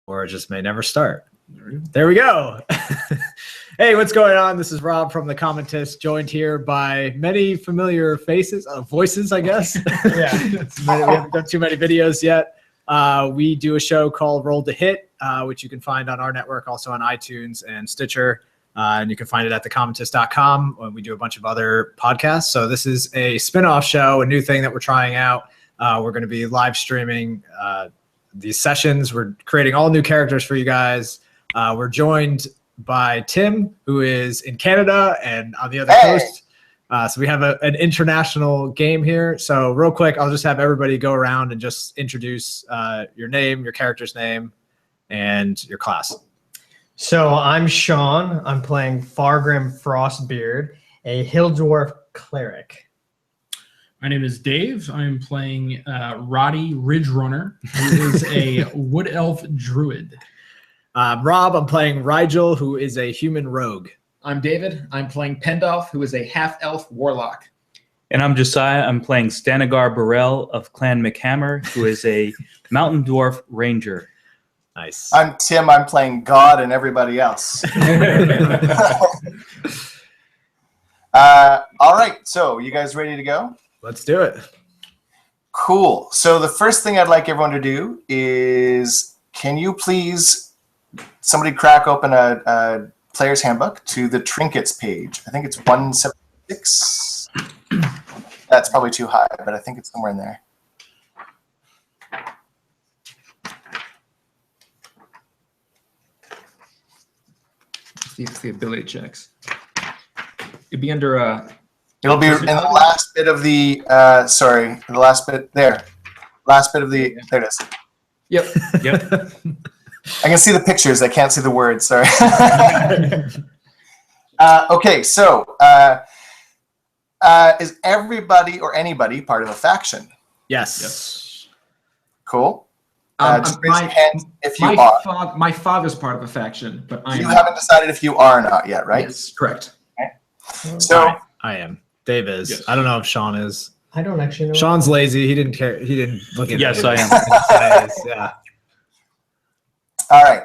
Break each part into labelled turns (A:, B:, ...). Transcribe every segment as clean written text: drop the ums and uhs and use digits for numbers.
A: or it just may never start. There we go. Hey, what's going on? This is Rob from The Commentist, joined here by many familiar faces, voices, I guess.
B: Yeah.
A: We haven't done too many videos yet. We do a show called Roll to Hit, which you can find on our network, also on iTunes and Stitcher. And you can find it at thecommentist.com when we do a bunch of other podcasts. So this is a spin-off show, a new thing that we're trying out. We're going to be live streaming these sessions. We're creating all new characters for you guys. We're joined by Tim, who is in Canada and on the other coast. So we have an international game here. So real quick, I'll just have everybody go around and just introduce your name, your character's name, and your class.
B: So I'm Sean. I'm playing Fargrim Frostbeard, a Hill Dwarf cleric.
C: My name is Dave. I'm playing Roddy Ridgerunner, who is a wood elf druid.
A: Rob, I'm playing Rigel, who is a human rogue.
D: I'm David. I'm playing Pendolph, who is a half-elf warlock.
E: And I'm Josiah. I'm playing Stanagar Burrell of Clan McHammer, who is a mountain dwarf ranger.
A: Nice.
F: I'm Tim. I'm playing God and everybody else. All right. So you guys ready to go?
A: Let's do it.
F: Cool. So the first thing I'd like everyone to do is, can you please, somebody crack open a player's handbook to the trinkets page. I think it's 176. That's probably too high, but I think it's somewhere in there.
D: It's the ability checks. It'd be under
F: It'll be in the last bit of the, the last bit there. Last bit of the, there it is.
D: Yep.
F: I can see the pictures. I can't see the words. Sorry. Okay, so is everybody or anybody part of a faction?
A: Yes.
F: Cool. Just raise your hand if you are.
D: My father's part of a faction, but
F: You haven't decided if you are or not yet, right?
D: Yes, correct.
F: Okay. So
A: I am. Dave is.
C: Yes.
A: I don't know if Sean is.
B: I don't actually know.
A: Sean's lazy. He didn't care. He didn't look at
E: Yes,
A: it.
E: I am.
A: Yeah.
F: all right.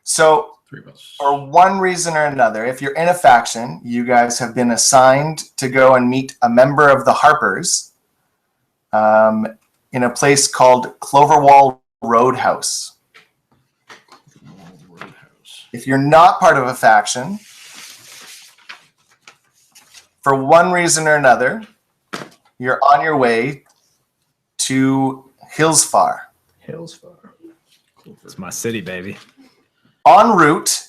F: So
C: Three of us.
F: for one reason or another, if you're in a faction, you guys have been assigned to go and meet a member of the Harpers in a place called Cloverwall Roadhouse. If you're not part of a faction, for one reason or another, you're on your way to Hillsfar.
B: Hillsfar.
A: It's my city, baby.
F: En route,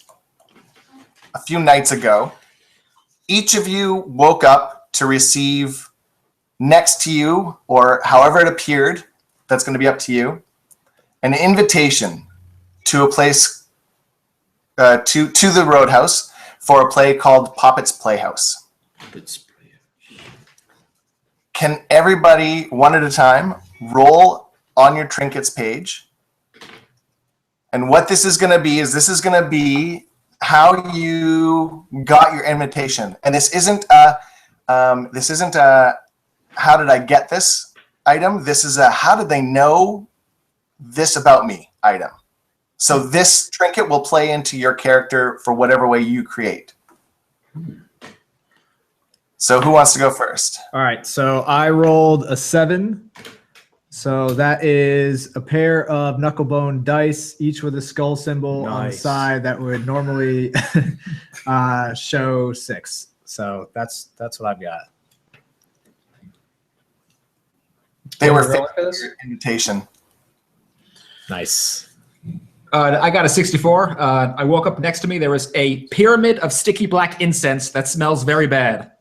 F: a few nights ago, each of you woke up to receive next to you, or however it appeared, that's going to be up to you, an invitation to a place, to the Roadhouse for a play called Poppet's Playhouse. Can everybody, one at a time, roll on your trinkets page? And what this is going to be is how you got your invitation. And this isn't a how did I get this item? This is a how did they know this about me item. So this trinket will play into your character for whatever way you create. So who wants to go first?
A: All right. So I rolled a 7. So that is a pair of knucklebone dice, each with a skull symbol on the side that would normally show 6. So that's what I've got.
F: They were for this invitation.
A: Nice.
D: I got a 64. I woke up next to me. There was a pyramid of sticky black incense that smells very bad.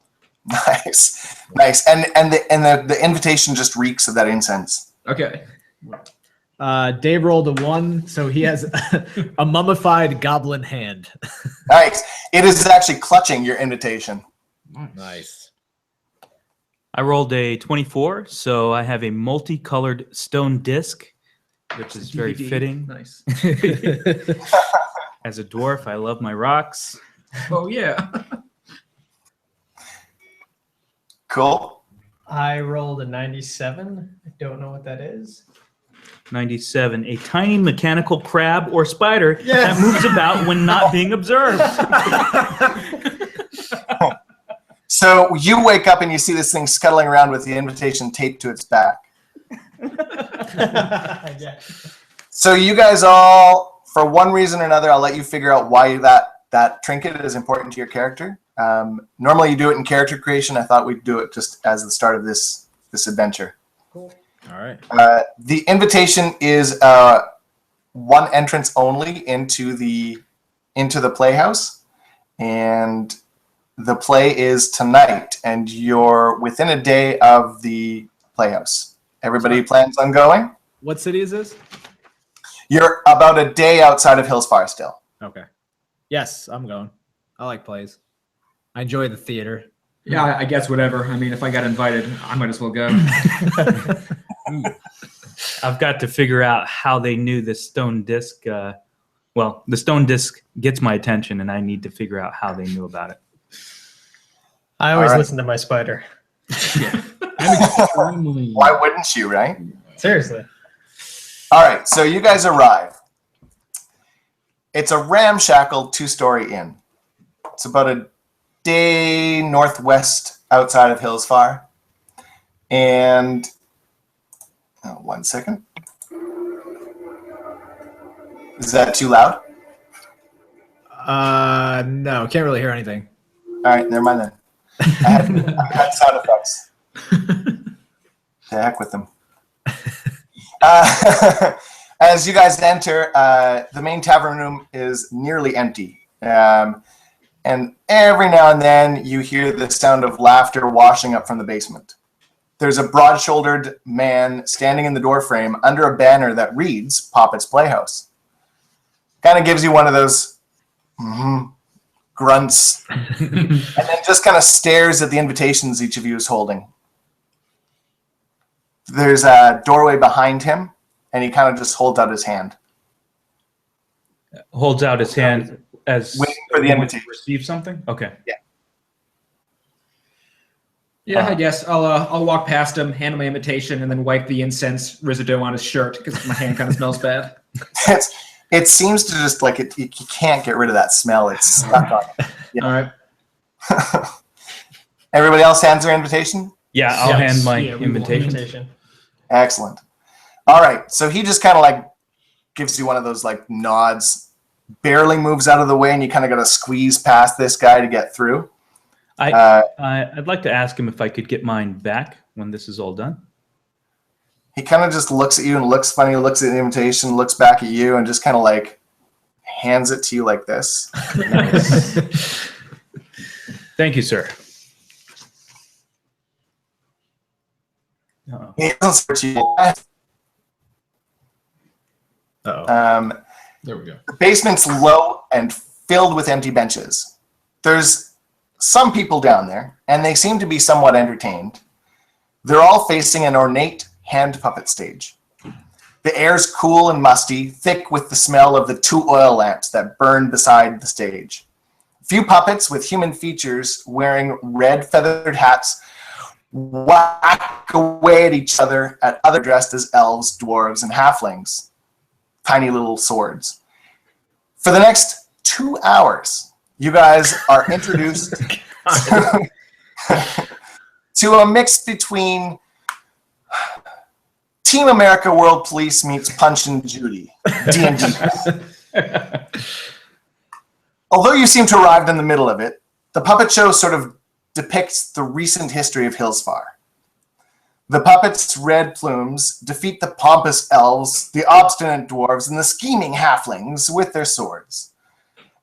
F: Nice. And the invitation just reeks of that incense.
D: Okay.
A: Dave rolled a 1, so he has a mummified goblin hand.
F: Nice. It is actually clutching your invitation.
A: Nice.
E: I rolled a 24, so I have a multicolored stone disc, which is very fitting.
D: Nice.
E: As a dwarf, I love my rocks.
D: Oh, yeah.
F: Cool.
B: I rolled a 97. I don't know what that is.
E: 97. A tiny mechanical crab or spider
B: Yes.
E: that moves about when not being observed.
F: So you wake up and you see this thing scuttling around with the invitation taped to its back.
B: Yeah.
F: So you guys all, for one reason or another, I'll let you figure out why that trinket is important to your character. Normally you do it in character creation. I thought we'd do it just as the start of this adventure.
A: All right.
F: The invitation is one entrance only into the playhouse, and the play is tonight, and you're within a day of the playhouse. Everybody plans on going?
A: What city is this?
F: You're about a day outside of Hillsfar still.
A: Okay. Yes, I'm going. I like plays. I enjoy the theater.
D: Yeah, I guess whatever. I mean, if I got invited, I might as well go.
E: I've got to figure out how they knew the stone disc. Well, the stone disc gets my attention, and I need to figure out how they knew about it.
B: I always
F: All right.
B: listen to my spider.
C: I'm extremely.
F: Why wouldn't you, right?
B: Seriously.
F: All right, so you guys arrive. It's a ramshackle 2-story inn. It's about a day northwest outside of Hillsfar. And 1 second. Is that too loud?
A: No, can't really hear anything.
F: All right, never mind then. I had sound effects. To heck with them. As you guys enter, the main tavern room is nearly empty. And every now and then you hear the sound of laughter washing up from the basement. There's a broad-shouldered man standing in the doorframe under a banner that reads Poppet's Playhouse. Kind of gives you one of those grunts, and then just kind of stares at the invitations each of you is holding. There's a doorway behind him, and he kind of just holds out his hand.
E: Holds out his hand as
F: Waiting for the invitation.
E: receive something. Okay.
D: Yeah, I guess I'll walk past him, hand him my invitation, and then wipe the incense residue on his shirt because my hand kind of smells bad.
F: It seems to just like it. You can't get rid of that smell. It's stuck on it. Yeah.
D: All right.
F: Everybody else hands their invitation?
E: Yeah, I'll
B: Yes.
E: hand my
B: Yeah, we want
E: invitation.
F: Excellent. All right. So he just kind of like gives you one of those like nods, barely moves out of the way, and you kind of got to squeeze past this guy to get through.
E: I'd like to ask him if I could get mine back when this is all done.
F: He kind of just looks at you and looks funny, looks at the invitation, looks back at you, and just kind of like hands it to you like this.
E: Thank you, sir. Uh-oh.
F: He doesn't search you.
A: Uh-oh.
C: There we go.
F: The basement's low and filled with empty benches. There's some people down there, and they seem to be somewhat entertained. They're all facing an ornate hand puppet stage. The air's cool and musty, thick with the smell of the 2 oil lamps that burn beside the stage. A few puppets with human features wearing red feathered hats whack away at each other at other dressed as elves, dwarves, and halflings. Tiny little swords. For the next 2 hours, you guys are introduced to a mix between Team America World Police meets Punch and Judy, D&D. Although you seem to arrive in the middle of it, the puppet show sort of depicts the recent history of Hillsfar. The puppets' red plumes defeat the pompous elves, the obstinate dwarves, and the scheming halflings with their swords.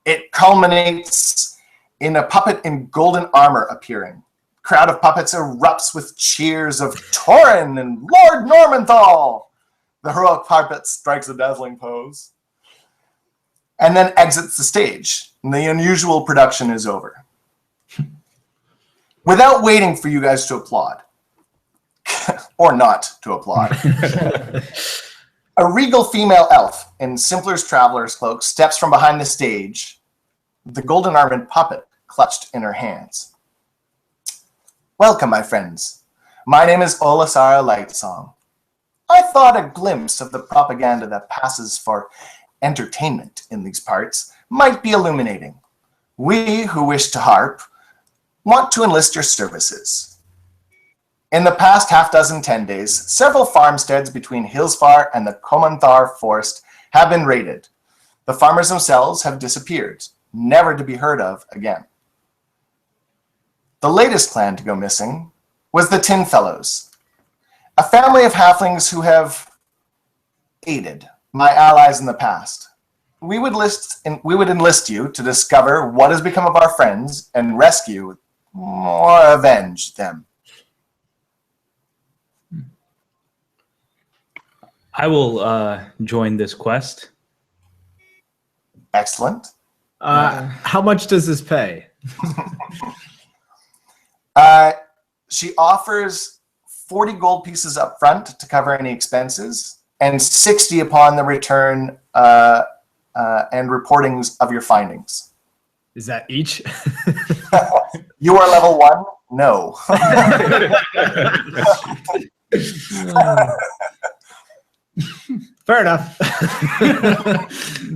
F: It culminates in a puppet in golden armor appearing. Crowd of puppets erupts with cheers of Torin and Lord Normanthal. The heroic puppet strikes a dazzling pose and then exits the stage. And the unusual production is over. Without waiting for you guys to applaud, or not to applaud, a regal female elf in Simpler's traveler's cloak steps from behind the stage, the golden armored puppet clutched in her hands. Welcome, my friends. My name is Olasara Lightsong. I thought a glimpse of the propaganda that passes for entertainment in these parts might be illuminating. We who wish to harp want to enlist your services. In the past half dozen 10 days, several farmsteads between Hillsfar and the Komanthar forest have been raided. The farmers themselves have disappeared, never to be heard of again. The latest clan to go missing was the Tin Fellows, a family of halflings who have aided my allies in the past. We would enlist you to discover what has become of our friends and rescue or avenge them.
E: I will join this quest.
F: Excellent.
A: How much does this pay?
F: She offers 40 gold pieces up front to cover any expenses and 60 upon the return and reportings of your findings.
A: Is that each?
F: You are level 1? No.
A: Fair enough.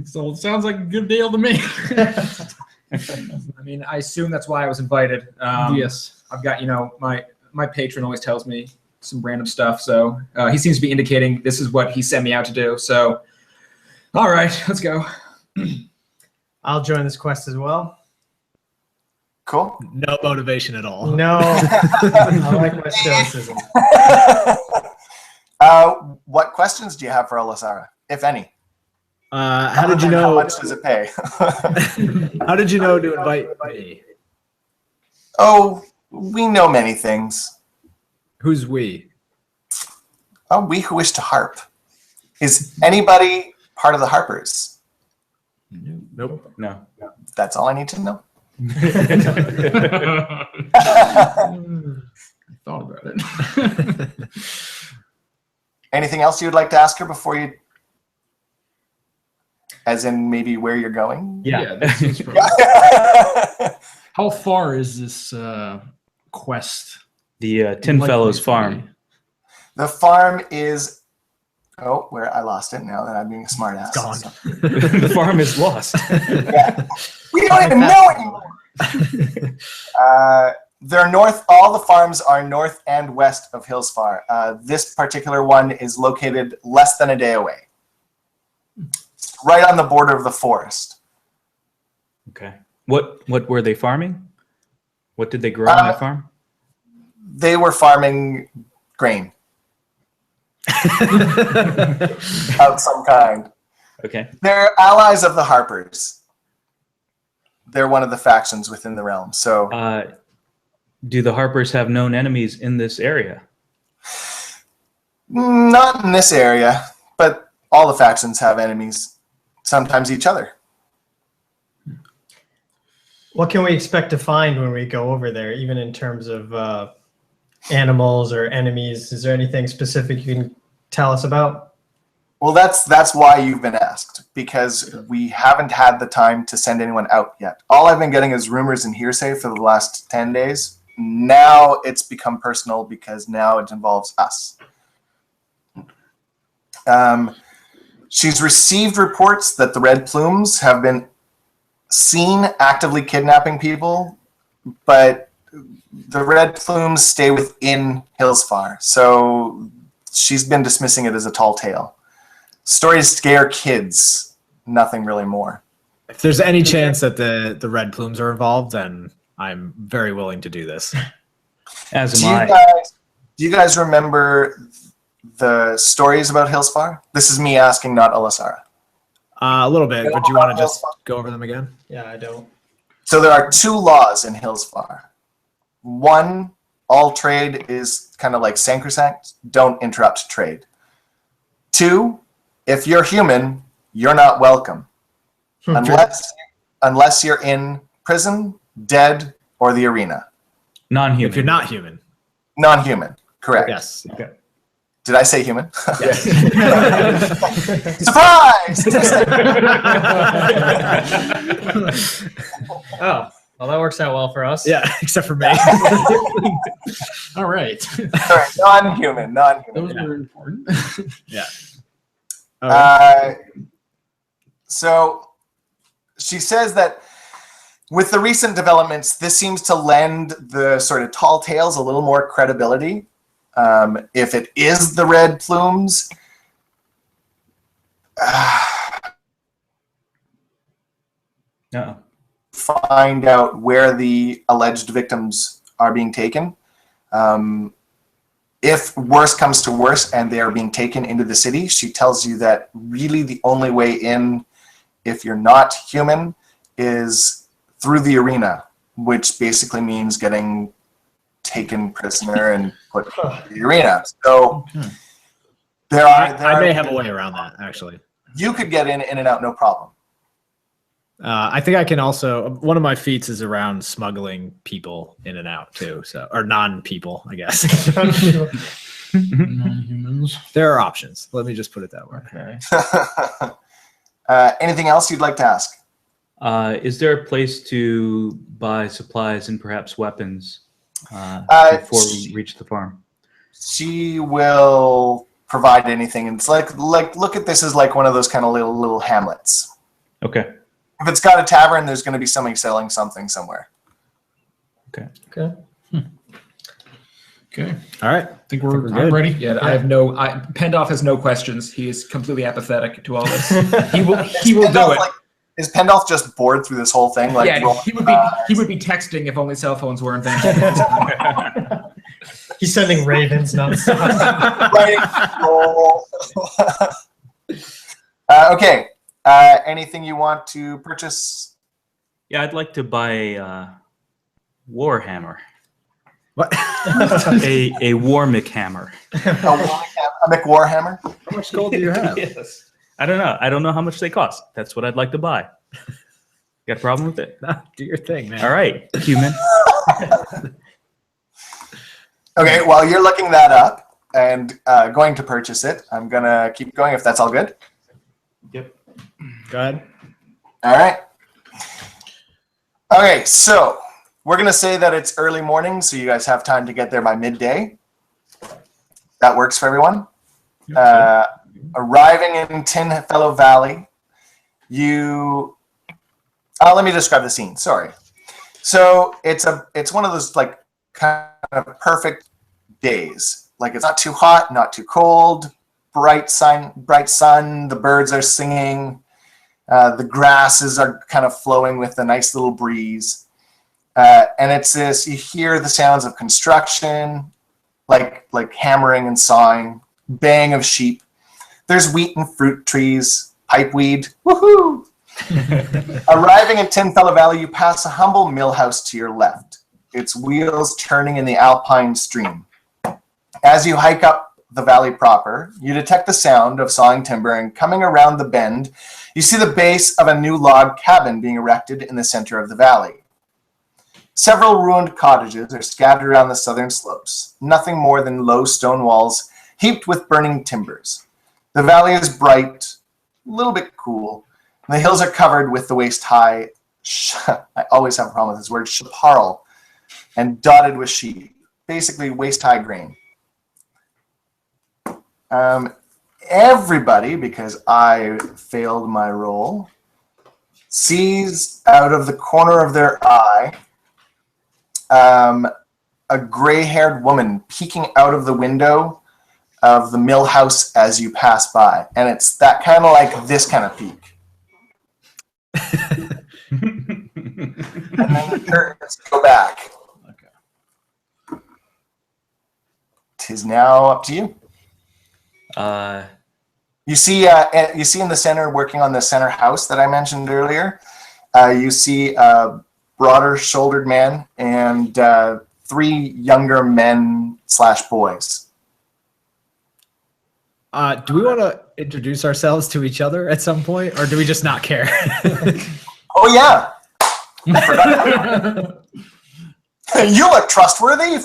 C: So it sounds like a good deal to me.
D: I mean, I assume that's why I was invited.
C: Yes.
D: I've got, my patron always tells me some random stuff. So he seems to be indicating this is what he sent me out to do. So, all right, let's go.
B: I'll join this quest as well.
F: Cool.
A: No motivation at all.
B: No, I like my stoicism.
F: What questions do you have for Alasara, if any?
A: How did you
F: How
A: know?
F: much does it pay?
A: How did you know to invite me?
F: Oh, we know many things.
A: Who's we?
F: Oh, we who wish to harp. Is anybody part of the harpers?
A: Nope.
E: No.
F: That's all I need to know.
C: I thought about it.
F: Anything else you'd like to ask her before you, as in maybe where you're going?
C: Yeah. That seems probably- How far is this quest?
E: The Tin
C: likely
E: Fellows
C: to
E: farm.
C: be?
F: The farm is, where I lost it now that I'm being a smart ass.
A: Gone.
E: The farm is lost.
F: Yeah. We don't even know anymore. They're north. All the farms are north and west of Hillsfar. This particular one is located less than a day away. It's right on the border of the forest.
E: Okay. What were they farming? What did they grow on that farm?
F: They were farming grain of some kind.
E: Okay.
F: They're allies of the Harpers. They're one of the factions within the realm. So,
E: Do the Harpers have known enemies in this area?
F: not in this area, but all the factions have enemies, sometimes each other.
B: What can we expect to find when we go over there, even in terms of animals or enemies? Is there anything specific you can tell us about?
F: Well, that's why you've been asked, because we haven't had the time to send anyone out yet. All I've been getting is rumors and hearsay for the last 10 days. Now it's become personal because now it involves us. She's received reports that the Red Plumes have been seen actively kidnapping people, but the Red Plumes stay within Hillsfar, so she's been dismissing it as a tall tale. Stories scare kids, nothing really more.
A: If there's any chance that the Red Plumes are involved, then I'm very willing to do this.
E: As
F: Do
E: am I.
F: you guys remember the stories about Hillsfar? This is me asking, not Alasara.
A: A little bit, but do you want to just go over them again?
B: Yeah, I don't.
F: So there are two laws in Hillsfar. One, all trade is kind of like sacrosanct. Don't interrupt trade. Two, if you're human, you're not welcome. Unless you're in prison, dead, or the arena.
E: Non-human.
A: If you're not human.
F: Non-human, correct.
A: Yes.
E: Okay.
F: Did I say human?
A: Yes.
F: Surprise!
B: Oh, Well, that works out well for us.
A: Yeah, except for me.
C: All right.
F: Sorry, non-human.
C: Those are important.
A: All right.
F: So she says that with the recent developments, this seems to lend the sort of tall tales a little more credibility. If it is the red plumes, find out where the alleged victims are being taken. If worse comes to worse and they are being taken into the city, she tells you that really the only way in, if you're not human, is through the arena, which basically means getting taken prisoner and put in the arena. So
A: I may have a way around that, actually.
F: You could get in and out, no problem.
A: I think I can also. One of my feats is around smuggling people in and out too. So, or non-people, I guess.
C: Non-humans.
A: There are options. Let me just put it that way.
C: Okay.
F: Anything else you'd like to ask?
E: Is there a place to buy supplies and perhaps weapons before we reach the farm?
F: She will provide anything. It's like look at this as like one of those kind of little hamlets.
E: Okay.
F: If it's got a tavern, there's going to be somebody selling something somewhere.
E: Okay.
C: Okay. Okay.
A: All right.
C: I think we're
A: good.
C: I'm ready.
D: Yeah, I have no. Pendoff has no questions. He is completely apathetic to all this. He will do it.
F: Is Pendolph just bored through this whole thing? Like,
D: Yeah, he would be texting if only cell phones were invented.
B: He's sending ravens nonstop.
F: Right. Roll. Okay. Anything you want to purchase?
E: Yeah, I'd like to buy a Warhammer.
A: What?
E: a War McHammer.
F: A McWarhammer?
A: How much gold do you have?
E: Yes. I don't know. I don't know how much they cost. That's what I'd like to buy. Got a problem with it?
A: No, do your thing, man.
E: All right, human.
F: Okay, while you're looking that up and going to purchase it, I'm going to keep going if that's all good.
E: Yep.
A: Go ahead.
F: All right. Okay, so we're going to say that it's early morning, so you guys have time to get there by midday. That works for everyone. Arriving in Tin Fellow Valley, let me describe the scene. Sorry. So it's one of those like kind of perfect days. Like it's not too hot, not too cold. Bright sun. The birds are singing. The grasses are kind of flowing with a nice little breeze. And it's this. You hear the sounds of construction, like hammering and sawing, baying of sheep. There's wheat and fruit trees, pipeweed. Woohoo! Arriving in Tin Fellow Valley, you pass a humble mill house to your left, its wheels turning in the alpine stream. As you hike up the valley proper, you detect the sound of sawing timber, and coming around the bend, you see the base of a new log cabin being erected in the center of the valley. Several ruined cottages are scattered around the southern slopes, nothing more than low stone walls heaped with burning timbers. The valley is bright, a little bit cool, and the hills are covered with the waist-high, I always have a problem with this word, chaparral, and dotted with sheep, basically waist-high grain. Everybody, because I failed my roll, sees out of the corner of their eye a gray-haired woman peeking out of the window of the mill house as you pass by. And it's that kind of like this kind of peak. And then the curtains go back.
C: Okay.
F: Tis now up to you. You see in the center, working on the center house that I mentioned earlier, you see a broader-shouldered man and 3 younger men/boys.
A: Do we want to introduce ourselves to each other at some point, or do we just not care?
F: Oh yeah, I forgot. You look trustworthy.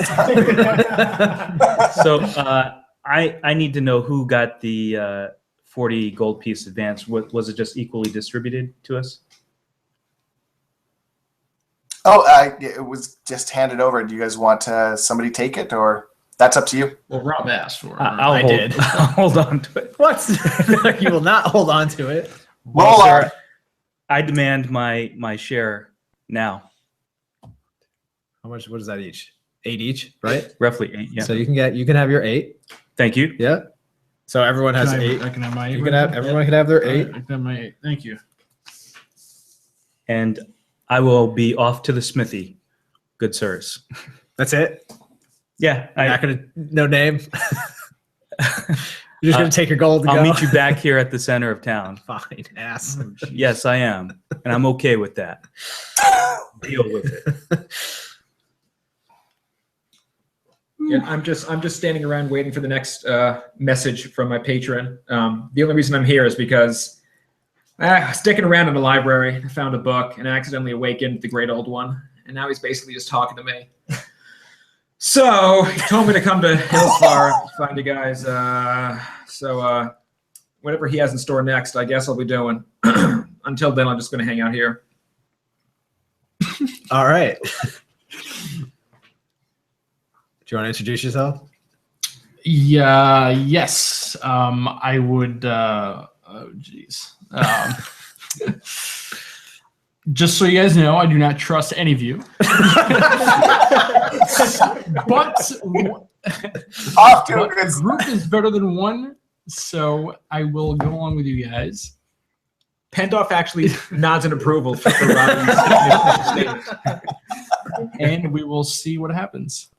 E: So I need to know who got the 40 gold piece advance. Was it just equally distributed to us?
F: Oh, it was just handed over. Do you guys want somebody take it, or that's up to you?
C: Well, Rob asked for it.
E: I did. I'll hold on to it.
A: What? You will not hold on to it.
F: Well,
E: sir, I demand my share now.
A: How much? What is that each? 8 each, right?
E: Roughly 8. Yeah.
A: So you can have your 8.
E: Thank you.
A: Yeah. So everyone has 8.
C: I can have my 8.
A: You can have everyone can have their 8.
C: I can have my 8. Thank you.
E: And I will be off to the smithy, good sirs.
A: That's it.
E: Yeah.
A: You're not gonna no name. You're just gonna take your gold and
E: I'll
A: go.
E: meet you back here at the center of town.
A: Fine, ass.
E: Yes, I am. And I'm okay with that. Deal with it.
D: Yeah, I'm just standing around waiting for the next message from my patron. The only reason I'm here is because sticking around in the library, I found a book and I accidentally awakened the great old one, and now he's basically just talking to me. So he told me to come to Hillsfar to find you guys. So whatever he has in store next, I guess I'll be doing. Until then, I'm just going to hang out here.
A: All right. Do you want to introduce yourself?
C: Yeah. Yes. I would. Oh, geez. Just so you guys know, I do not trust any of you. But
F: Off to a good
C: a group is better than one, so I will go along with you guys.
D: Pendoff actually nods in approval for Robin's statement.
C: And we will see what happens.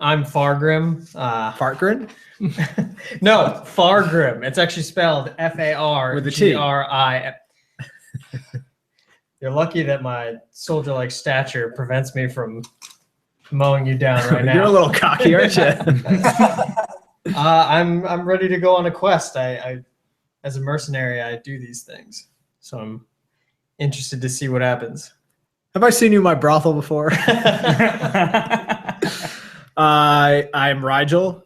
B: I'm Fargrim.
A: Fartgrin?
B: No, Fargrim. It's actually spelled F-A-R
A: With a T.
B: G-R-I. You're lucky that my soldier-like stature prevents me from mowing you down right now.
A: You're a little cocky, aren't you?
B: I'm ready to go on a quest. I as a mercenary, I do these things, so I'm interested to see what happens.
A: Have I seen you in my brothel before? I'm Rigel.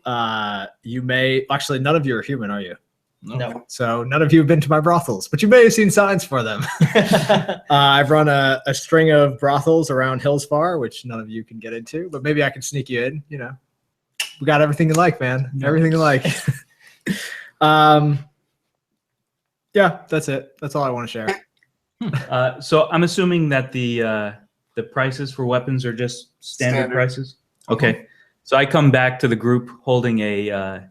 A: You may actually none of you are human, are you?
B: No.
A: So none of you have been to my brothels, but you may have seen signs for them. I've run a string of brothels around Hillsfar, which none of you can get into, but maybe I can sneak you in. You know, we got everything you like, man. Everything you like. Yeah, that's it. That's all I want to share.
E: So I'm assuming that the prices for weapons are just standard prices. Okay. So I come back to the group holding a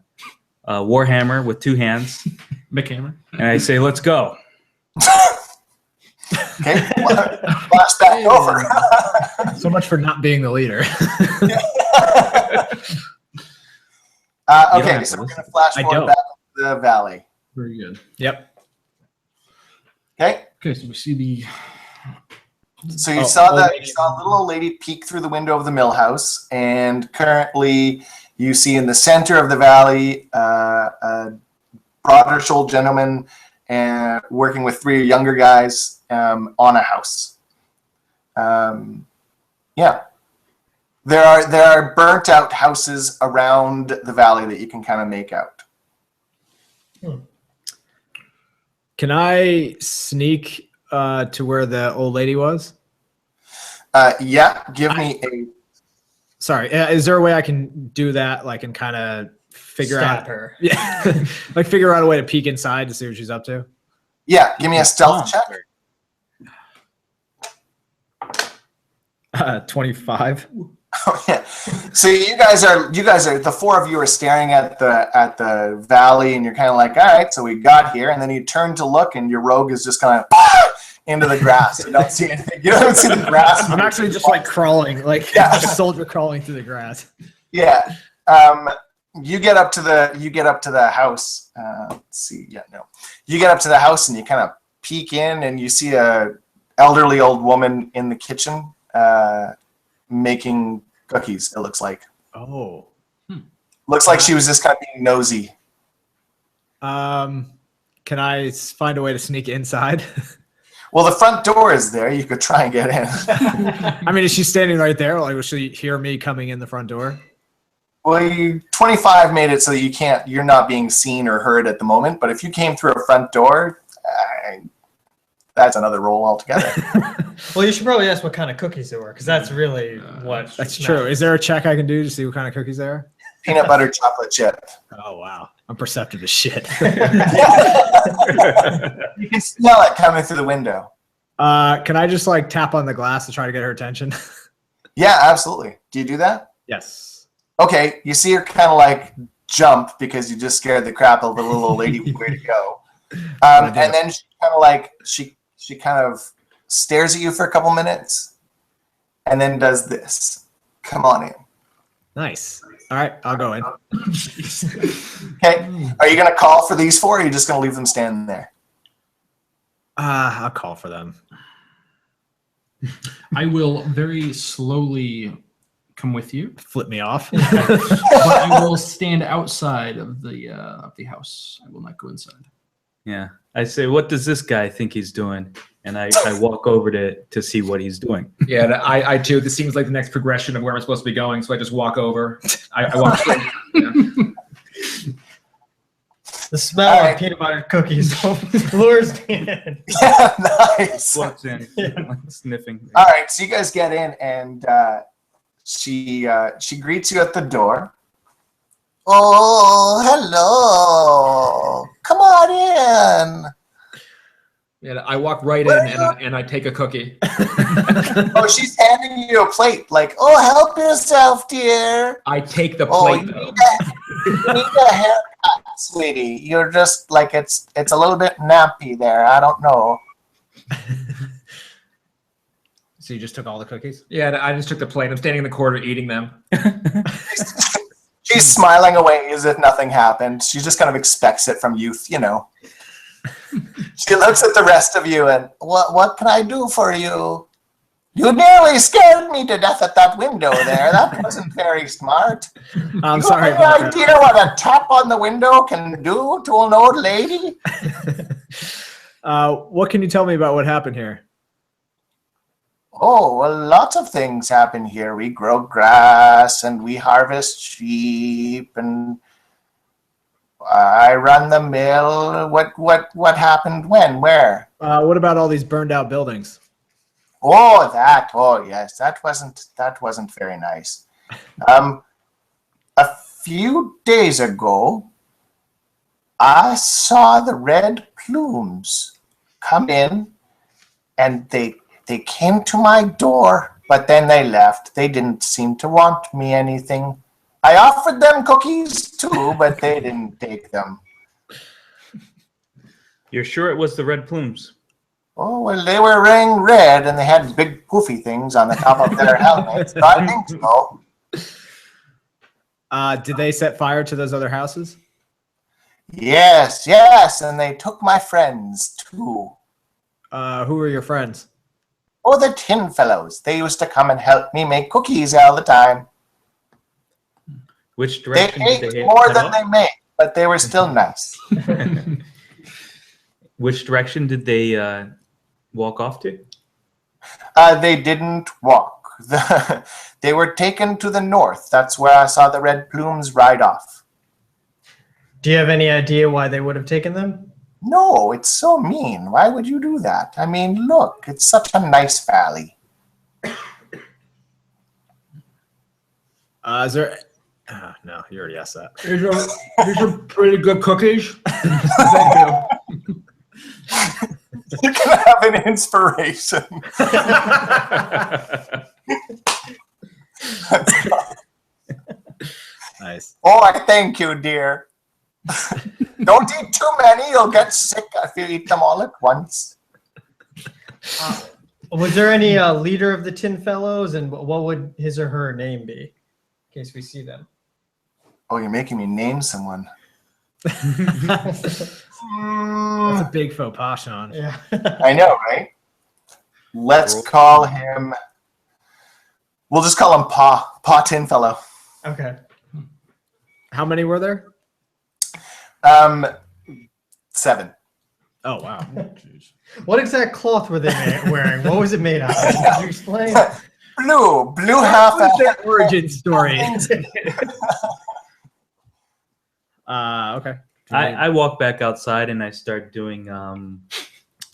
E: warhammer with 2 hands,
C: McHammer.
E: and I say, "Let's go."
F: Okay, flash back over.
A: So much for not being the leader.
F: Okay, so we're going to flash
A: I
F: forward
A: don't.
F: back to the valley.
C: Very good.
A: Yep.
F: Okay,
C: Okay, so we see the.
F: so you
A: Oh,
F: saw
A: old
F: that
A: lady.
F: you saw a little old lady peek through the window of the mill house, and currently you see in the center of the valley a broader-shouldered gentleman and working with 3 younger guys on a house. Yeah, there are burnt-out houses around the valley that you can kind of make out.
A: Can I sneak to where the old lady was?
F: Yeah, give me a.
A: Sorry, is there a way I can do that? Like, and kind of figure
B: Stab
A: out
B: her.
A: Yeah, like figure out a way to peek inside to see what she's up to.
F: Yeah, give me a stealth check.
A: 25.
F: Oh, yeah. So you guys are the 4 of you are staring at the valley, and you're kind of like, all right, so we got here, and then you turn to look, and your rogue is just kind of into the grass. You don't see anything. You don't see the grass.
A: I'm actually just like crawling, like
F: Yeah.
A: a soldier crawling through the grass.
F: Yeah. You get up to the house. Let's see. Yeah, no. You get up to the house, and you kind of peek in, and you see a elderly old woman in the kitchen making cookies. It looks like.
A: Oh.
F: Looks like she was just kind of being nosy.
A: Can I find a way to sneak inside?
F: Well, the front door is there. You could try and get in.
A: I mean, is she standing right there? Like, will she hear me coming in the front door?
F: Well, 25 made it so that you're not being seen or heard at the moment. But if you came through a front door, That's another roll altogether.
B: Well, you should probably ask what kind of cookies there were, because that's really what.
A: That's true. Is there a check I can do to see what kind of cookies there are?
F: Peanut butter chocolate chip.
A: Oh, wow. I'm perceptive as shit.
F: You can smell it coming through the window.
A: Can I just like tap on the glass to try to get her attention?
F: Yeah, absolutely. Do you do that?
A: Yes.
F: Okay, you see her kind of like jump because you just scared the crap out of the little old lady. Way to go. And then she kind of like, she kind of stares at you for a couple minutes and then does this. Come on in.
A: Nice. All right, I'll go in.
F: Okay. Are you going to call for these four or are you just going to leave them standing there?
A: I'll call for them.
C: I will very slowly come with you,
A: Flip me off.
C: but I will stand outside of the house. I will not go inside.
E: Yeah. I say, what does this guy think he's doing? And I walk over to see what he's doing.
D: Yeah, and I too. This seems like the next progression of where I'm supposed to be going, so I just walk over. I walk straight. Yeah.
B: The smell of peanut butter cookies lures me in.
F: Yeah, nice.
E: Walks in, sniffing.
F: All right, so you guys get in, and she greets you at the door. Oh, hello! Come on in.
D: And I walk right in and I take a cookie.
F: Oh, she's handing you a plate. Like, oh, help yourself, dear.
D: I take the
F: Oh,
D: plate
F: you
D: though.
F: need a haircut, sweetie. You're just like it's a little bit nappy there. I don't know.
A: So you just took all the cookies?
D: Yeah, and I just took the plate. I'm standing in the corner eating them.
F: She's smiling away as if nothing happened. She just kind of expects it from youth, you know. She looks at the rest of you and, what can I do for you? You nearly scared me to death at that window there. That wasn't very smart.
A: I'm
F: You
A: sorry
F: have
A: about
F: any idea what a tap on the window can do to an old lady?
A: that. What can you tell me about what happened here?
F: Oh, well, lots of things happen here. We grow grass and we harvest sheep and I run the mill. What happened when? Where?
A: What about all these burned out buildings?
F: Oh, that. Oh, yes. That wasn't very nice. A few days ago, I saw the red plumes come in and they came to my door, but then they left. They didn't seem to want me anything. I offered them cookies too, but they didn't take them.
E: You're sure it was the red plumes?
F: Oh, well, they were wearing red and they had big poofy things on the top of their helmets. So I think so.
A: Did they set fire to those other houses?
F: Yes, and they took my friends too.
A: Who were your friends?
F: Oh, the tin fellows. They used to come and help me make cookies all the time.
E: Which
F: They
E: direction did
F: ate
E: they
F: more
E: head
F: than
E: off?
F: they made, but they were still nice.
E: Which direction did they walk off to?
F: They didn't walk. They were taken to the north. That's where I saw the red plumes ride off.
B: Do you have any idea why they would have taken them?
F: No, it's so mean. Why would you do that? I mean, look, it's such a nice valley.
A: Is there? No, you already asked that.
D: These are pretty good cookies. Thank you.
F: You're going to have an inspiration.
A: Nice.
F: Oh, I thank you, dear. Don't eat too many. You'll get sick if you eat them all at once.
B: Was there any leader of the Tin Fellows, and what would his or her name be, in case we see them?
F: Oh, you're making me name someone.
A: That's a big faux pas, Sean.
B: Yeah.
F: I know, right? Let's call him. We'll just call him Pa Tin Fellow.
B: Okay.
A: How many were there?
F: 7.
A: Oh, wow.
B: What exact cloth were they wearing? What was it made out of? Could you explain?
F: Blue half.
A: What was their origin story? Okay.
E: I walk back outside and I start doing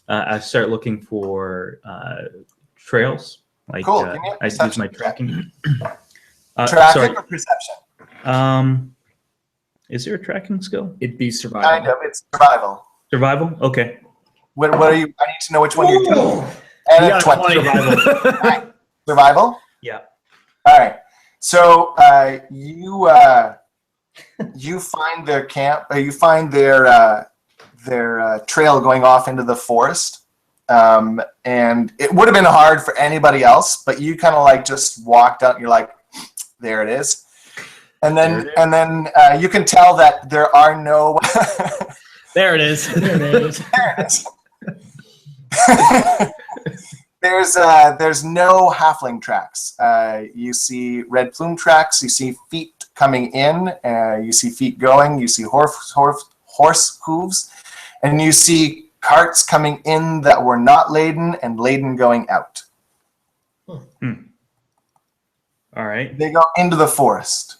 E: I start looking for trails. Like
F: Cool. Give me a
E: I use
F: perception
E: my
F: check.
E: tracking.
F: Tracking
E: Sorry.
F: or perception?
E: Is there a tracking skill?
D: It'd be survival.
F: Kind of. It's survival.
E: Survival. Okay.
F: What are you? I need to know which one you're doing.
A: You
F: And a
A: got
F: 20.
A: Survival.
F: Survival?
E: Yeah.
F: All right. So you find their camp. You find their trail going off into the forest. And it would have been hard for anybody else, but you kind of like just walked out and you're like, there it is. And then you can tell that there are no.
A: There it is.
B: There it is.
F: There it is. There's no halfling tracks. You see red plume tracks. You see feet coming in. You see feet going. You see horse hooves, and you see carts coming in that were not laden and laden going out.
E: All right.
F: They go into the forest.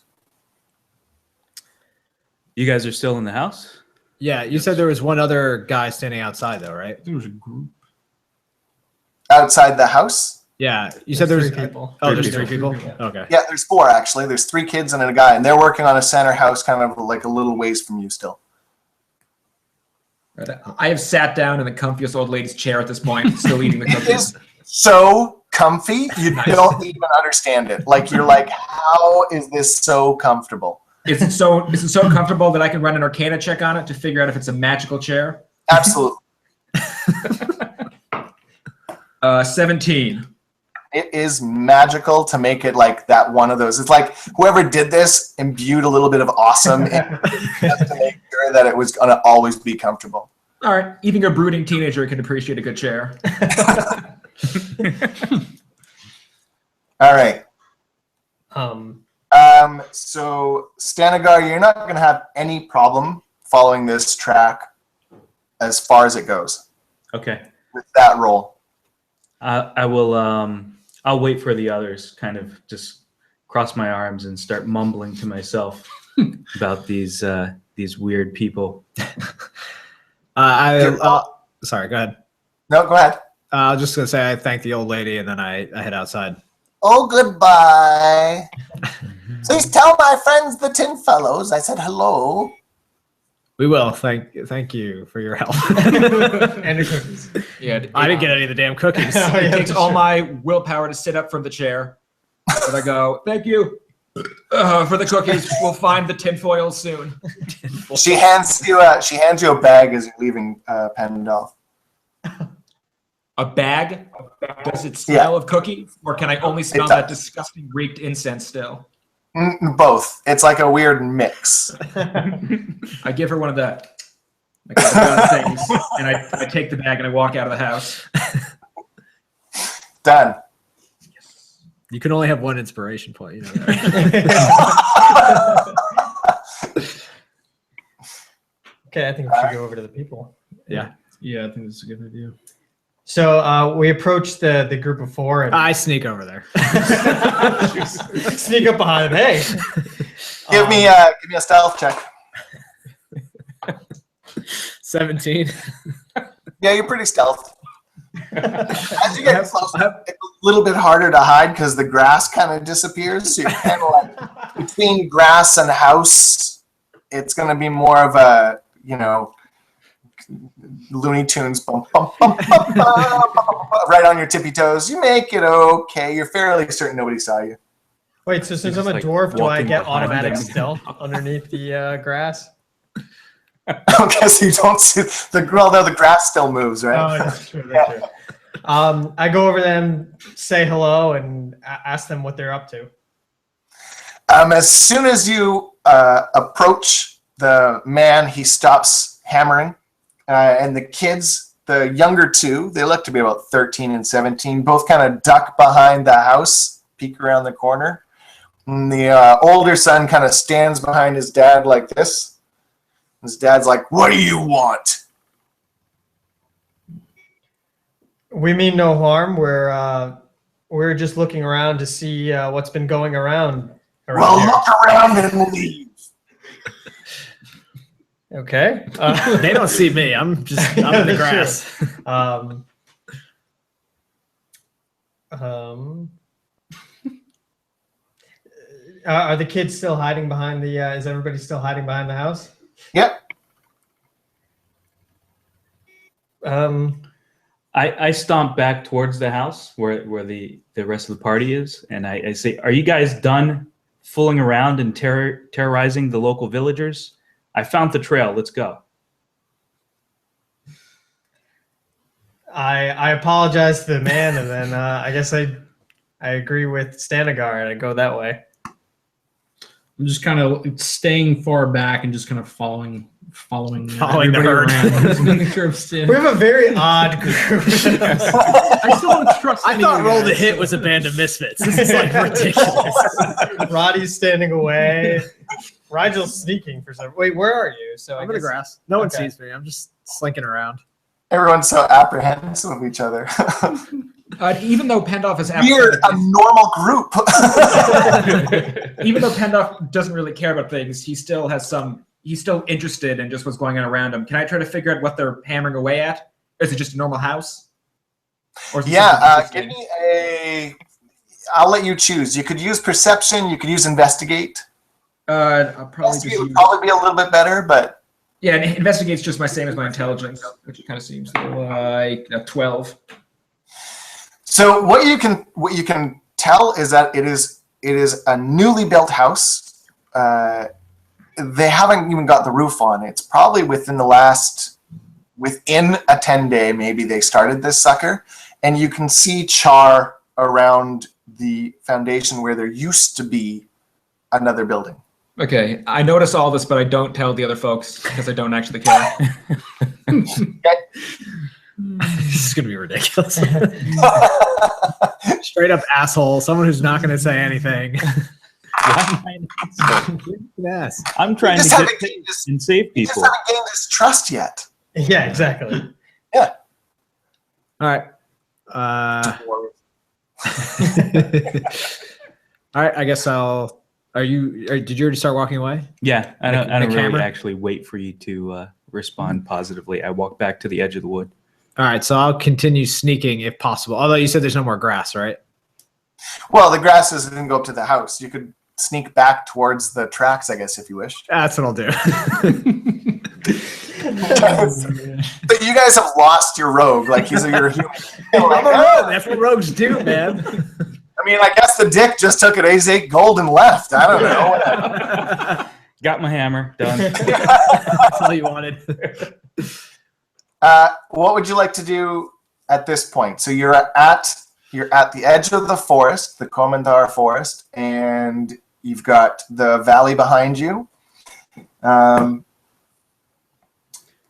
E: You guys are still in the house?
A: Yeah, you said there was one other guy standing outside, though, right?
C: There was a group.
F: Outside the house?
A: Yeah, you said there was
B: three people.
A: Oh, there's
E: Three
A: three people.
B: people.
A: Okay.
F: Yeah, there's 4 actually. There's 3 kids and a guy, and they're working on a center house kind of like a little ways from you still.
D: I have sat down in the comfiest old lady's chair at this point, still eating the
F: It
D: cookies.
F: is so comfy, you
D: Nice.
F: don't even understand it. Like you're like, how is this so comfortable?
D: Is it so comfortable that I can run an Arcana check on it to figure out if it's a magical chair?
F: Absolutely.
D: 17.
F: It is magical to make it like that one of those. It's like whoever did this imbued a little bit of awesome in just to make sure that it was going to always be comfortable.
D: All right, even a brooding teenager can appreciate a good chair.
F: All right.
B: Um,
F: So Stanagar, you're not going to have any problem following this track as far as it goes
E: Okay.
F: with that roll.
E: I will. I'll wait for the others. Kind of just cross my arms and start mumbling to myself about these weird people.
A: Sorry, go ahead.
F: No, go ahead.
A: I was just gonna say I thank the old lady and then I head outside.
F: Oh, goodbye. Please tell my friends the Tin Fellows I said hello.
A: We will. Thank you for your help.
B: and the cookies.
D: Yeah,
A: I didn't get any of the damn cookies.
B: Oh,
D: It
B: yeah,
D: takes
B: for
D: all
B: sure.
D: my willpower to sit up from the chair. And I go, thank you for the cookies. We'll find the tinfoil soon.
F: She hands you a bag as you're leaving Pendolph.
D: A bag? Does it smell of cookies? Or can I only smell that disgusting reeked incense still?
F: Both. It's like a weird mix.
D: I give her one of the gun things, and I take the bag and I walk out of the house.
F: Done.
A: You can only have one inspiration point, you know that, right?
B: Okay, I think we should go over to the people.
A: Yeah.
C: Yeah, I think that's a good idea.
B: So we approach the group of 4 and
A: I sneak over there.
B: sneak up behind them. Hey,
F: Give me a stealth check.
A: 17.
F: Yeah, you're pretty stealth. As you get close, it's a little bit harder to hide because the grass kind of disappears. So you're kind of like between grass and house. It's going to be more of a, Looney Tunes bump, bump, bump, bump, bump, bump, bump, right on your tippy toes. You make it okay. You're fairly certain nobody saw you.
B: wait. So since I'm
E: just,
B: a
E: like,
B: dwarf, do I
E: walking
B: get
E: behind
B: automatic
E: them.
B: stealth underneath the grass?
F: Okay, so you don't see the grass still moves, right?
B: Oh, that's true. That's true. I go over them, say hello, and ask them what they're up to.
F: As soon as you approach the man, he stops hammering. And the kids, the younger 2, they look to be about 13 and 17, both kind of duck behind the house, peek around the corner. And the older son kind of stands behind his dad like this. His dad's like, "What do you want?"
B: We mean no harm. We're just looking around to see what's been going around
F: Well,
B: here.
F: look around and leave.
B: Okay.
A: They don't see me. I'm in the grass.
B: Um, um, are the kids still hiding behind the? Is everybody still hiding behind the house?
F: Yep.
E: I stomp back towards the house where the rest of the party is, and I say, "Are you guys done fooling around and terrorizing the local villagers? I found the trail. Let's go."
B: I apologize to the man, and then I guess I agree with Stanagar, and I go that way.
C: I'm just kind of staying far back and just kind of following
A: Following the
C: everybody
A: herd.
C: around. Just making sure I'm staying.
B: We have a very odd group.
C: I still don't trust.
A: I
C: any
A: thought
C: of you
A: Roll the
C: guys,
A: Hit
C: so-
A: was a band of misfits. This is like ridiculous.
B: Roddy's standing away. Rigel's sneaking for some. Wait, where are you? So
A: I'm
B: I
A: in the
B: guess
A: grass. No one
B: Okay.
A: sees me. I'm just slinking around.
F: Everyone's so apprehensive of each other.
D: Even though Pendoff is
F: We're a normal group.
D: even though Pendoff doesn't really care about things, he still has some. He's still interested in just what's going on around him. Can I try to figure out what they're hammering away at? Or is it just a normal house? Or is it something
F: Give
D: interesting?
F: me a. I'll let you choose. You could use perception. You could use investigate.
D: I'll probably just
F: Investigate would
D: use.
F: probably be a little bit better, but
D: Yeah, and investigate's just my same as my intelligence, which kind of seems like a 12.
F: so what you can tell is that it is a newly built house. They haven't even got the roof on. It's probably within a 10-day, maybe they started this sucker, and you can see char around the foundation where there used to be another building.
D: Okay, I notice all this, but I don't tell the other folks because I don't actually care.
A: This is gonna be ridiculous. Straight up asshole. Someone who's not gonna say anything. Yes.
E: I'm trying
F: Just
E: to
F: haven't
E: get
F: gained this-
E: and save
F: You just
E: people.
F: haven't gained this trust yet.
B: Yeah, exactly.
A: All right. All right. I guess I'll. Did you already start walking away?
E: Yeah, I don't
A: Nick
E: really
A: Hammer?
E: actually wait for you to respond positively. I walk back to the edge of the wood.
A: All right. So I'll continue sneaking if possible. Although you said there's no more grass, right?
F: Well, the grasses didn't go up to the house. You could sneak back towards the tracks, I guess, if you wish.
A: That's what I'll do.
F: But you guys have lost your rogue. Like you're a human.
A: I'm a rogue. That's what rogues do, man.
F: I mean, I guess the dick just took an A's 8 gold and left. I don't know.
E: Got my hammer done.
A: That's all you wanted.
F: What would you like to do at this point? So you're at the edge of the forest, the Komandar forest, and you've got the valley behind you.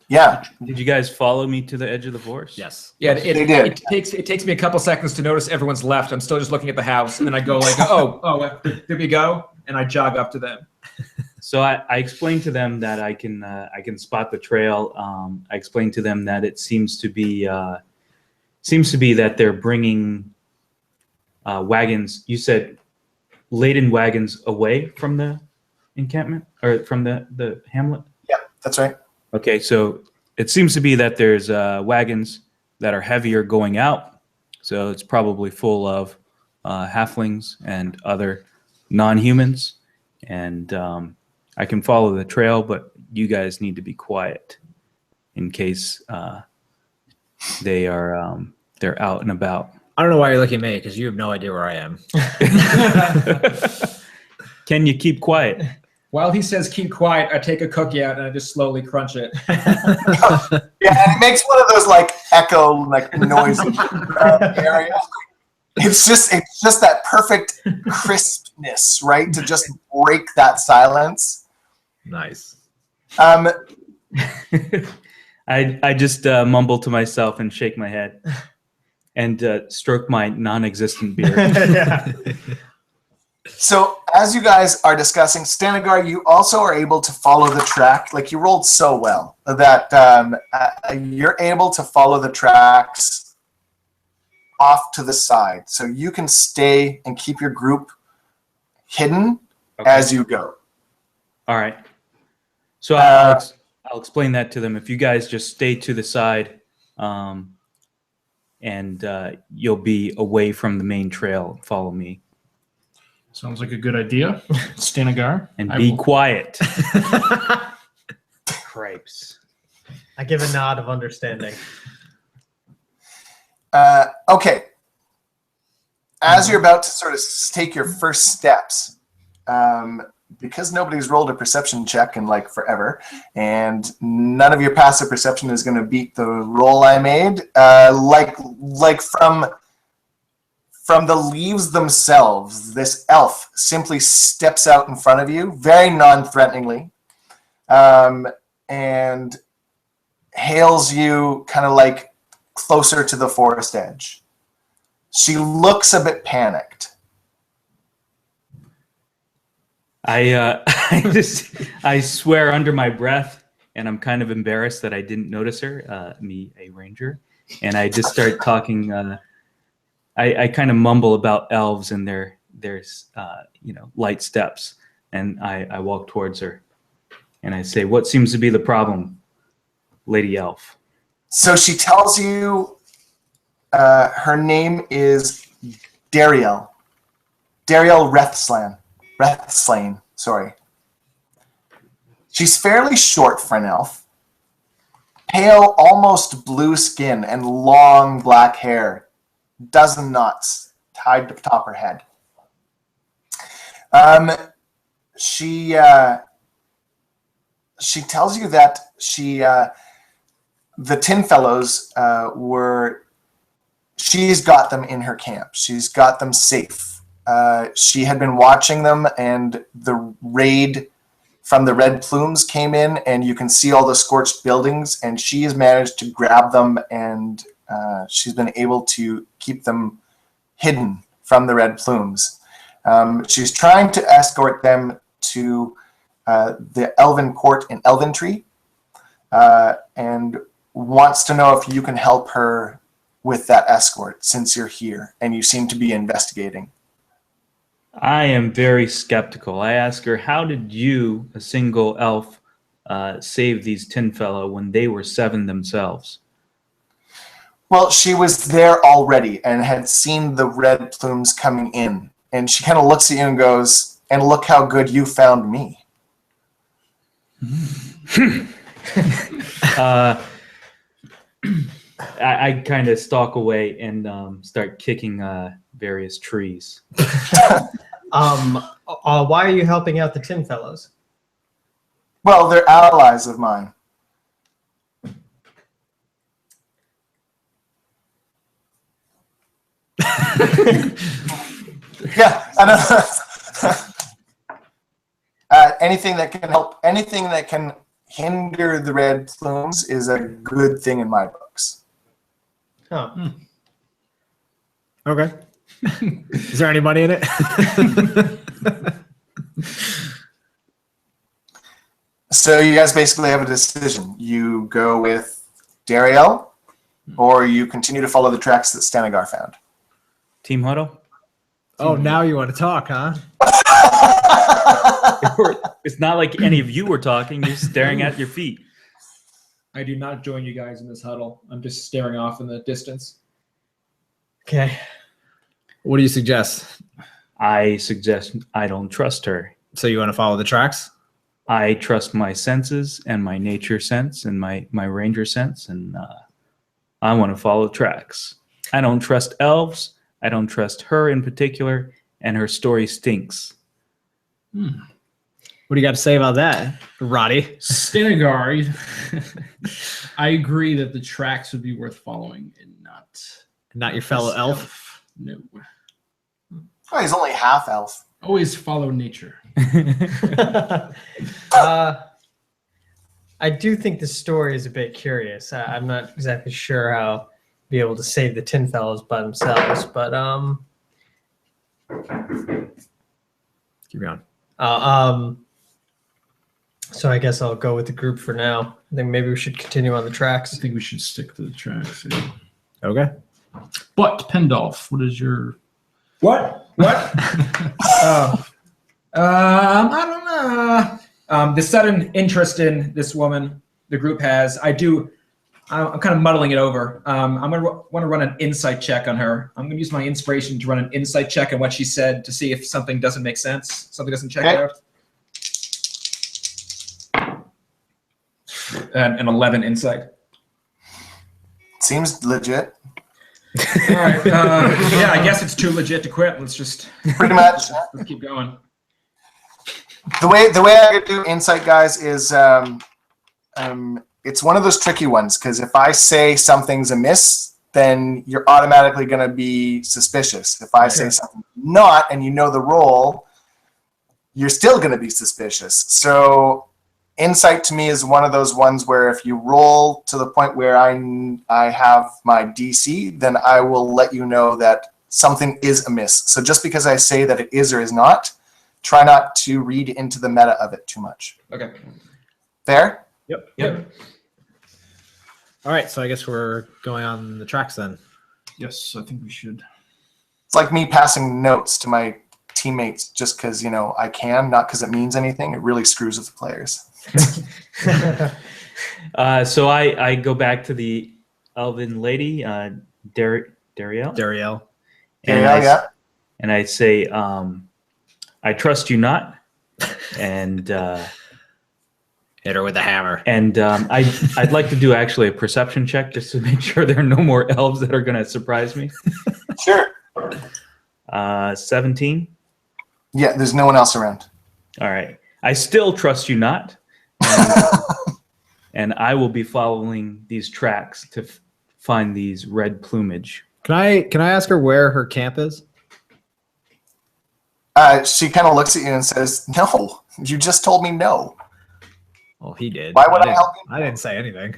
F: Yeah.
E: Did you guys follow me to the edge of the forest?
A: Yes.
D: Yeah,
F: They did.
D: it takes me a couple seconds to notice everyone's left. I'm still just looking at the house, and then I go like, oh, did we go? And I jog up to them.
E: So I explained to them that I can spot the trail. I explained to them that it seems to be that they're bringing wagons. You said laden wagons away from the encampment or from the hamlet.
F: Yeah, that's right.
E: Okay, so it seems to be that there's wagons that are heavier going out. So it's probably full of halflings and other non-humans. And I can follow the trail, but you guys need to be quiet in case they're out and about.
A: I don't know why you're looking at me because you have no idea where I am.
E: Can you keep quiet?
D: While he says keep quiet, I take a cookie out and I just slowly crunch it.
F: Yeah, and it makes one of those like echo like noises area. It's just that perfect crispness, right? To just break that silence.
A: Nice.
E: I just mumble to myself and shake my head and stroke my non-existent beard.
B: Yeah.
F: So as you guys are discussing, Stanagar, you also are able to follow the track. Like you rolled so well that you're able to follow the tracks off to the side. So you can stay and keep your group hidden as you go.
E: All right. So I'll explain that to them. If you guys just stay to the side, and you'll be away from the main trail. Follow me
C: Sounds like a good idea. Stanagar.
E: and
C: I
E: be
C: will-
E: quiet. Cripes.
B: I give a nod of understanding.
F: Okay. As you're about to sort of take your first steps, because nobody's rolled a perception check in like forever, and none of your passive perception is going to beat the roll I made, like from the leaves themselves, this elf simply steps out in front of you, very non-threateningly, and hails you kind of like closer to the forest edge. She looks a bit panicked.
E: I swear under my breath, and I'm kind of embarrassed that I didn't notice her, me, a ranger, and I just start talking. I kind of mumble about elves and their light steps, and I walk towards her, and I say, "What seems to be the problem, Lady Elf?"
F: So she tells you her name is Dariel. Dariel Rethslane, sorry. She's fairly short for an elf. Pale, almost blue skin and long black hair. Dozen knots tied to the top of her head. She tells you that the Tin Fellows she's got them in her camp. She's got them safe. She had been watching them, and the raid from the Red Plumes came in, and you can see all the scorched buildings, and she has managed to grab them, and she's been able to keep them hidden from the Red Plumes. She's trying to escort them to the Elven Court in Elventree, and wants to know if you can help her with that escort, since you're here and you seem to be investigating.
E: I am very skeptical. I ask her, "How did you, a single elf, save these Tin Fellow when they were 7 themselves?"
F: Well, she was there already and had seen the Red Plumes coming in. And she kind of looks at you and goes, "And look how good you found me."
E: I kind of stalk away and start kicking various trees.
B: Why are you helping out the Tin Fellows?
F: Well, they're allies of mine. Yeah, I know. Anything that can help, anything that can hinder the Red Plumes is a good thing in my books.
B: Oh.
A: Okay. Is there any money in it?
F: So you guys basically have a decision. You go with Dariel, or you continue to follow the tracks that Stanagar found.
E: Team huddle?
A: Oh, now you want to talk, huh?
E: It's not like any of you were talking. You're staring at your feet.
D: I do not join you guys in this huddle. I'm just staring off in the distance.
B: Okay.
A: What do you suggest?
E: I suggest I don't trust her.
A: So you want to follow the tracks?
E: I trust my senses and my nature sense and my ranger sense, and I want to follow tracks. I don't trust elves. I don't trust her in particular, and her story stinks.
A: What do you got to say about that, Roddy?
C: Stanagar, I agree that the tracks would be worth following and
A: Not your fellow
C: this
A: elf?
C: No.
F: Oh, he's only half elf.
C: Always follow nature.
B: I do think the story is a bit curious. I'm not exactly sure how be able to save the Tin Fellows by themselves, but
A: Keep going.
B: so I guess I'll go with the group for now. I think maybe we should continue on the
C: I
B: tracks.
C: think we should stick to the tracks. Yeah.
A: Okay.
C: But Pendolph, what is your?
D: What? I don't know. The sudden interest in this woman the group has, I do I'm kind of muddling it over. I'm going to want to run an insight check on her. I'm going to use my inspiration to run an insight check on what she said to see if something doesn't make sense, something doesn't check
F: Okay.
D: out. And an 11 insight.
F: Seems legit.
D: All right. Yeah, I guess it's too legit to quit. Let's just
F: Pretty much.
D: let's keep going.
F: The way I do insight, guys, is it's one of those tricky ones because if I say something's amiss, then you're automatically going to be suspicious. If I say something not, and you know the role, you're still going to be suspicious. So insight to me is one of those ones where if you roll to the point where I have my DC, then I will let you know that something is amiss. So just because I say that it is or is not, try not to read into the meta of it too much.
D: Okay.
F: Fair?
A: Yep. All right, so I guess we're going on the tracks then.
C: Yes, I think we should.
F: It's like me passing notes to my teammates just because, I can, not because it means anything. It really screws with the players.
E: So I go back to the elven lady, Dariel.
A: Dariel.
E: And I say, I trust you not. And
A: Hit her with a hammer.
E: and I'd like to do actually a perception check just to make sure there are no more elves that are going to surprise me.
F: Sure.
E: 17.
F: Yeah, there's no one else around.
E: All right. I still trust you not. And I will be following these tracks to find these red plumage.
A: Can I ask her where her camp is?
F: She kind of looks at you and says, "No, you just told me no.
A: Well, he did.
F: Why would I
A: didn't-
F: help you?
A: I didn't say anything.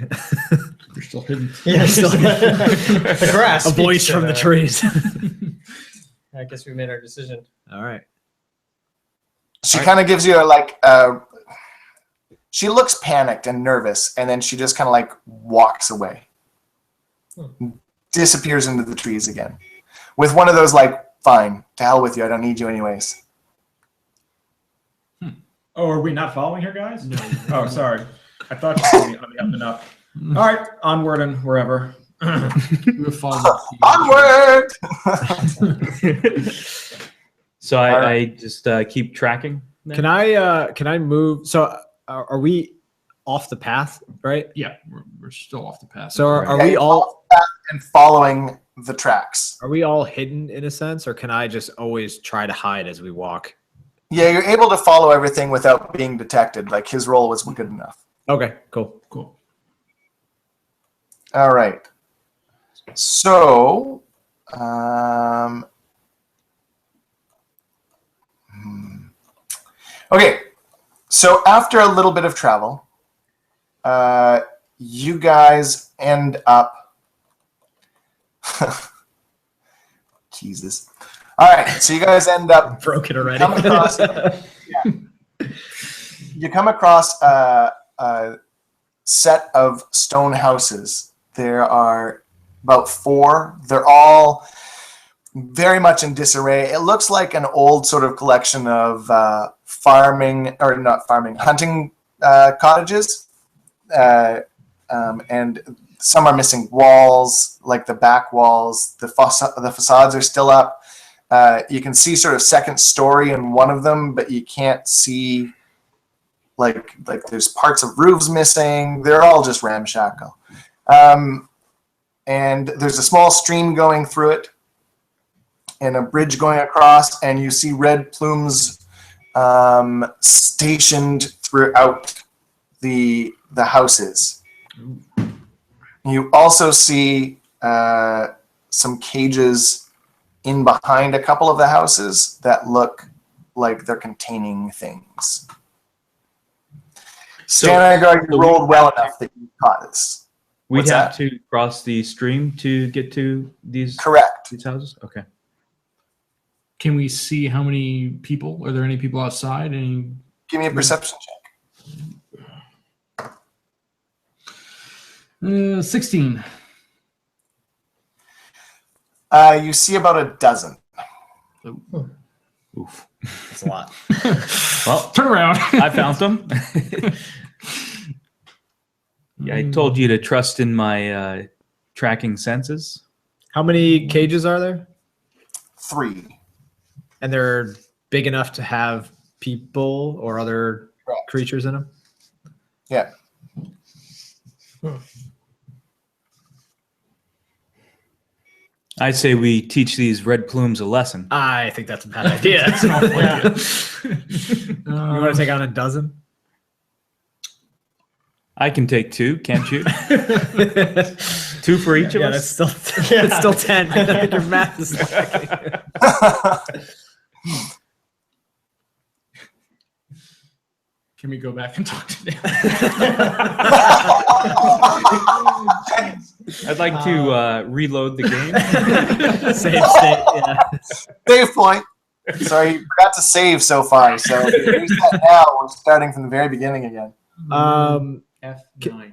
C: You're still hidden.
B: Yeah, still the grass.
A: A voice
B: speaks to
A: from the
B: that.
A: trees.
B: I guess we made our decision.
A: All right.
F: She kind of gives you she looks panicked and nervous, and then she just kind of walks away. Disappears into the trees again. With one of those fine, to hell with you, I don't need you anyways.
D: Oh, are we not following her, guys?
C: No.
D: Oh, sorry. I thought you were on the up and up. All right, onward and wherever.
C: We'll follow
F: Onward!
E: So I just keep tracking. then?
A: Can I move? So are we off the path, right?
C: Yeah, we're still off the path.
A: So are
F: Yeah,
A: we
F: you're
A: all
F: and following the tracks.
A: hidden in a sense, or can I just always try to hide as we walk?
F: Yeah, you're able to follow everything without being detected. His role was good enough.
A: Okay, cool.
C: Cool.
F: All right. So, okay. So after a little bit of travel, you guys end up. Jesus. All right. So you guys end up
A: Broke it already.
F: come across, you come across a set of stone houses. There are about 4. They're all very much in disarray. It looks like an old sort of collection of hunting cottages. And some are missing walls, like the back walls. The facades are still up. You can see sort of second story in one of them, but you can't see like there's parts of roofs missing. They're all just ramshackle. And there's a small stream going through it and a bridge going across, and you see red plumes stationed throughout the houses. You also see some cages in behind a couple of the houses that look like they're containing things. Stanagar, you rolled well enough that you caught this.
E: We'd
F: What's
E: have
F: that?
E: to cross the stream to get to these
F: Correct.
E: houses. Okay.
C: Can we see how many people? Are there any people outside? Any?
F: Give me a perception check.
C: 16.
F: You see about a dozen.
E: Oof.
A: That's a lot.
E: Well,
C: Turn around.
E: I found them. Yeah, I told you to trust in my tracking senses.
A: How many cages are there?
F: 3.
A: And they're big enough to have people or other
F: Correct.
A: creatures in them?
F: Yeah.
E: I say we teach these red plumes a lesson.
A: I think that's a bad idea.
C: That's an awful idea.
A: You want to take on a dozen?
E: I can take 2, can't you? 2 for each of
A: Yeah,
E: us.
A: that's still it's still 10. I think your math is lacking.
C: Can we go back and talk to them?
E: I'd like to reload the game.
A: Same state, yeah.
F: Save point. Sorry, you forgot to save so far. So if you use that now, we're starting from the very beginning again.
D: F9.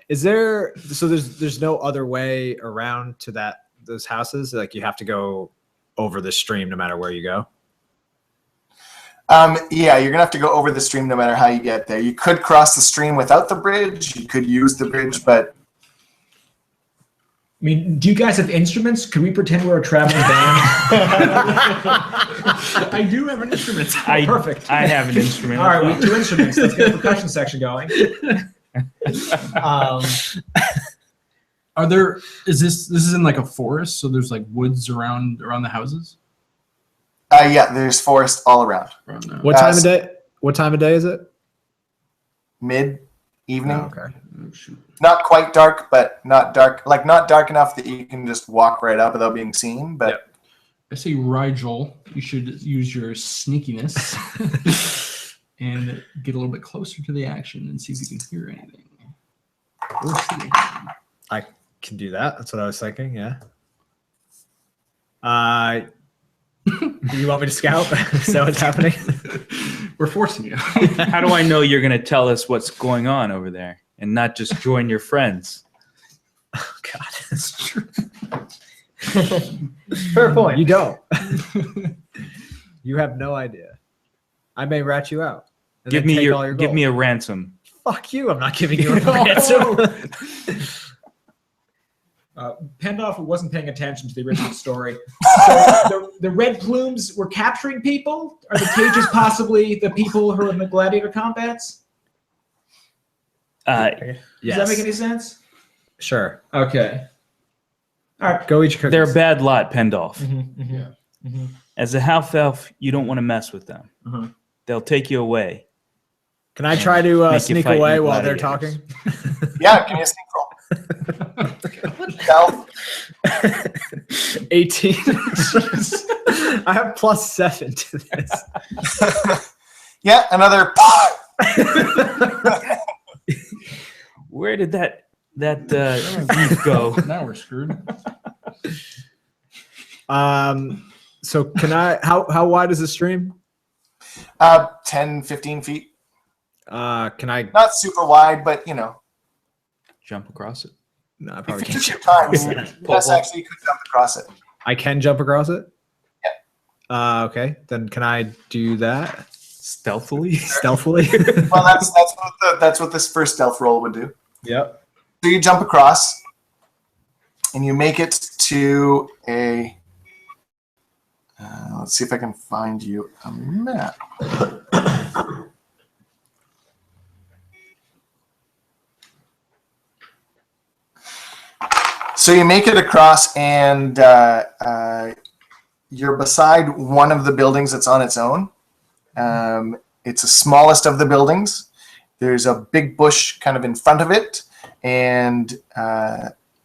A: Is there so there's no other way around to those houses? Like you have to go over the stream no matter where you go?
F: Yeah, you're gonna have to go over the stream no matter how you get there. You could cross the stream without the bridge. You could use the bridge, but
D: I mean, do you guys have instruments? Could we pretend we're a traveling band?
C: I do have an instrument.
D: Perfect.
E: I have an instrument.
D: All right, we have 2 instruments. Let's get the percussion section going.
C: Are there? Is this is in like a forest? So there's like woods around the houses.
F: yeah, there's forest all around.
A: What time of day? What time of day is it?
F: Mid-evening.
A: Oh, okay.
C: Oh, shoot.
F: Not quite dark, but not dark. Like not dark enough that you can just walk right up without being seen. But
A: Yep.
C: I say, Rigel, you should use your sneakiness and get a little bit closer to the action and see if you can hear anything. Or see anything.
A: I can do that. That's what I was thinking. Yeah. Do you want me to scout? Is that what's happening?
C: We're forcing you.
E: How do I know you're going to tell us what's going on over there and not just join your friends?
A: Oh, God, that's true.
B: Fair point.
A: You don't. You have no idea. I may rat you out. and
E: Give
A: then
E: me
A: take all your
E: give
A: gold.
E: me a ransom.
A: Fuck you! I'm not giving you a ransom.
D: Pendolph wasn't paying attention to the original story. So the red plumes were capturing people? Are the cages possibly the people who are in the gladiator combats? Does that make any sense?
A: Sure.
D: Okay. All right.
A: Go eat your cookies.
E: They're a bad lot, Pendolph.
C: Yeah.
E: As a half elf, you don't want to mess with them.
D: Uh-huh.
E: They'll take you away.
A: Can I try to
E: Make you
A: sneak
E: fight
A: away
E: in
A: while they're
E: gladiators.
A: talking?
F: yeah, give me a sneak roll. Stealth.
A: 18. I have +7 to this.
F: Yeah, another.
E: Where did that beef go?
C: Now we're screwed.
A: So can I? How wide is the stream?
F: 10, 15 feet.
A: Can I?
F: Not super wide, but you know.
E: Jump across it.
A: No, I
F: If
A: probably
F: you
A: can't.
F: two times. Yes, actually, you could jump across it.
A: I can jump across it.
F: Yeah.
A: Okay, then can I do that
E: Stealthily?
A: stealthily?
F: Well, that's what this first stealth roll would do.
A: Yep.
F: So you jump across, and you make it to a. Let's see if I can find you a map. So you make it across, and you're beside one of the buildings that's on its own. It's the smallest of the buildings. There's a big bush kind of in front of it, and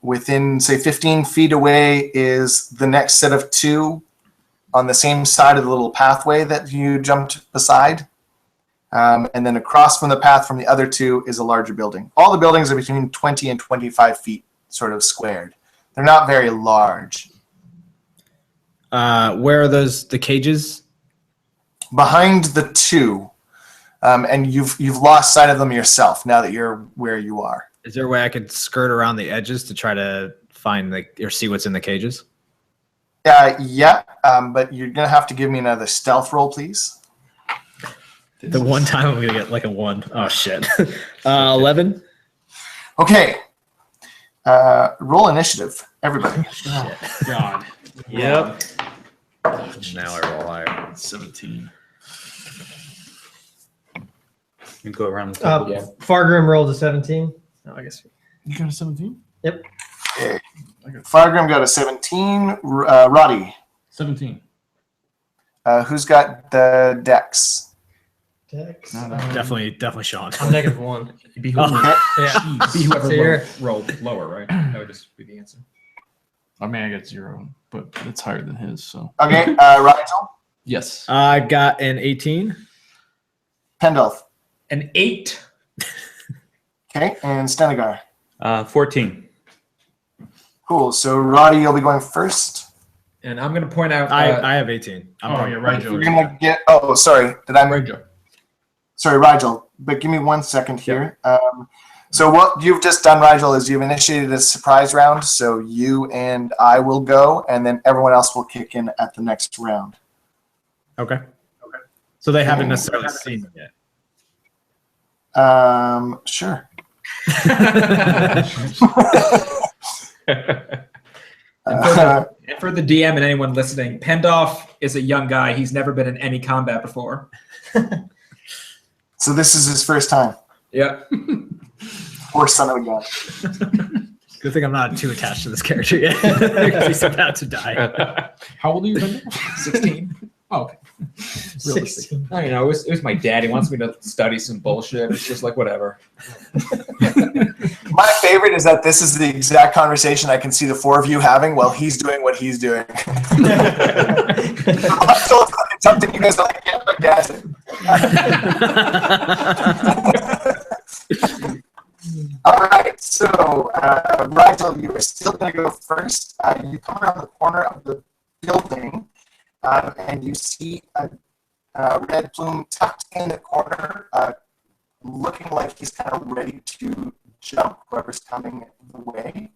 F: within, say, 15 feet away is the next set of 2 on the same side of the little pathway that you jumped beside. And then across from the path from the other 2 is a larger building. All the buildings are between 20 and 25 feet sort of squared. They're not very large.
A: Where are the cages?
F: Behind the 2, and you've lost sight of them yourself now that you're where you are.
A: Is there a way I could skirt around the edges to try to find or see what's in the cages?
F: Yeah, but you're gonna have to give me another stealth roll, please.
A: The one time I'm gonna get like a 1. Oh shit. 11.
F: Okay. Roll initiative, everybody.
C: God.
E: Yep.
A: Now I roll higher.
C: 17.
E: You go around the table.
D: Yeah.
B: Fargrim rolled a 17. Oh, I guess.
C: You got a 17?
F: Okay. Fargrim got a 17. Roddy,
C: 17.
F: who's got the dex?
B: Dex.
C: No, no.
A: Definitely Sean.
B: I'm -1.
C: It'd be whoever,
B: Yeah.
D: Be whoever
B: So you're-
D: rolled lower, right? That would just be the answer.
C: I mean, I got 0, but it's higher than his, so.
F: Okay, Rigel,
C: Yes.
A: I got an 18.
F: Pendulph.
D: An 8.
F: Okay, and Stenegar.
E: 14.
F: Cool. So Roddy, you'll be going first.
D: And I'm going to point out.
A: I have 18. I'm
C: you're right,
F: We're
C: Joe.
F: gonna get. Oh, sorry.
C: Right, Joe.
F: Sorry, Rigel. But give me 1 second here. So what you've just done, Rigel, is you've initiated a surprise round. So you and I will go, and then everyone else will kick in at the next round.
A: Okay. So they haven't necessarily seen it yet.
F: Sure.
D: And for the DM and anyone listening, Pendolph is a young guy. He's never been in any combat before.
F: So this is his first time.
D: Yep.
F: Poor son of a gun.
A: Good thing I'm not too attached to this character yet. Because he's about to die.
C: How old are you, Bender?
D: 16.
C: Oh, okay.
B: 16.
D: I don't know. It was my dad. He wants me to study some bullshit. It's just like, whatever.
F: My favorite is that this is the exact conversation I can see the four of you having while he's doing what he's doing. It's something you guys are like, yeah, but yes. All right, so Rigel, you are still going to go first. You come around the corner of the building, and you see a red plume tucked in the corner, looking like he's kind of ready to jump whoever's coming the way.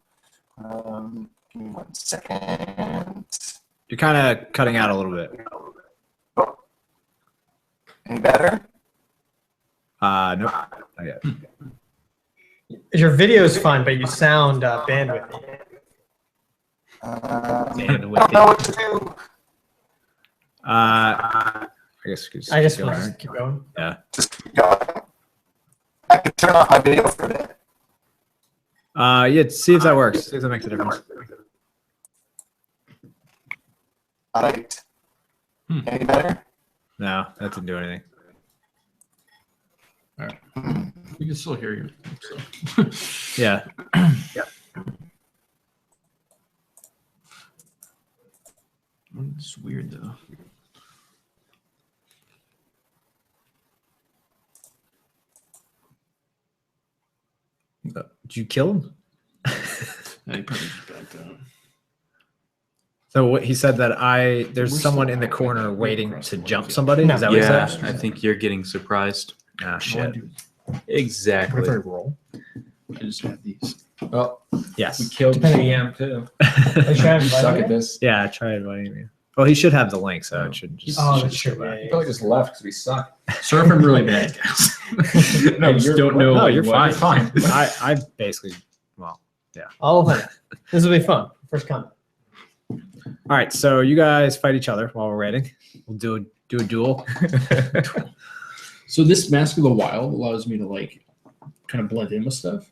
F: Give me 1 second.
A: You're kind of cutting out a little bit.
F: Oh. Any better?
A: No, not yet.
B: Your video is fine, but you sound bandwidth.
F: I don't know what to do.
A: I guess we could
B: I guess
A: go
B: we'll
A: there.
B: just keep going.
F: Just keep going. I could turn off my video for a bit.
A: Yeah, see if that works. See if that makes a difference.
F: All right. Any better?
A: No, that didn't do anything.
C: We can still hear you. So.
A: Yeah.
C: It's weird, though.
A: Did you kill him?
C: Yeah, he probably just backed out.
A: So what he said that there's
C: We're
A: someone
C: still
A: in the
C: out.
A: corner
C: Like,
A: waiting
C: across
A: to
C: the
A: jump
C: market.
A: somebody?
B: No.
A: Is that what he
E: Yeah,
A: said?
E: I think you're getting surprised.
A: Ah,
C: All I
A: shit.
C: do
E: Exactly.
B: roll?
C: I just have these.
D: Well, we
A: Yes.
D: killed the
B: Depending-
D: DM too.
B: Are you trying to
D: You suck
B: invite
D: at
B: me?
D: this.
A: Yeah, try inviting me. Well, he should have the link, so it should just.
B: Oh,
A: should
B: that's
A: just
B: true.
A: go back.
D: He probably just left because we suck.
C: Sorry if I'm really bad, guys. I just don't know.
A: No, you're
C: what-
A: fine. I basically. Well.
B: All of it. This will be fun. First comment.
A: All right, so you guys fight each other while we're waiting. We'll do a duel.
C: So this Mask of the Wild allows me to like kind of blend in with stuff.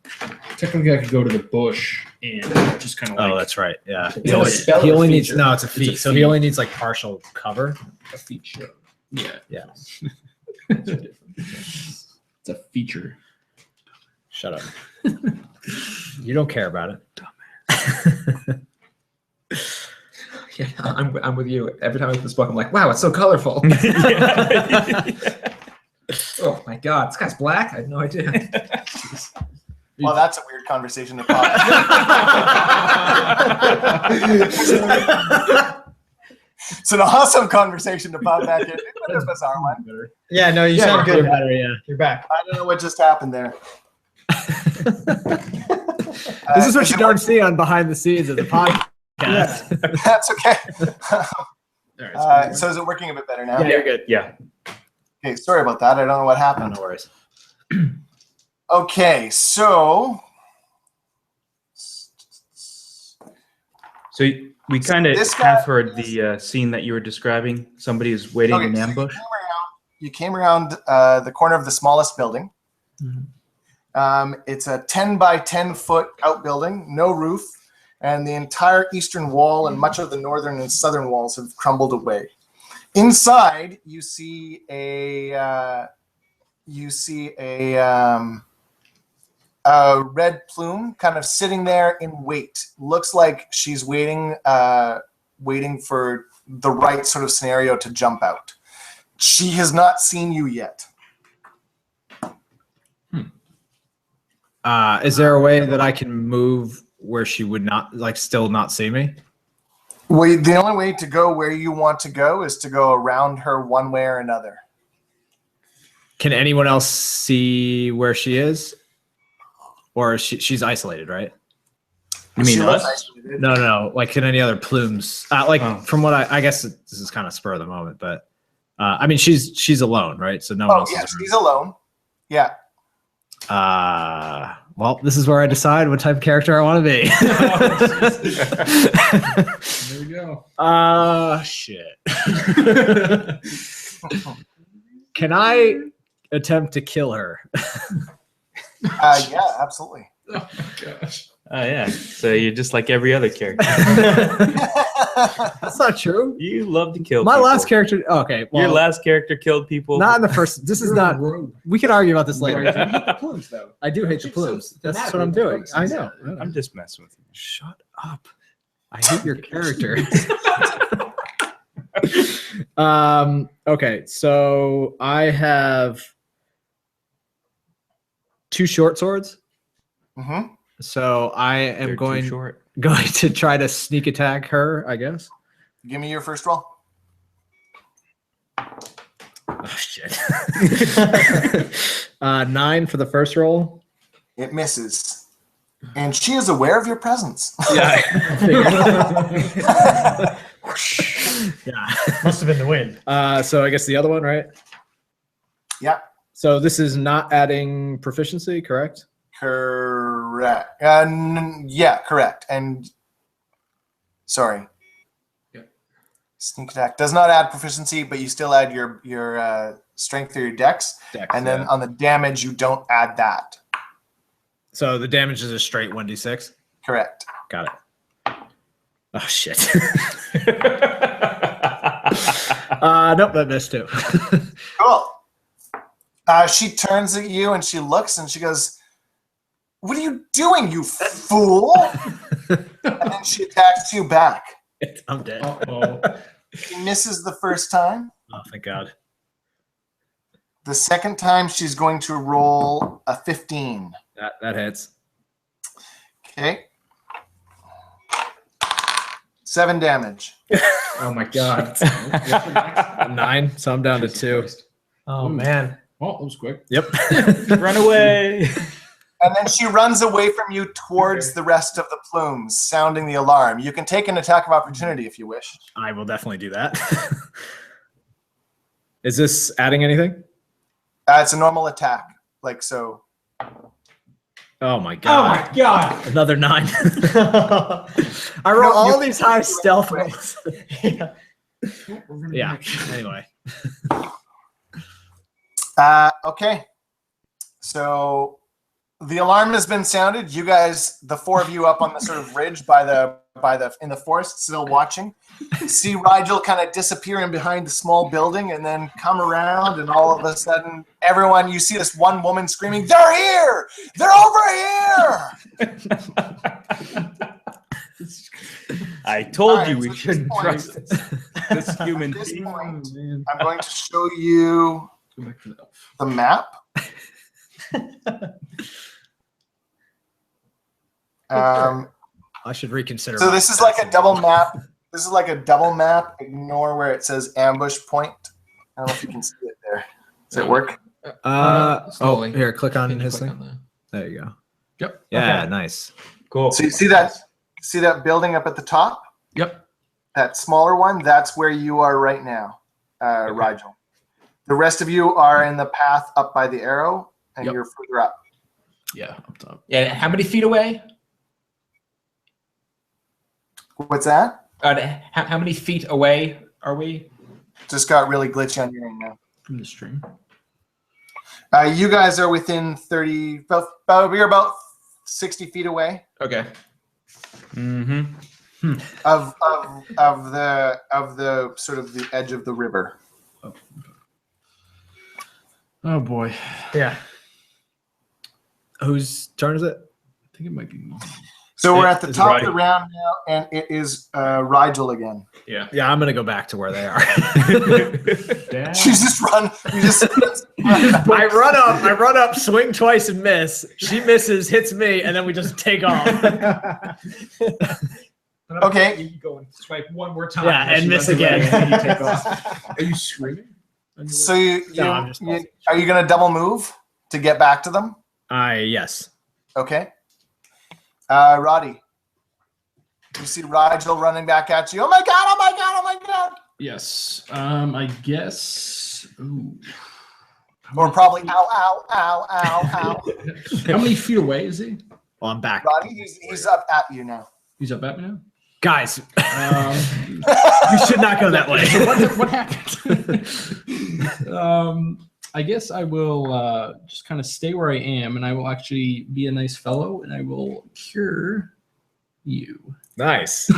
C: Technically, I could go to the bush and just kind of like
A: Oh, that's right. Yeah.
D: Is it a spell
A: He
D: or a
A: only needs
D: feature?
A: no. It's a
C: a
A: feat. So he
C: feat.
A: only needs like partial cover.
C: a feature. Yeah,
A: Yeah.
C: it's a feature.
A: Shut up. You don't care about it.
D: Yeah, I'm with you. Every time I look at this book, I'm like, wow, it's so colorful. Oh my god, this guy's black? I had no idea.
F: Well, that's a weird conversation to pop. It's an awesome conversation to pop back in. It's a bizarre one.
B: Yeah, no, you
A: Yeah,
B: sound
A: you're
B: good.
A: better. Yeah.
B: You're back.
F: I don't know what just happened there.
A: This is what you don't see on behind the scenes of the podcast.
F: That's okay.
C: All right,
F: So is it working a bit better now?
A: Yeah, you're good.
E: Yeah.
F: Okay, sorry about that. I don't know what
A: No,
F: happened.
A: no worries.
F: Okay, so
E: So we kind of
F: This guy-
E: half heard the scene that you were describing. Somebody is waiting
F: Okay,
E: in
F: so
E: ambush.
F: You came around the corner of the smallest building. It's a 10 by 10 foot outbuilding, no roof, and the entire eastern wall and much of the northern and southern walls have crumbled away. Inside, you see a red plume kind of sitting there in wait. Looks like she's waiting for the right sort of scenario to jump out. She has not seen you yet.
A: Is there a way that I can move where she would not, like, still not see me?
F: Well, the only way to go where you want to go is to go around her one way or another.
A: Can anyone else see where she is? Or is she's isolated, right?
E: You mean
F: She looks
E: us?
F: isolated.
A: No. Like, can any other plumes? Like,
E: Oh.
A: from what I guess this is kind of spur of the moment, but I mean, she's alone, right? So no one
F: Oh,
A: else
F: yeah,
A: is
F: she's alone. Yeah.
A: well, this is where I decide what type of character I want to be.
C: There we go.
A: Shit. Can I attempt to kill her?
F: Yeah, absolutely.
C: Oh my gosh.
E: Oh yeah. So you're just like every other character.
A: That's not true.
E: You love to kill.
A: My
E: people.
A: last character. Okay, well,
E: Your last character killed people.
A: not in the first. This is not. We can argue about this later.
C: The plumes, though.
A: I do hate the plumes. That's what I'm doing. I know.
E: I'm just messing with you.
A: Shut up. I hate your character. Okay, so I have 2 short swords.
F: Mm-hmm.
A: So I am
E: They're
A: going
E: too short.
A: to try to sneak attack her, I guess.
F: Give me your first roll.
A: Oh shit. 9 for the first roll.
F: It misses. And she is aware of your presence.
A: Yeah. Yeah.
B: Must have been the wind.
A: So I guess the other one, right?
F: Yeah,
A: So this is not adding proficiency, correct?
F: correct. Yeah, correct. And sorry.
C: Yeah.
F: Sneak attack does not add proficiency, but you still add your strength or your dex.
A: Dex,
F: And then
A: yeah.
F: on the damage, you don't add that.
A: So the damage is a straight 1d6.
F: Correct.
A: Got it. Oh shit. Nope, that missed too.
F: Cool. She turns at you and she looks and she goes, "What are you doing, you fool?" And then she attacks you back.
A: I'm dead.
C: Uh-oh.
F: She misses the first time.
A: Oh, thank God.
F: The second time, she's going to roll a 15.
A: That hits.
F: Okay. 7 damage.
D: Oh my god.
A: 9, so I'm down to 2.
B: Oh man.
C: Oh, that was quick.
A: Yep.
E: Run away.
F: And then she runs away from you towards the rest of the plumes, sounding the alarm. You can take an attack of opportunity if you wish.
A: I will definitely do that. Is this adding anything?
F: It's a normal attack. Like so.
A: Oh my
B: Oh
A: God.
B: my god.
A: Another 9. I roll
F: No,
A: all
F: you-
A: these high stealth rolls.
B: Yeah.
A: Yeah. Anyway.
F: Okay. So the alarm has been sounded. You guys, the 4 of you up on the sort of ridge by the in the forest, still watching. See Rigel kind of disappear in behind the small building and then come around, and all of a sudden, everyone, you see this one woman screaming, "They're here! They're over here!"
E: I told
F: Alright,
E: you
F: so
E: we
F: at this
E: shouldn't
F: point-
E: trust this human
F: At this
E: being.
F: point, I'm going to show you
C: Go back to the elf.
F: the map.
A: I should reconsider.
F: So
A: my
F: this is like a
A: stats.
F: double map. This is like a double map. Ignore where it says ambush point. I don't know if you can see it there. Does it work?
A: Oh,
C: Slowly.
A: here, click on
C: Can you
A: his
C: click
A: thing.
C: on the-
A: There you go.
C: Yep.
A: Yeah,
B: Okay.
A: nice.
E: Cool.
F: So you see that building up at the top?
C: Yep.
F: That smaller one, that's where you are right now, Rigel. The rest of you are in the path up by the arrow, and
C: Yep.
F: you're further up.
C: Yeah, up top.
D: Yeah, how many feet away?
F: What's that?
D: How many feet away are we?
F: Just got really glitchy on your end now.
C: From the stream.
F: You guys are within 30. We're about 60 feet away
D: Okay.
E: Mm-hmm.
F: of the sort of the edge of the river.
C: Oh boy.
B: Yeah.
A: Whose turn is it?
C: I think it might be me.
F: So we're at the
A: It's
F: top
A: Roddy.
F: of the round now, and it is Rigel again.
D: Yeah.
A: Yeah, I'm gonna go back to where they are.
C: Dad?
F: You just run. You just.
A: I run up, swing twice and miss. She misses, hits me, and then we just take off.
F: Okay.
D: You go and swipe one more time.
A: Yeah, and
D: she
A: miss
D: runs away,
A: again.
D: and then you take off.
C: Are you screaming?
F: So you
A: No, I'm just
F: are you gonna double move to get back to them?
A: Yes.
F: Okay. Roddy, you see Rigel running back at you. Oh my god! Oh my god! Oh my god!
C: Yes. I guess. Ooh.
F: Or probably ow, ow, ow, ow, ow.
C: How many feet away is he?
A: Well, I'm back.
F: Roddy, he's up at you now.
C: He's up at me now.
A: Guys,
C: Um,
A: you should not go that way.
C: what happened? I guess I will just kind of stay where I am, and I will actually be a nice fellow, and I will cure you.
A: Nice.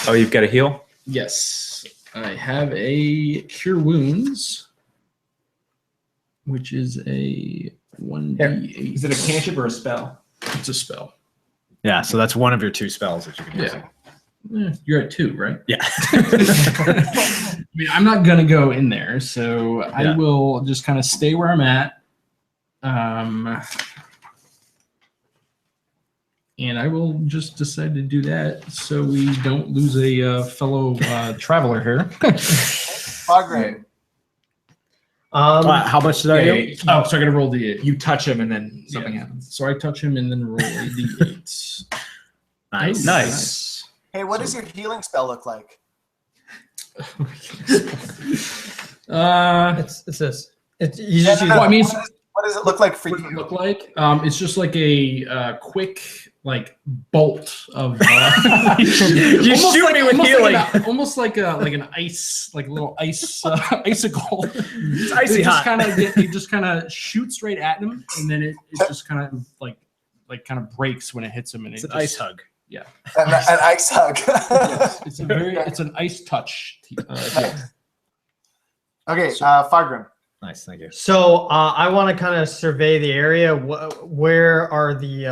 E: Oh, you've got a heal?
C: Yes, I have a cure wounds, which is a 1d8.
D: Is it a cantrip or a spell?
C: It's a spell.
A: Yeah, so that's one of your 2 spells that you can use.
C: Yeah. You're at 2, right?
A: Yeah.
C: I mean, I'm not gonna go in there, so I
A: Yeah.
C: will just kind of stay where I'm at. And I will just decide to do that so we don't lose a fellow traveler here.
F: Margaret.
A: How much did I
D: Yeah,
A: heal?
C: Oh, so I gotta roll the 8.
D: You touch him and then something happens.
C: So I touch him and then roll a d8.
A: Nice.
E: Nice.
F: Hey, what does your healing spell look like?
B: It's this. It's you just use
C: Well, I mean,
F: What does it look like for
C: what does it
F: you?
C: look like? It's just like a quick like bolt of.
A: You shoot me with healing.
C: Almost like an ice, like a little ice icicle.
A: It's icy hot.
C: It just kind of shoots right at him, and then it just kind of like kind of breaks when it hits him, and
A: It's
C: it
A: an ice hug.
F: An ice hug.
C: It's an ice touch. Hit.
F: Okay, Fargrim.
A: Nice, thank you.
B: So I want to kind of survey the area. Where are the,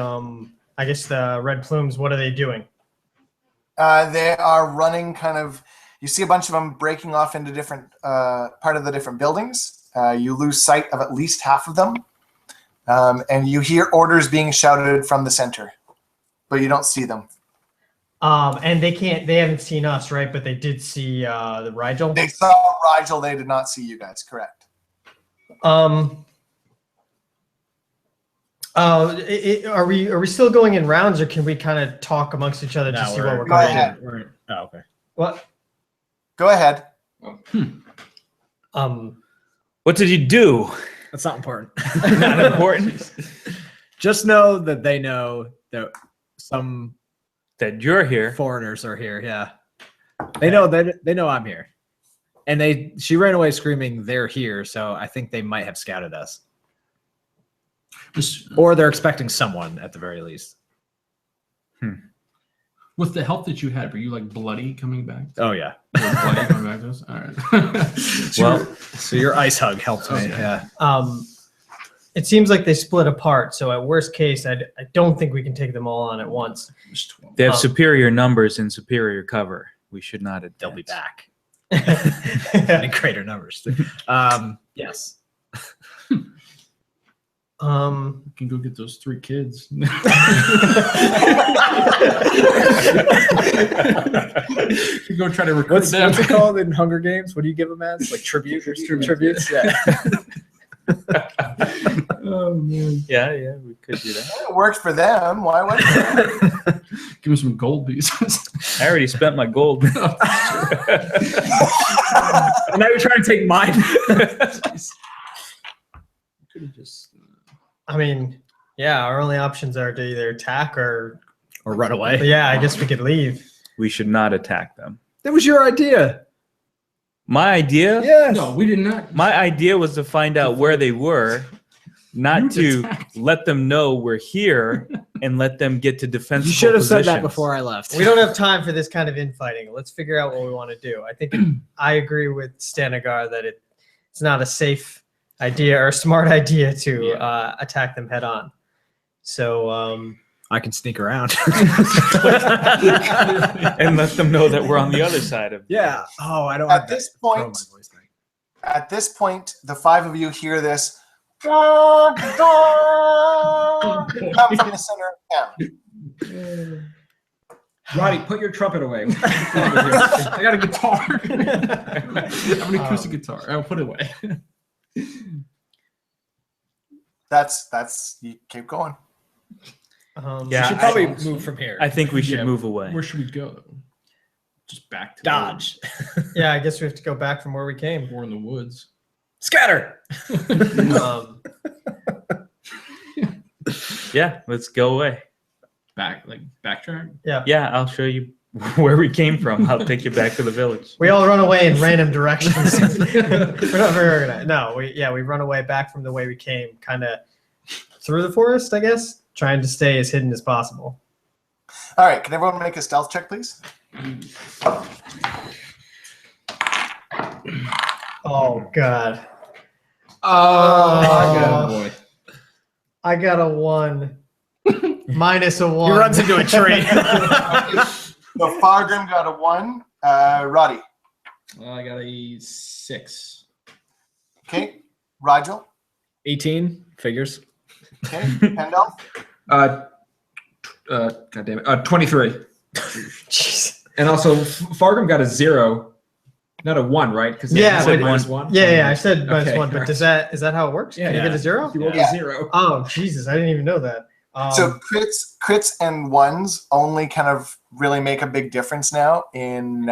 B: I guess the red plumes? What are they doing?
F: They are running kind of. You see a bunch of them breaking off into different part of the different buildings. You lose sight of at least half of them, and you hear orders being shouted from the center, but you don't see them.
B: And they haven't seen us, right? But they did see the Rigel.
F: They saw Rigel. They did not see you guys. Correct.
B: Are we still going in rounds, or can we kind of talk amongst each other to see what we're
F: Go
B: going to
F: ahead.
B: do?
A: Oh, okay.
B: What?
F: Go ahead.
E: What did you do?
A: That's not important.
E: Not important.
A: Just know that they know that some
E: That you're here.
A: foreigners are here. Yeah, they know they know I'm here, and she ran away screaming they're here. So I think they might have scouted us, or they're expecting someone at the very least.
C: With the help that you had, were you like bloody coming back?
A: Oh yeah.
C: You were bloody coming back to us? All right.
A: So your ice hug helped me.
C: Okay.
A: Yeah.
B: It seems like they split apart. So at worst case, I don't think we can take them all on at once.
C: Just 12.
E: They have superior numbers and superior cover. We should not advance.
A: They'll be back in greater numbers. Yes.
C: We can go get those 3 kids. You go try to recruit
A: What's
C: them.
A: it called in Hunger Games? What do you give them as? Like tribute or tributes? Yeah.
C: Oh man!
E: Yeah, we could do that.
F: It worked for them. Why wouldn't it?
C: Give me some gold pieces.
E: I already spent my gold.
A: And now you're trying to take mine.
C: Could have just.
B: I mean, yeah, our only options are to either attack or
A: Or run away.
B: yeah, I guess we could leave.
E: we should not attack them.
A: That was your idea.
E: My idea?
A: Yes.
C: No, we did not.
E: My idea was to find out where they were, not to
C: attacked.
E: let them know we're here and let them get to defensible
A: You should have said that
E: positions.
A: before I left.
B: We don't have time for this kind of infighting. Let's figure out what we want to do. I think I agree with Stanagar that it's not a safe idea or a smart idea to attack them head on. So
A: I can sneak around.
E: and let them know that we're on the other side of
A: Yeah. Oh, I don't.
F: At
A: have
F: this
A: that pro
F: point-
A: my voice thing.
F: At this point, the 5 of you hear this come from the center of town.
D: Roddy, put your trumpet away.
C: I got a guitar. I have an acoustic guitar. I'll put it away.
F: That's you keep going.
A: We
E: Yeah,
A: should probably move from here.
E: I think we should
C: Yeah.
E: move away.
C: Where should we go? Just back to
A: Dodge.
B: yeah, I guess we have to go back from where we came.
C: We're in the woods.
A: Scatter.
B: Um,
E: Yeah, let's go away.
C: Backtrack.
E: Yeah, I'll show you where we came from. I'll take you back to the village.
B: we all run away in random directions. We're not very organized. No, we run away back from the way we came, kind of through the forest, I guess, trying to stay as hidden as possible.
F: All right, can everyone make a stealth check, please?
B: Oh God.
C: Oh, boy.
B: I got a 1. Minus a 1.
A: He runs into a tree.
F: So Fargrim got a 1. Roddy.
C: I got a 6.
F: Okay. Rigel.
A: 18 figures.
F: Okay. Pendel.
D: God damn it. 23.
B: Jeez.
D: And also, Fargrim got a 0, not a 1, right? Because
B: Yeah,
D: said
B: but-
D: minus 1.
B: Yeah, I said minus
D: Okay,
B: 1, but
D: alright.
B: is that how it works?
D: Yeah,
B: Can you
A: yeah.
B: get a 0?
D: He rolled
F: Yeah.
D: a 0.
B: Oh, Jesus, I didn't even know that.
F: So crits and 1s only kind of really make a big difference now in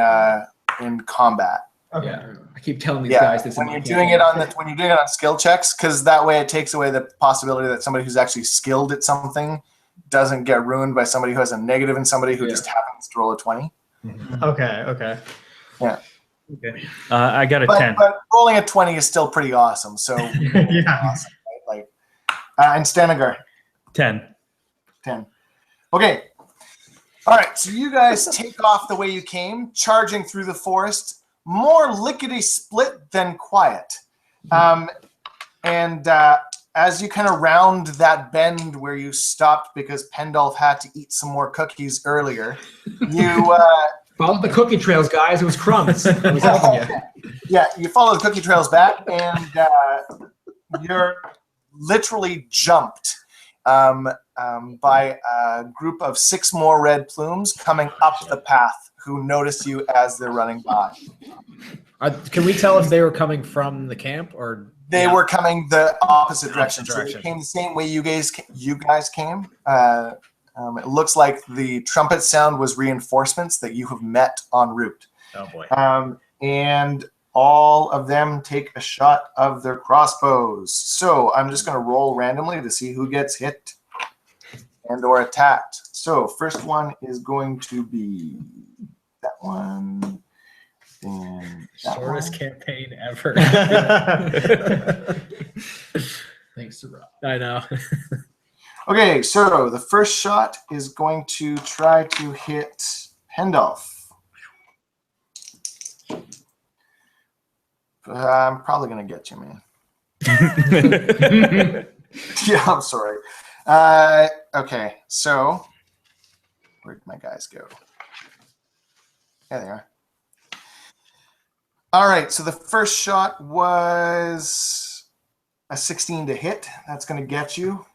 F: combat.
B: Okay.
D: Yeah, I keep telling these
F: Yeah,
D: guys this.
F: when you're doing it on skill checks, because that way it takes away the possibility that somebody who's actually skilled at something doesn't get ruined by somebody who has a negative and somebody who just happens to roll a 20.
B: Okay.
E: I got a 10.
F: But rolling a 20 is still pretty awesome. So
B: Yeah.
F: awesome, right? Like, and Stanagar.
E: 10.
F: 10. Okay. All right. So you guys take off the way you came, charging through the forest, more lickety split than quiet. And as you kind of round that bend where you stopped because Pendolph had to eat some more cookies earlier, you
D: Follow the cookie trails, guys. It was crumbs. I was helping you.
F: yeah, you follow the cookie trails back, and you're literally jumped by a group of 6 more red plumes coming up the path who notice you as they're running by.
A: Can we tell if they were coming from the camp or
F: They were coming the opposite direction.
A: Opposite
F: So
A: direction.
F: they came the same way you guys came. It looks like the trumpet sound was reinforcements that you have met en route.
A: Oh boy.
F: And all of them take a shot of their crossbows. So I'm just going to roll randomly to see who gets hit and or attacked. So first one is going to be that one. And that
A: Shortest
F: one.
A: campaign ever.
C: Thanks to Rob.
A: I know.
F: Okay, so the first shot is going to try to hit Pendolph. I'm probably going to get you, man. Yeah, I'm sorry. Okay, so where'd my guys go? There they are. All right, so the first shot was a 16 to hit. That's going to get you.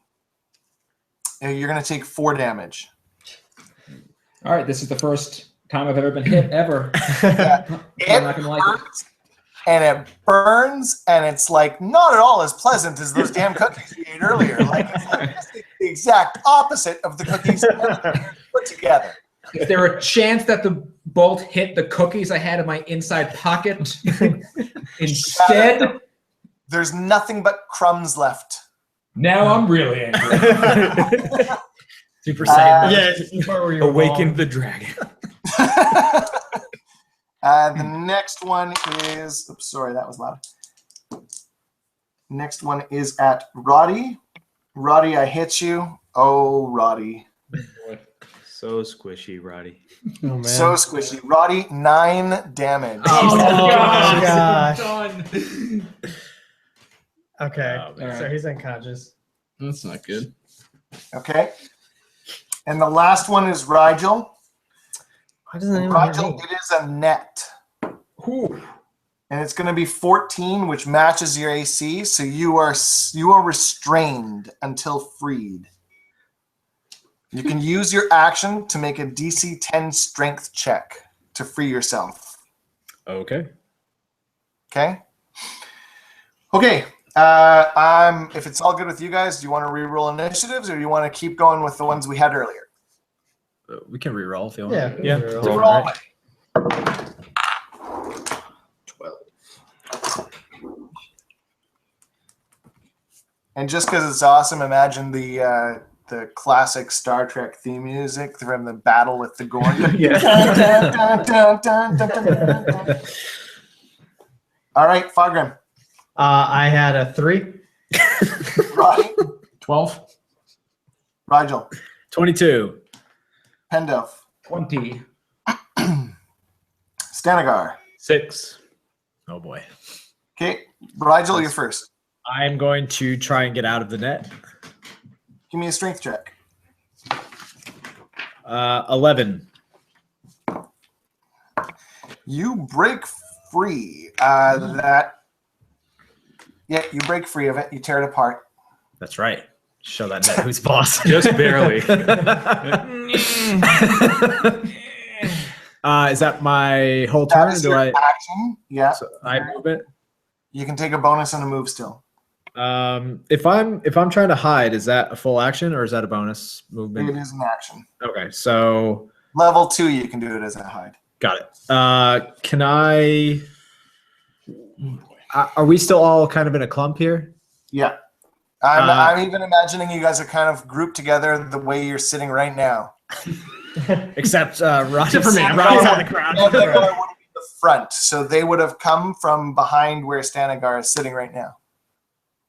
F: You're going to take 4 damage.
D: All right, this is the first time I've ever been hit ever.
F: It
D: I'm not gonna like it.
F: hurts, and it burns, and it's like not at all as pleasant as those damn cookies we ate earlier. Like it's like just the exact opposite of the cookies put together.
D: Is there a chance that the bolt hit the cookies I had in my inside pocket instead?
F: There's nothing but crumbs left.
D: Now I'm really angry.
A: Super Saiyan.
B: Yeah, it's the part where you're
E: Awakened
B: wrong.
E: the dragon.
F: The next one is. Oops, sorry, that was loud. Next one is at Roddy. Roddy, I hit you. Oh, Roddy.
E: So squishy, Roddy.
B: Oh man.
F: So squishy. Roddy, 9 damage.
B: Oh,
C: God.
B: gosh.
C: Done.
B: Okay.
A: Oh,
C: man.
B: So he's unconscious.
C: That's not good.
F: Okay. And the last one is Rigel.
B: Why doesn't anyone hear
F: Rigel,
B: me?
F: it is a net.
D: Whew.
F: And it's going to be 14, which matches your AC. So you are restrained until freed. You can use your action to make a DC 10 strength check to free yourself.
A: Okay.
F: Okay. Okay. If it's all good with you guys, do you want to reroll initiatives, or do you want to keep going with the ones we had earlier?
A: We can reroll if you want.
B: Yeah.
A: Yeah.
B: reroll.
A: Different,
F: Roll
A: right?
F: 12. And just because it's awesome, imagine the classic Star Trek theme music from the battle with the Gorn. All right, Fargrim.
B: I had a 3.
F: Roddy.
C: 12.
F: Rigel.
A: 22.
F: Pendov.
D: 20.
F: Stanagar.
E: 6.
A: Oh boy.
F: Okay, Rigel, you're first.
A: I'm going to try and get out of the net.
F: Give me a strength check.
A: 11.
F: You break free. You break free of it. You tear it apart.
A: That's right. Show that net who's boss.
E: Just barely.
A: Is that my whole
F: That
A: turn?
F: is
A: Do
F: your
A: I?
F: action. Yeah.
A: So I move it.
F: You can take a bonus and a move still.
A: If I'm trying to hide, is that a full action or is that a bonus
F: It
A: movement?
F: is an action.
A: Okay, so
F: Level 2, you can do it as a hide.
A: got it. Can I? Are we still all kind of in a clump here?
F: Yeah. I'm even imagining you guys are kind of grouped together the way you're sitting right now.
A: Except Ronnie's,
C: Except for me.
A: Ronnie's on the ground.
F: Stanagar would be the front, so they would have come from behind where Stanagar is sitting right now.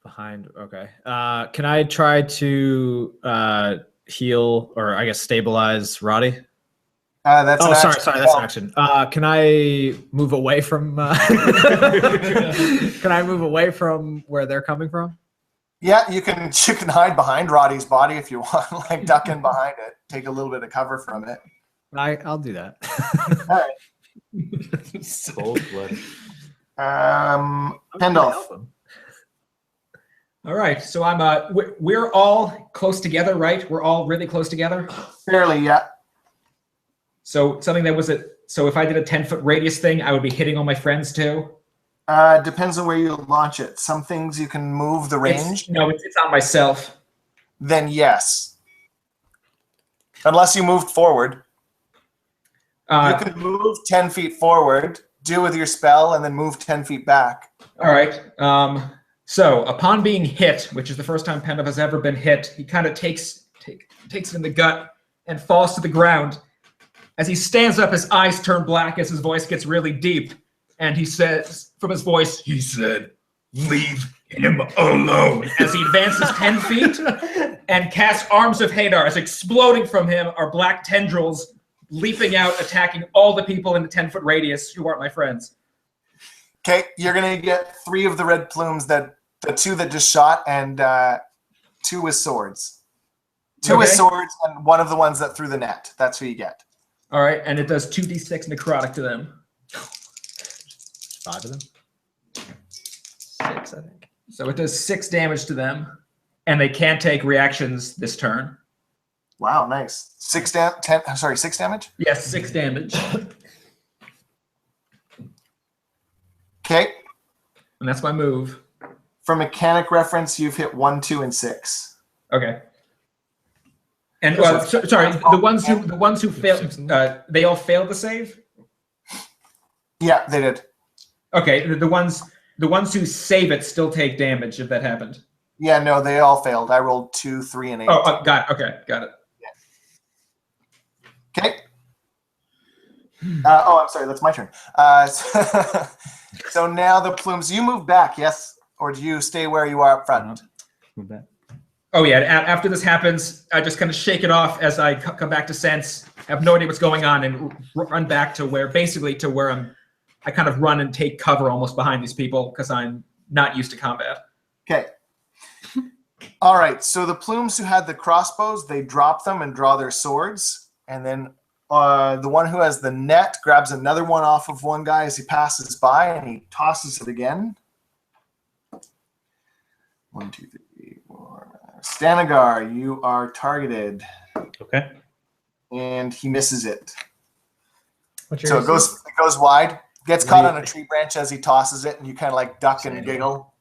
A: Behind. Okay. Can I try to heal or I guess stabilize Roddy?
F: That's
A: Oh,
F: an
A: sorry,
F: action.
A: that's an action. Can I move away from? Can I move away from where they're coming from?
F: Yeah, you can hide behind Roddy's body if you want, like duck in behind it, take a little bit of cover from it.
A: I'll do that.
F: All right.
E: Cold blood.
F: Pendolph.
D: All right, so we're all close together, right? We're all really close together.
F: Fairly, yeah.
D: So something that was so if I did a 10-foot radius thing, I would be hitting all my friends too.
F: Depends on where you launch it. Some things you can move the range.
D: It's on myself.
F: Then yes. Unless you moved forward. You can move 10 feet forward, do with your spell, and then move 10 feet back.
D: All right. So upon being hit, which is the first time Pendov has ever been hit, he kind of takes it in the gut and falls to the ground. As he stands up, his eyes turn black as his voice gets really deep. And he says, from his voice, he said, "Leave him alone." As he advances 10 feet and casts Arms of Hadar, as exploding from him are black tendrils leaping out, attacking all the people in the 10-foot radius who aren't my friends.
F: Okay, you're going to get 3 of the red plumes, the 2 that just shot, and 2 with swords. 2 with swords, and 1 of the ones that threw the net. That's who you get.
D: All right, and it does 2d6 necrotic to them.
A: 5 of them.
B: 6, I think.
D: So it does 6 damage to them, and they can't take reactions this turn.
F: Wow, nice. 6 damage?
D: Yes, 6 damage.
F: Okay.
D: And that's my move.
F: For mechanic reference, you've hit 1, 2, and 6.
D: Okay. And sorry, the ones who failed, they all failed the save.
F: Yeah, they did.
D: Okay, the ones who save it still take damage if that happened.
F: Yeah, no, they all failed. I rolled 2, 3, and 8.
D: Oh, got it. Okay, got it.
F: Okay. I'm sorry. That's my turn. So now the plumes. You move back, yes, or do you stay where you are up front?
E: Move back.
D: Oh yeah. After this happens, I just kind of shake it off as I come back to sense. I have no idea what's going on and run back to where I kind of run and take cover almost behind these people because I'm not used to combat.
F: Okay. All right. So the plumes who had the crossbows, they drop them and draw their swords, and then the one who has the net grabs another one off of one guy as he passes by, and he tosses it again. 1, 2, 3, 4. Stanagar, you are targeted,
E: Okay.
F: and he misses it.
B: What's your
F: So
B: AC?
F: it goes wide, gets caught on a tree branch as he tosses it, and you kind of like duck and giggle.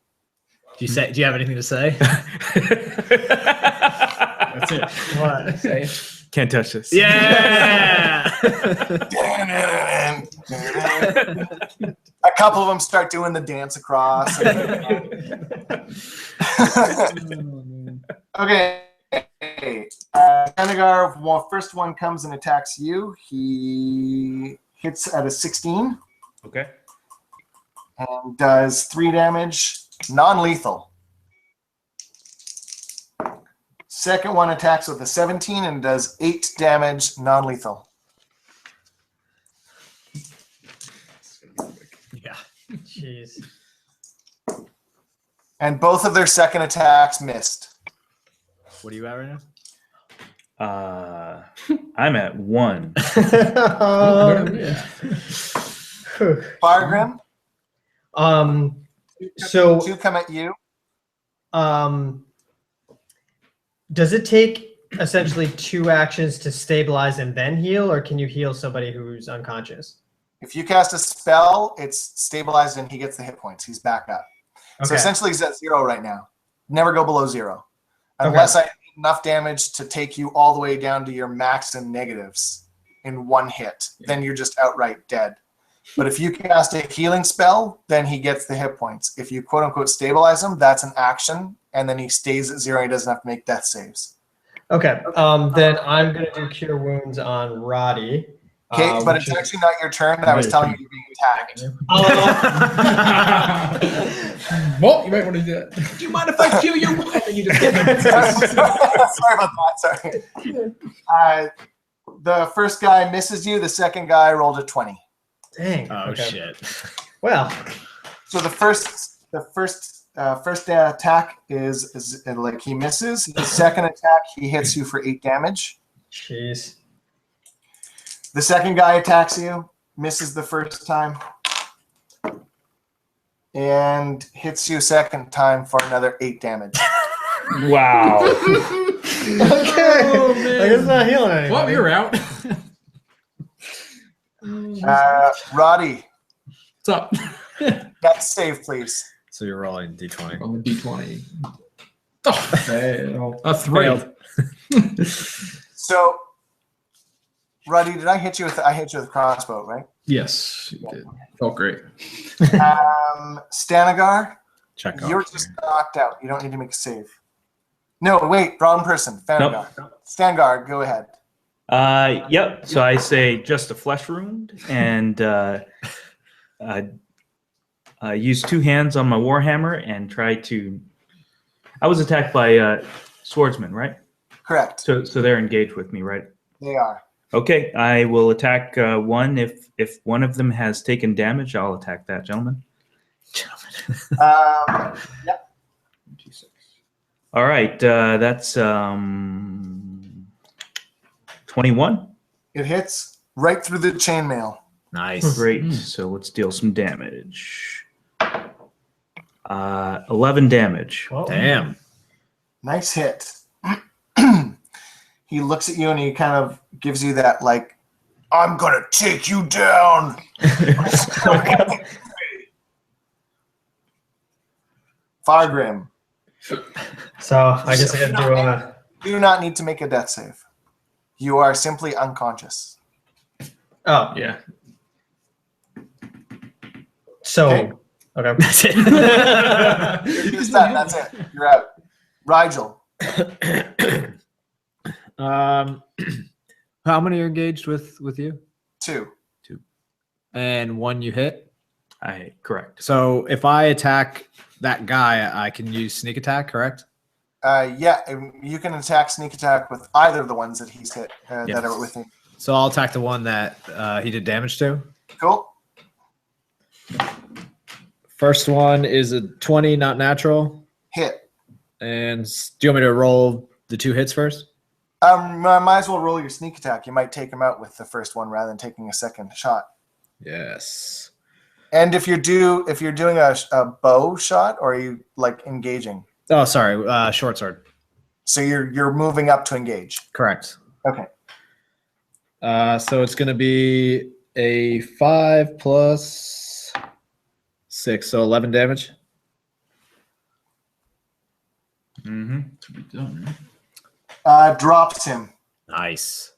A: Do you have anything to say?
D: That's it.
B: What?
D: Say it.
E: Can't touch this.
A: Yeah.
F: A couple of them start doing the dance across. Okay. Stanagar, first one comes and attacks you. He hits at a 16
E: Okay.
F: and does 3 damage, non-lethal. Second one attacks with a 17 and does 8 damage, non-lethal.
A: Yeah.
B: Jeez.
F: And both of their second attacks missed.
A: What are you at right now?
E: I'm at 1.
F: Firegrim,
B: So
F: 2 come at you.
B: does it take essentially 2 actions to stabilize and then heal, or can you heal somebody who's unconscious?
F: If you cast a spell, it's stabilized and he gets the hit points. He's back up. So
B: Okay.
F: essentially he's at 0 right now. Never go below 0. Unless I have enough damage to take you all the way down to your max and negatives in one hit. Then you're just outright dead. But if you cast a healing spell, then he gets the hit points. If you quote unquote stabilize him, that's an action, and then he stays at 0. He doesn't have to make death saves.
B: Okay. Then I'm gonna do Cure Wounds on Roddy.
F: Okay, but
B: which
F: it's
B: is-
F: actually not your turn. I was telling you you're being attacked.
C: Well, you might want to do that.
D: Do you mind if I kill you? And then you just
F: Sorry about that. Sorry. The first guy misses you. The second guy rolled a 20.
B: Dang.
A: Oh
B: okay.
A: shit.
B: Well,
F: So the first attack is like he misses. The second attack he hits you for 8 damage.
B: jeez.
F: The second guy attacks you, misses the first time, and hits you a second time for another 8 damage.
E: Wow.
B: Okay. I guess not healing anybody.
C: Well, you're out.
F: Roddy,
C: What's up?
F: dex save, please.
A: So you're rolling d20.
C: On the D20. Oh, a 3.
F: So, Roddy, did I hit you with? I hit you with a crossbow, right?
C: Yes, you did. Felt great.
F: Stanagar,
A: Check off.
F: you're just knocked out. You don't need to make a save. No, wait, wrong person. Stanagar. Stanagar, go ahead.
E: Yep. So I say just a flesh wound and use 2 hands on my warhammer and try to. I was attacked by swordsmen, right?
F: Correct.
E: So they're engaged with me, right?
F: They are.
E: Okay, I will attack one. If one of them has taken damage, I'll attack that gentleman.
F: Yep.
E: All right, that's 21.
F: It hits right through the chainmail.
A: Nice.
E: Great. So let's deal some damage. 11 damage.
B: Well,
A: Damn.
F: Nice hit. He looks at you and he kind of gives you that like, I'm gonna take you down. Fargrim,
B: So I guess I gotta do a.
F: you do not need to make a death save. You are simply unconscious.
B: Oh,
C: Yeah.
B: so
F: Okay.
B: okay.
A: That's it.
F: You're done. That's it. You're out. Rigel,
A: How many are engaged with you?
F: 2.
A: And 1 you hit.
E: Correct.
A: So if I attack that guy, I can use sneak attack, correct?
F: Yeah, you can attack sneak attack with either of the ones that he's hit that are within.
A: So I'll attack the one that he did damage to.
F: Cool.
A: First one is a 20, not natural.
F: Hit.
A: And do you want me to roll the 2 hits first?
F: Might as well roll your sneak attack. You might take him out with the first one rather than taking a second shot.
A: Yes.
F: And if you're doing a bow shot, or are you like engaging?
A: Oh, sorry, short sword.
F: So you're moving up to engage.
A: Correct.
F: Okay.
A: So it's going to be a 5 plus 6, so 11 damage.
F: Drops him.
A: Nice.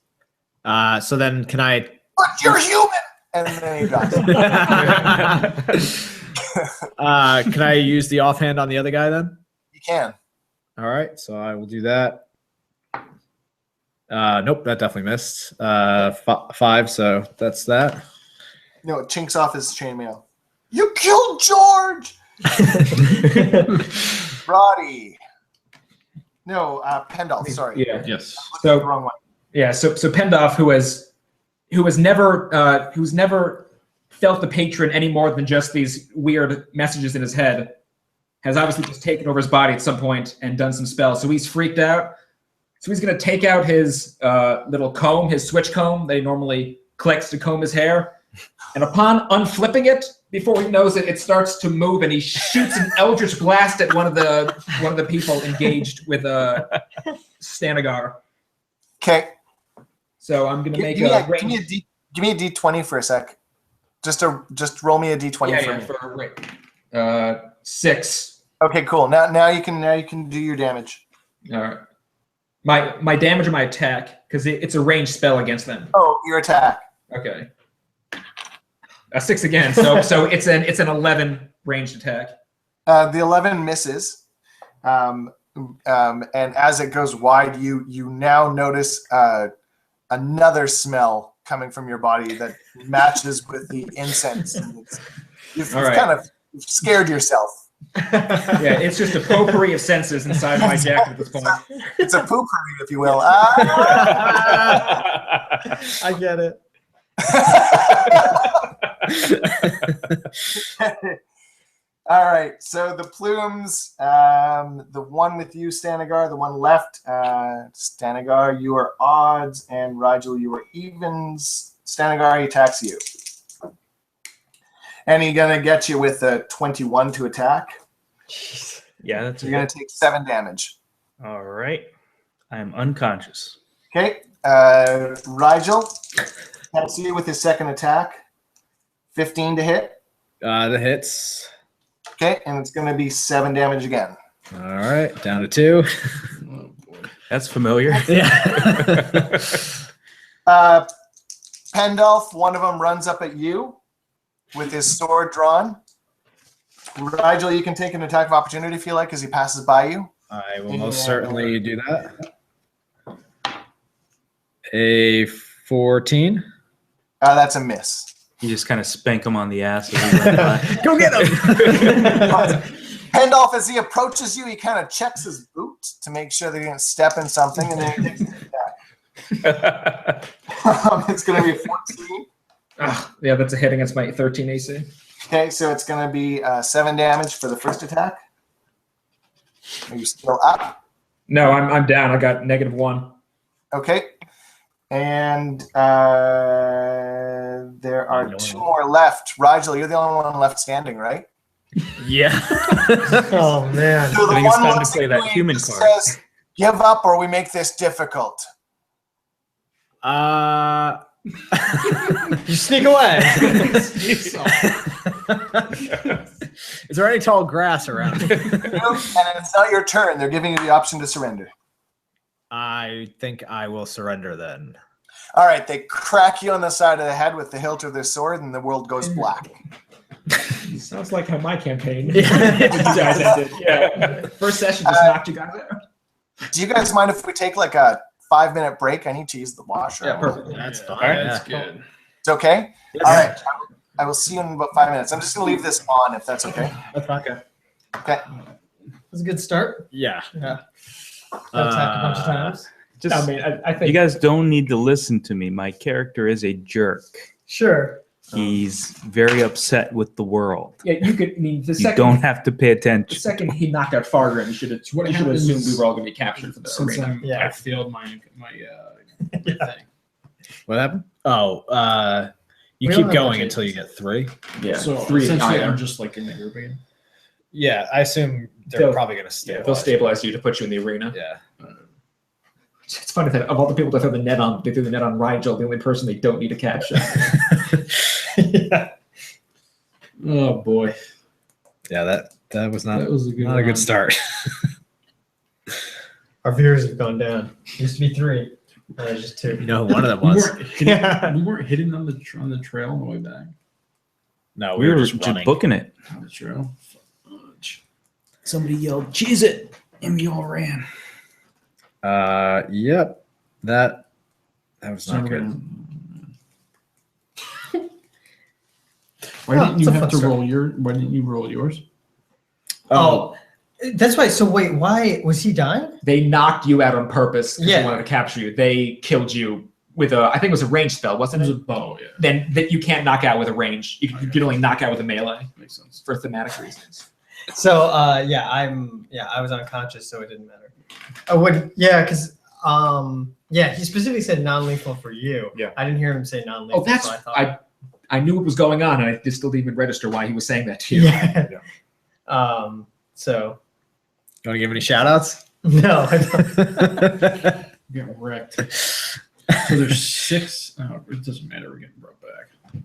A: So then can I?
F: But you're human. And then he drops.
A: Can I use the offhand on the other guy then?
F: You can.
A: All right, so I will do that. Nope, that definitely missed. 5, so that's that.
F: No, it chinks off his chainmail. You killed George. Roddy. No, Pendolph. Sorry.
D: Yeah.
C: Yes.
F: The wrong one.
D: Yeah. So Pendolph, who has never felt the patron any more than just these weird messages in his head, has obviously just taken over his body at some point and done some spells. So he's freaked out. So he's going to take out his little comb, his switch comb that he normally clicks to comb his hair. And upon unflipping it, before he knows it, it starts to move, and he shoots an eldritch blast at one of the people engaged with Stanagar.
F: Okay.
D: So I'm going to make
F: give
D: a
F: me a D20 for a sec. Just roll me a D20 for me.
D: 6.
F: Okay, cool. Now you can do your damage.
D: All right. My damage or my attack, because it's a ranged spell against them.
F: Oh, your attack.
D: Okay. A 6 again. So it's an 11 ranged attack.
F: The 11 misses, and as it goes wide, you now notice another smell coming from your body that matches with the incense. You've kind of scared yourself.
D: Yeah, it's just a potpourri of senses inside my jacket at this point.
F: It's a poopery, if you will.
B: I get it.
F: All right, so the plumes, the one with you, Stanagar, the one left, Stanagar, you are odds, and Rigel, you are evens. Stanagar, he attacks you. And he's going to get you with a 21 to attack.
E: Yeah, that's
F: You're going to take 7 damage.
E: all right. I am unconscious.
F: Okay, Rigel attacks you with his second attack. 15 to hit.
A: The hits.
F: Okay, and it's going to be 7 damage again.
A: All right, down to 2.
E: That's familiar.
A: Yeah.
F: Pendolph, one of them runs up at you with his sword drawn. Rigel, you can take an attack of opportunity if you like as he passes by you.
A: I will most certainly do that. A 14.
F: That's a miss.
E: You just kind of spank him on the ass. As he went by.
A: Go get him.
F: Pendolph, as he approaches you, he kind of checks his boot to make sure that he didn't step in something, and then he takes an attack. It's going to be a 14.
D: Yeah, that's a hit against my 13 AC.
F: Okay, so it's going to be 7 damage for the first attack. Are you still up?
D: No, I'm down. I got -1.
F: Okay. And there are 2 more left. Rigel, you're the only one left standing, right?
A: Yeah.
B: Oh man.
F: So the
E: I think it's
F: one
E: time to
F: looks
E: play
F: at
E: that
F: you and
E: human
F: just
E: card.
F: says, give up or we make this difficult.
B: You sneak away.
A: Is there any tall grass around?
F: And it's not your turn. They're giving you the option to surrender.
A: I think I will surrender then.
F: All right, they crack you on the side of the head with the hilt of their sword, and the world goes black.
D: Sounds like how my campaign with you guys ended. Yeah. First session just knocked you guys out.
F: Do you guys mind if we take like a 5-minute break? I need to use the washer.
D: Yeah, perfect.
A: That's fine.
C: All right,
A: yeah.
C: that's good.
F: It's okay? All right. I will see you in about 5 minutes. I'm just going to leave this on if that's okay.
A: That's fine.
F: Okay.
B: That's a good start.
A: Yeah.
B: Yeah. Got attacked a bunch of times.
E: Just,
D: I mean, I think
E: you guys don't need to listen to me. My character is a jerk.
B: Sure.
E: He's very upset with the world.
D: yeah, you could. I mean,
E: You don't have to pay
D: the
E: attention.
D: second he knocked out Fargrim, you should have.
C: What
D: You should have
C: happens
D: assumed we were all going to be captured for the
C: Since
D: arena.
C: I failed my thing.
A: What happened? Oh, you
B: We
A: keep
B: don't have
A: going
B: much
A: until you get 3.
D: Yeah,
C: So
D: 3
C: essentially,
D: either.
C: I'm just like in the group again.
A: Yeah, I assume they're
D: They'll-
A: probably going to
D: Yeah,
A: stay.
D: they'll stabilize you to put you in the arena.
A: Yeah.
D: It's funny that of all the people to throw the net on, they threw the net on Rigel, the only person they don't need to capture.
B: Yeah.
C: Oh boy,
A: Yeah, that was not
C: that was a good.
A: not a good
C: round.
A: start.
B: Our viewers have gone down. Used to be 3. Now there's just 2.
A: You know who one of them
C: We
A: was?
C: weren't hitting, we weren't hitting on the trail on the way back.
A: No,
E: We were
A: just
E: just
A: running.
E: booking it.
C: On the trail. Fudge.
E: Somebody yelled, "Cheese it!" and we all ran.
A: Yep. That was
C: So
A: not
C: we're
A: good.
C: gonna- Why
B: Oh,
C: didn't
B: it's
C: you
B: a
C: have
B: fun
C: to
B: start.
C: roll your? Why didn't you roll yours?
B: Oh, that's right. So wait, why was he dying?
D: They knocked you out on purpose because
B: Yeah.
D: they wanted to capture you. They killed you with a, I think it was a range spell,
C: It
D: wasn't
C: was
D: it?
C: a bow. Yeah,
D: Then that you can't knock out with a range. You can only knock out with a melee
C: makes sense.
D: for thematic reasons.
B: So I was unconscious, so it didn't matter. I would because he specifically said non-lethal for you.
D: Yeah.
B: I didn't hear him say non-lethal.
D: Oh, that's
B: so I thought,
D: I knew what was going on, and I just still didn't even register why he was saying that to you.
B: yeah.
D: Yeah.
B: So
A: You want to give any shout outs?
B: no, I don't.
C: Got wrecked. So there's 6. Oh, it doesn't matter. We're getting brought back.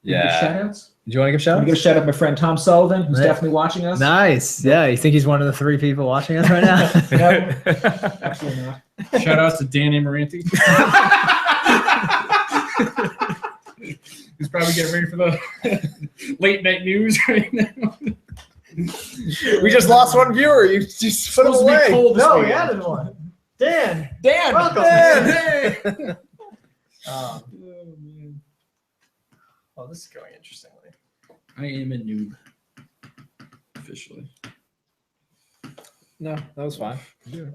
A: Yeah.
D: Shout outs?
A: Do you want to give
D: I'm
A: shout
D: gonna give a
A: outs?
D: shout out to my friend Tom Sullivan, who's
A: Right.
D: definitely watching us.
A: Nice. Yeah. You think he's one of the 3 people watching us right now?
D: No, absolutely not.
C: Shout out to Dan Amaranti. He's probably getting ready for the late night news right now.
A: We just lost one viewer. You just put him
C: Supposed to be
A: away.
C: cold this
B: No, we
C: weekend.
B: added one. Dan.
D: Dan,
B: Welcome.
A: Dan.
B: Um, oh, this is going interestingly.
C: I am a noob. Officially.
A: No, that was fine.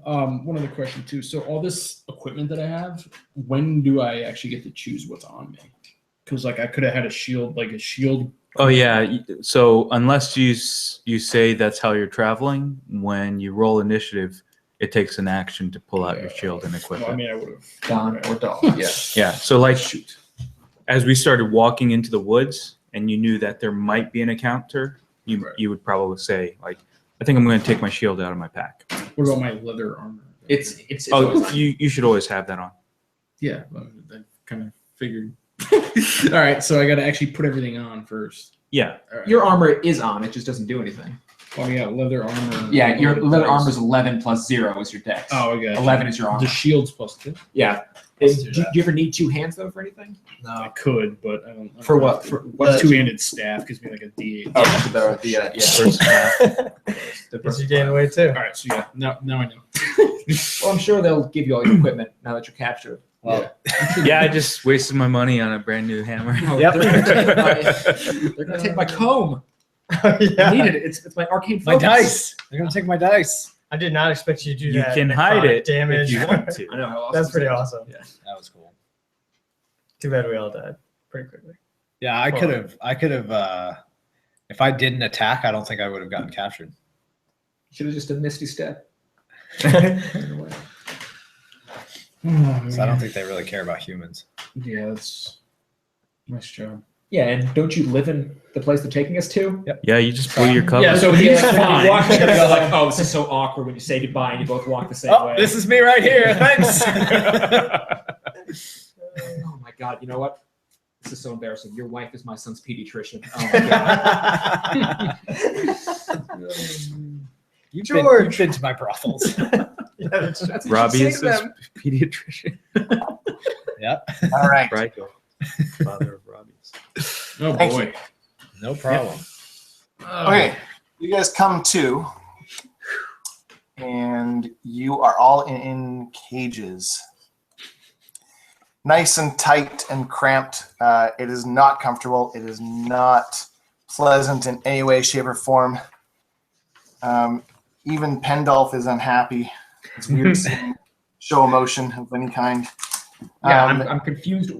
C: One other question too. So all this equipment that I have, when do I actually get to choose what's on me? Because like I could have had a shield.
E: Oh yeah. So unless you say that's how you're traveling, when you roll initiative, it takes an action to pull out your shield and equip
C: Well, I
E: it.
C: mean, I would have.
D: Don or Dog. Yeah.
E: Yeah. So like, as we started walking into the woods, and you knew that there might be an encounter, you would probably say like, I think I'm going to take my shield out of my pack.
C: What about my leather armor?
D: It's
E: Oh,
D: always-
E: you should always have that on.
C: Yeah, I kind of figured. All right, so I got to actually put everything on first.
E: Yeah.
C: All right.
D: your armor is on, it just doesn't do anything.
C: Oh, I got leather armor.
D: Yeah, your leather
C: Dice.
D: armor is 11 plus 0 is your dex.
C: Oh, okay.
D: 11 is your armor.
C: The shield's +2.
D: Yeah.
C: Let's
D: Do
C: do
D: you ever need 2 hands though for anything?
C: I could, but I don't.
D: For what? For
C: What's 2-handed staff gives me like a D8.
D: Oh, for the yeah.
E: First half.
D: The
B: Guess you gained weight too.
C: All right, so yeah, now I know.
D: Well, I'm sure they'll give you all your equipment now that you're captured.
A: Well,
E: Yeah, I just wasted my money on a brand new hammer.
A: Yep.
D: They're gonna take my comb. I
B: yeah.
D: needed it. It's my arcane
A: my
D: focus.
A: dice. They're gonna take my dice.
B: I did not expect you to do
E: You
B: that.
E: can hide
B: necrotic
E: it
B: damage.
E: if you want to.
D: I know. how awesome
B: That's
D: is
B: pretty
D: that?
B: awesome.
D: Yeah.
A: That was cool.
B: Too bad we all died pretty quickly.
A: Yeah, I could have. If I didn't attack, I don't think I would have gotten captured.
D: Should have just done Misty Step.
A: So I don't think they really care about humans.
C: Yeah, that's nice job.
D: Yeah, and don't you live in the place they're taking us to?
E: Yeah, you just blew your cover.
C: Yeah, so
D: When you
C: he's
D: when you
C: fine.
D: walk together, you're like, oh, this is so awkward when you say goodbye and you both walk the same
A: Oh,
D: way.
A: this is me right here. Thanks.
D: Oh my god, you know what? This is so embarrassing. Your wife is my son's pediatrician. Oh my god.
A: You've
B: George.
A: been to my brothels.
B: Yeah, that's
D: That's what you
E: Robbie
D: say
E: is
D: to
E: his
D: them.
E: pediatrician.
A: Yep.
F: All right.
E: Bryco, father of Robbie's.
C: Oh
F: Thank
C: boy.
A: No problem.
F: Okay, you guys come to, and you are all in cages. nice and tight and cramped. It is not comfortable. It is not pleasant in any way, shape, or form. Even Pendolph is unhappy. It's weird seeing show emotion of any kind.
D: Yeah, I'm confused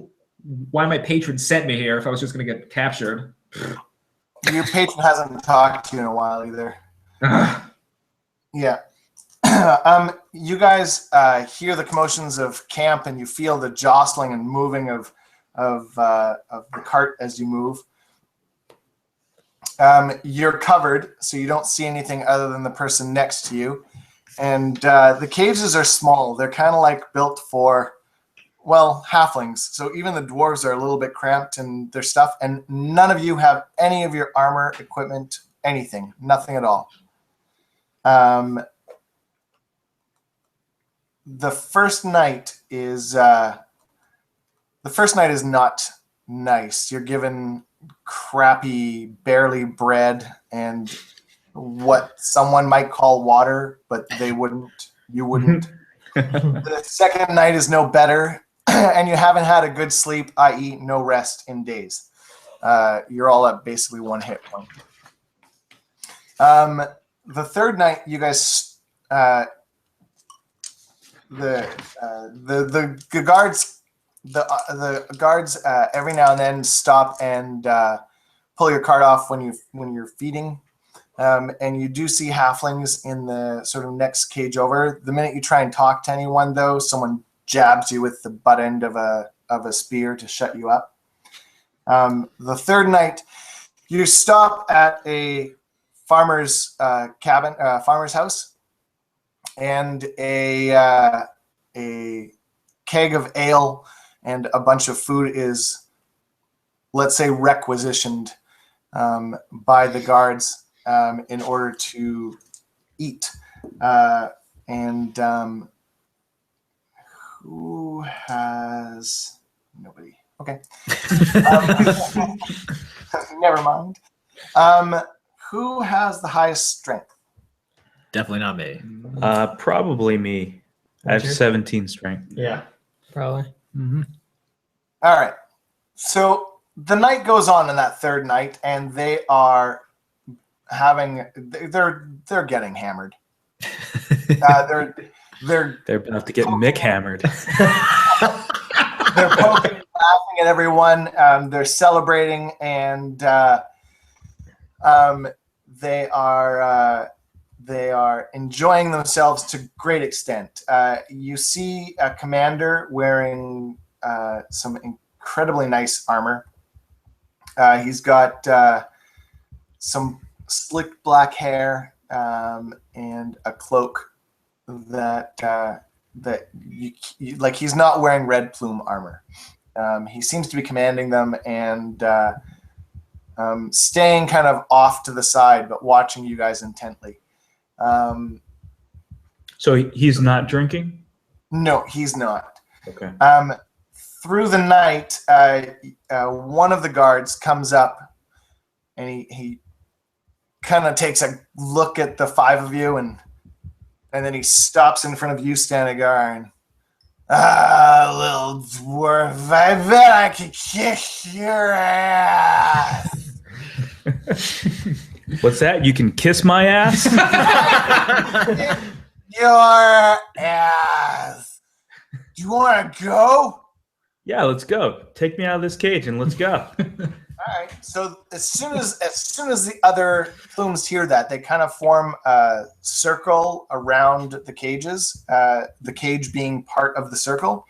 D: why my patron sent me here if I was just going to get captured.
F: Your patron hasn't talked to you in a while either. Yeah. You guys hear the commotions of camp, and you feel the jostling and moving of the cart as you move. You're covered, so you don't see anything other than the person next to you. And the cages are small. They're kind of like built for, well, halflings. So even the dwarves are a little bit cramped in their stuff. And none of you have any of your armor, equipment, anything. Nothing at all. The first night is not nice. You're given crappy, barely bread and what someone might call water, but they wouldn't. You wouldn't. The second night is no better, and you haven't had a good sleep, i.e., no rest in days. You're all at basically 1 hit point. The third night, you guys, the guards every now and then stop and pull your cart off when you're feeding. And you do see halflings in the sort of next cage over. The minute you try and talk to anyone, though, someone jabs you with the butt end of a spear to shut you up. The third night, you stop at a farmer's cabin, farmer's house, and a keg of ale and a bunch of food is, let's say, requisitioned by the guards. In order to eat. Who has... Nobody. Okay. Never mind. Who has the highest strength?
A: Definitely not me.
E: Probably me. I have
B: Richard?
E: 17 strength.
B: Yeah, probably.
C: Mm-hmm.
F: All right. So the night goes on in that third night, and they are they're getting hammered. They're
E: about to get Mick hammered.
F: They're poking and laughing at everyone. They're celebrating, and they are enjoying themselves to great extent. You see a commander wearing some incredibly nice armor. He's got some slick black hair and a cloak that you like. He's not wearing red plume armor. He seems to be commanding them and staying kind of off to the side, but watching you guys intently.
E: So he's not drinking?
F: No, he's not.
E: Okay.
F: Through the night, one of the guards comes up and he kind of takes a look at the five of you, and then he stops in front of you, Stanagar, and little dwarf, I bet I could kick your ass.
E: What's that? You can kiss my ass?
F: Your ass. Do you want to go?
E: Yeah, let's go. Take me out of this cage and let's go.
F: All right. So as soon as the other plumes hear that, they kind of form a circle around the cages. The cage being part of the circle,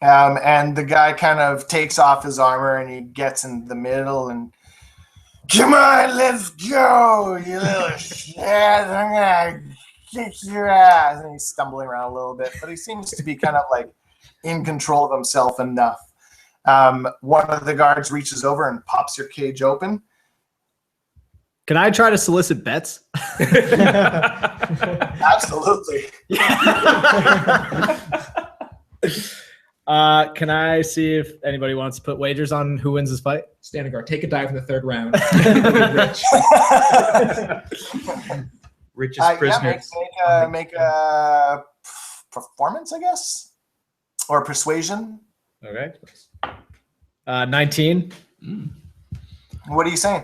F: and the guy kind of takes off his armor and he gets in the middle and, come on, let's go, you little shit! I'm gonna kick your ass. And he's stumbling around a little bit, but he seems to be kind of like in control of himself enough. One of the guards reaches over and pops your cage open.
A: Can I try to solicit bets?
F: Absolutely.
A: Can I see if anybody wants to put wagers on who wins this fight?
D: Stanagar, take a dive in the third round.
E: Richest prisoner.
F: Yeah, make a performance, I guess. or persuasion.
A: Okay. 19.
F: What are you saying?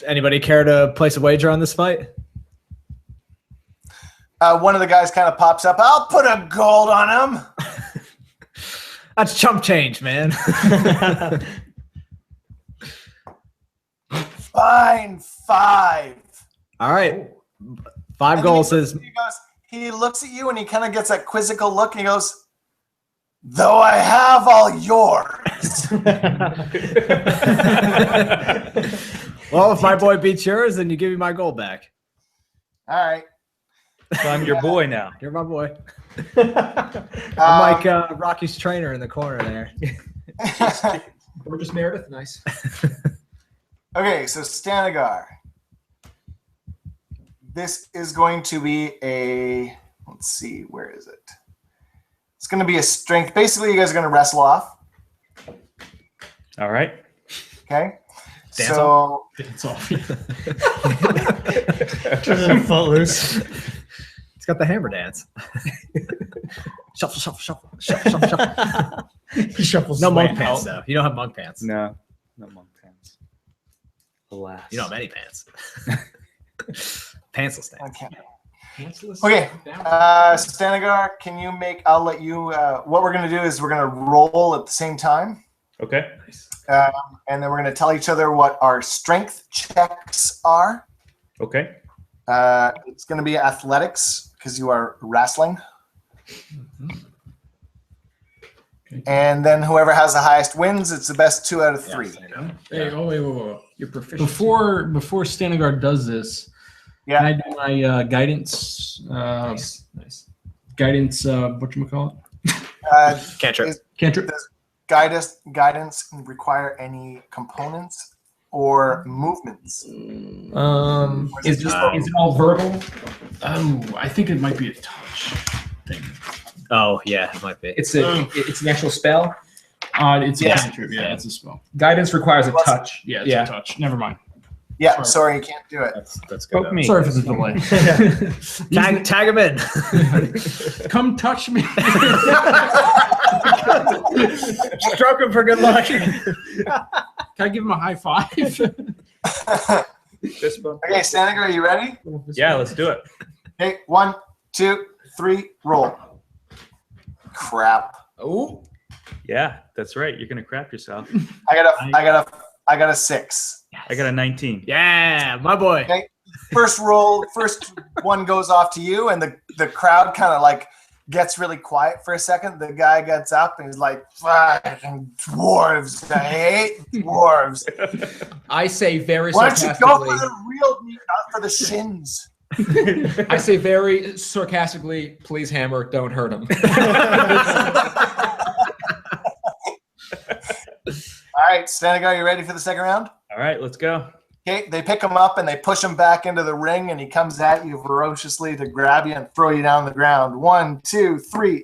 A: Anybody care to place a wager on this fight?
F: One of the guys kind of pops up. I'll put a gold on him.
A: That's chump change, man.
F: Fine, 5.
A: All right. 5 gold says.
F: He looks at you and he kind of gets that quizzical look and he goes, though I have all yours.
A: Well, if my boy beats yours, then you give me my gold back.
F: All right.
E: So I'm your boy now.
A: You're my boy. I'm like Rocky's trainer in the corner there.
D: Gorgeous Meredith, nice.
F: Okay, so Stanagar. This is going to be a, let's see, where is it? It's going to be a strength. Basically, you guys are going to wrestle off.
E: All right.
F: Okay.
A: Dance
F: so
C: It's off.
B: Footloose.
A: It's got the hammer dance. Shuffle, shuffle, shuffle, shuffle, shuffle, shuffle.
B: He shuffles.
A: No
B: his way
A: monk pants,
B: out.
A: though. You don't have monk pants.
E: No monk pants. Alas.
A: You don't have any pants. Pantsless dance.
F: okay.
D: Pantsless?
F: Okay. Stanagar, can you make? I'll let you. What we're going to do is we're going to roll at the same time.
E: Okay.
F: And then we're going to tell each other what our strength checks are.
E: Okay.
F: It's going to be athletics because you are wrestling.
C: Okay.
F: And then whoever has the highest wins. It's the best 2 out of 3.
C: Hey,
D: wait. You're proficient.
C: Before Stanagar does this, can I
F: Yeah.
C: do my guidance?
D: Nice.
C: Guidance. Whatchamacallit?
A: Cantrip.
C: Cantrip.
F: Guidance require any components or movements? Or
D: Is
F: just
D: it all verbal?
C: Oh, I think it might be a touch thing.
A: Oh, yeah, it might be.
D: It's an actual spell.
C: It's
F: Yeah.
C: a cantrip. Yeah, it's a spell.
D: Guidance requires a touch.
C: Yeah, it's
D: Yeah.
C: a touch. Never mind.
F: Yeah, sorry, you can't do it.
A: That's good.
E: Poke me.
C: Sorry for the delay.
A: Tag him in.
C: Come touch me.
A: Stroke him for good luck.
C: Can I give him a high five?
D: Fist bump.
F: Okay, Stanagar, are you ready?
E: Yeah, let's do it.
F: Okay, 1, 2, 3, roll. Crap.
D: Oh,
E: Yeah, that's right. You're gonna crap yourself.
F: I got a 6.
E: I got a 19.
A: Yeah, my boy.
F: Okay. First one goes off to you, and the crowd kind of like gets really quiet for a second. The guy gets up and he's like, "Fucking dwarves! I hate dwarves."
D: I say very
F: Why don't you go for
D: sarcastically.
F: the real meat, not for the shins?
D: I say very sarcastically, please hammer, don't hurt him.
F: All right, Stanagar, you ready for the second round?
E: All right, let's go.
F: Okay, they pick him up and they push him back into the ring, and he comes at you ferociously to grab you and throw you down the ground. 1, 2, 3.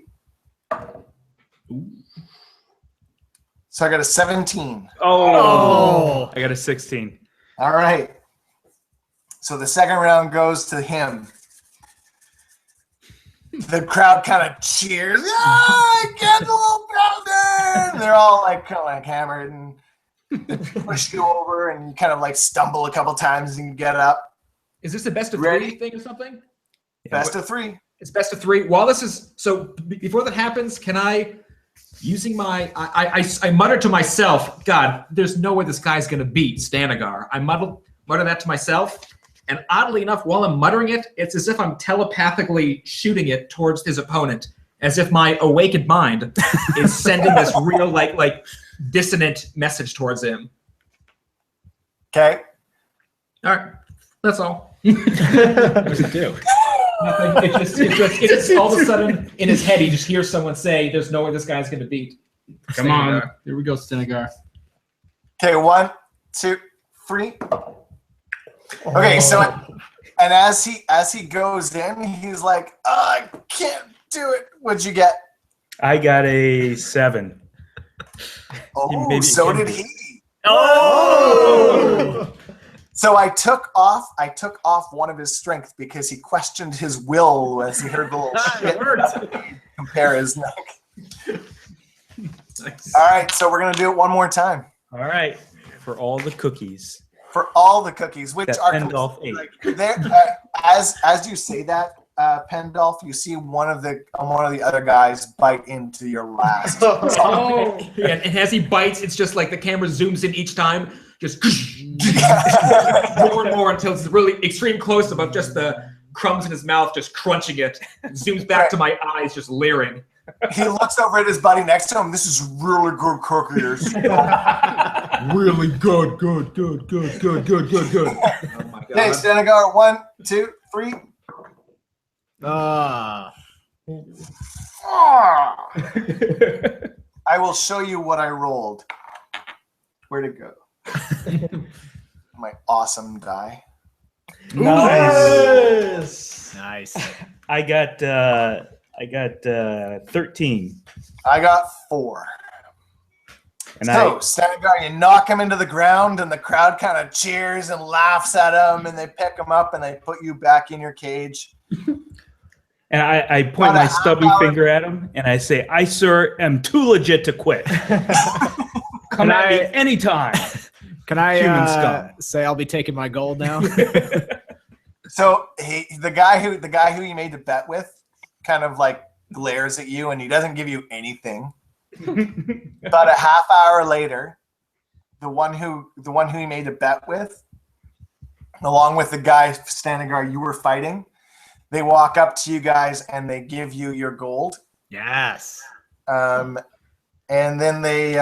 F: So I got a 17.
A: Oh.
E: I got a 16.
F: All right. So the second round goes to him. The crowd kind of cheers. Ah, get the little pounder! And they're all like kind of like hammered, and they push you over, and you kind of like stumble a couple times and you get up.
D: Is this a best of
F: Ready?
D: 3 thing or something?
F: Best of 3.
D: It's best of 3. While this is so, before that happens, can I, using my, I mutter to myself, God, there's no way this guy's gonna beat Stanagar. I mutter that to myself, and oddly enough, while I'm muttering it, it's as if I'm telepathically shooting it towards his opponent, as if my awakened mind is sending this real like dissonant message towards him.
F: Okay.
D: All right, that's all.
A: What does it do?
D: Nothing. It just all of a sudden in his head he just hears someone say, "There's no way this guy's gonna beat."
C: Come on. Here we go, Stanagar.
F: Okay, 1, 2, 3. Okay, so and as he goes in, he's like, "Oh, I can't do it." What'd you get?
E: I got a 7.
F: Oh,
E: Maybe
F: so
E: it can
F: did
E: be.
F: he.
A: Oh.
F: So I took off one of his strength because he questioned his will as he heard the little shit. compare his neck.
D: Nice.
F: All right, so we're gonna do it one more time
E: All right, for all the cookies
F: for all the cookies, which
E: that
F: are
E: Pendolph ate.
F: like there. As you say that, Pendolph, you see one of the other guys bite into your last.
D: Oh, yeah, and as he bites, it's just like the camera zooms in each time, just more and more until it's really extreme close up of just the crumbs in his mouth, just crunching it. Zooms back to my eyes, just leering.
F: He looks over at his buddy next to him. This is really good cookies.
C: Really good.
D: Oh my god.
F: Okay, Senegar, 1, 2, 3.
A: Ah.
F: Ah. I will show you what I rolled. Where'd it go? My awesome die.
E: Nice.
A: Nice.
E: I got 13.
F: I got 4.
E: And
F: So, Senegar, you knock him into the ground, and the crowd kind of cheers and laughs at him, and they pick him up and they put you back in your cage.
E: I point my stubby finger at him and I say, I, sir, am too legit to quit. Come at me anytime.
A: Can I
E: Human scum.
A: say I'll be taking my gold now?
F: So the guy who you made the bet with kind of like glares at you, and he doesn't give you anything. About a half hour later, the one who you made the bet with, along with the guy Stanagar you were fighting, they walk up to you guys and they give you your gold.
A: Yes.
F: And then they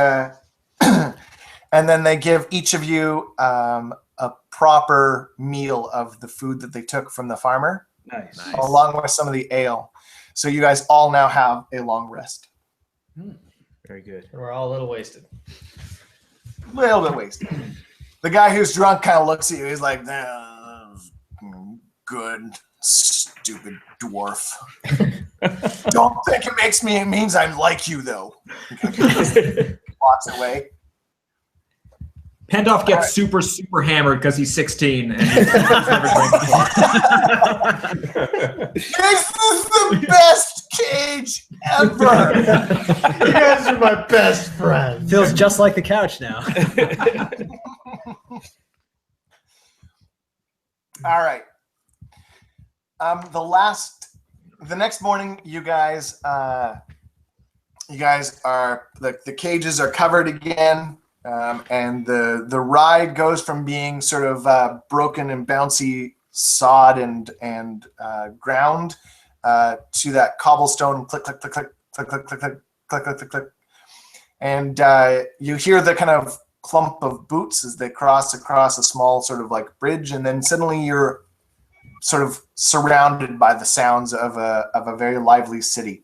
F: give each of you a proper meal of the food that they took from the farmer,
E: Nice.
F: along with some of the ale. So you guys all now have a long rest.
E: Very good.
B: We're all a little wasted.
F: A little bit wasted. The guy who's drunk kind of looks at you. He's like, good, stupid dwarf. Don't think it means I like you, though. Walks away.
D: Pendolph gets super hammered because he's 16 and he's never drank before.
F: This is the best cage ever.
B: You guys are my best friends.
A: Feels just like the couch now.
F: All right. The next morning, you guys are the cages are covered again, and the ride goes from being sort of broken and bouncy sod and ground to that cobblestone click click click click click click click click click click click click, and you hear the kind of clump of boots as they cross across a small sort of like bridge, and then suddenly you're sort of surrounded by the sounds of a very lively city.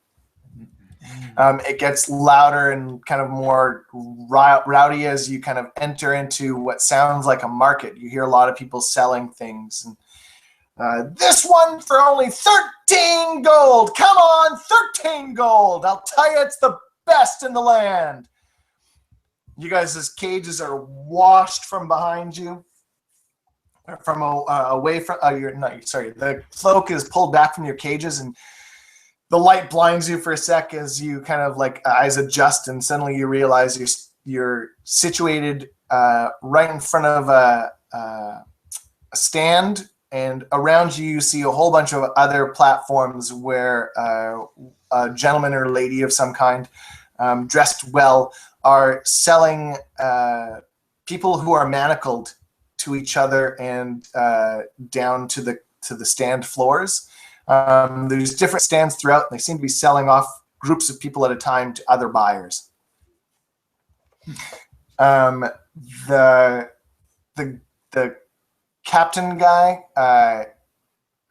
F: It gets louder and kind of more rowdy as you kind of enter into what sounds like a market. You hear a lot of people selling things. And this one for only 13 gold. Come on, 13 gold. I'll tell you, it's the best in the land. You guys' cages are washed from behind you. From away from the cloak is pulled back from your cages, and the light blinds you for a sec as you kind of like eyes adjust, and suddenly you realize you're situated right in front of a stand, and around you see a whole bunch of other platforms where a gentleman or lady of some kind, dressed well, are selling people who are manacled to each other and down to the stand floors. There's different stands throughout, and they seem to be selling off groups of people at a time to other buyers. The captain guy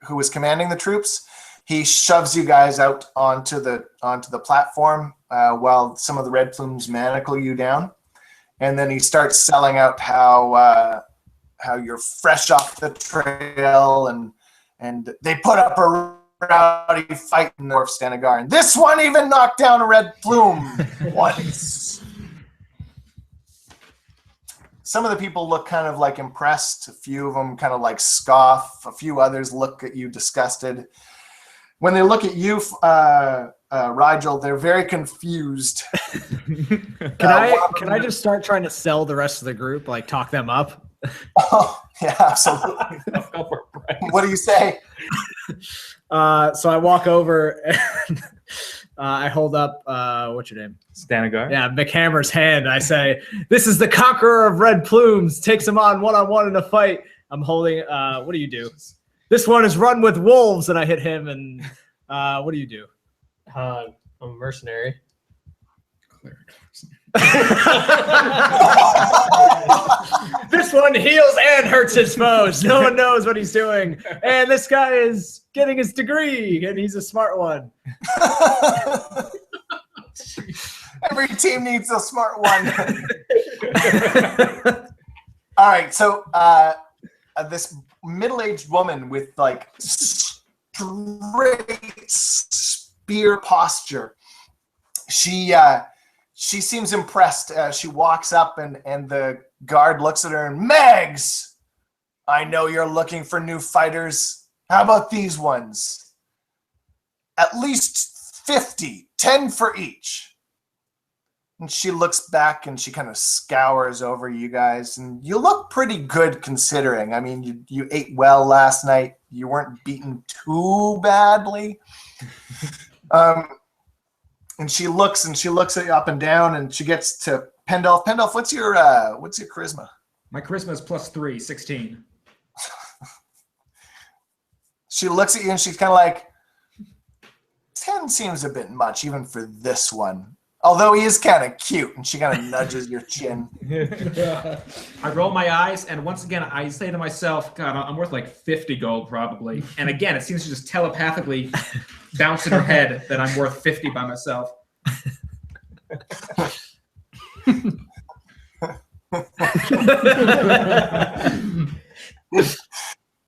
F: who was commanding the troops, he shoves you guys out onto the platform while some of the red plumes manacle you down, and then he starts selling out how you're fresh off the trail, and they put up a rowdy fight in North Stanagar, and this one even knocked down a red plume once. Some of the people look kind of like impressed. A few of them kind of like scoff. A few others look at you disgusted. When they look at you, Rigel, they're very confused.
A: Can I just start trying to sell the rest of the group, like talk them up?
F: Oh, yeah, absolutely. What do you say?
A: So I walk over and I hold up, what's your name?
E: Stanagar?
A: Yeah, McHammer's hand. I say, "This is the conqueror of red plumes. Takes him on one-on-one in a fight." I'm holding, what do you do? "This one is run with wolves," and I hit him. And what do you do?
B: I'm a mercenary.
A: This one heals and hurts his foes. No one knows what he's doing. And this guy is getting his degree, and he's a smart one.
F: Every team needs a smart one. All right, so this middle-aged woman with like straight spear posture, she seems impressed. She walks up and the guard looks at her and, "Megs, I know you're looking for new fighters. How about these ones? At least 50, 10 for each." And she looks back and she kind of scours over you guys. And you look pretty good considering. I mean, you ate well last night. You weren't beaten too badly. And she looks at you up and down, and she gets to Pendolph. Pendolph, what's your charisma?
D: My charisma is +3, 16.
F: She looks at you and she's kind of like, 10 seems a bit much, even for this one. Although he is kind of cute, and she kind of nudges your chin.
D: I roll my eyes, and once again, I say to myself, "God, I'm worth like 50 gold probably." And again, it seems to just telepathically bounce in her head that I'm worth 50 by myself.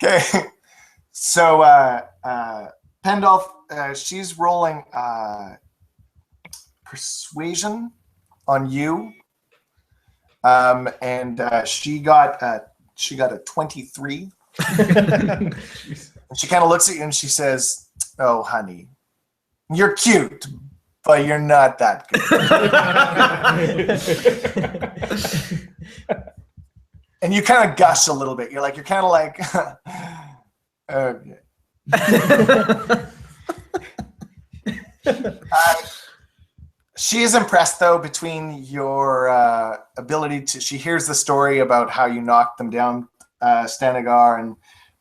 F: Okay, so Pendolph, she's rolling persuasion on you, and she got a 23. And she kind of looks at you and she says, "Oh, honey, you're cute, but you're not that good." And you kind of gush a little bit. You're kind of like, okay. She is impressed, though, between your ability to... She hears the story about how you knocked them down, Stanagar, and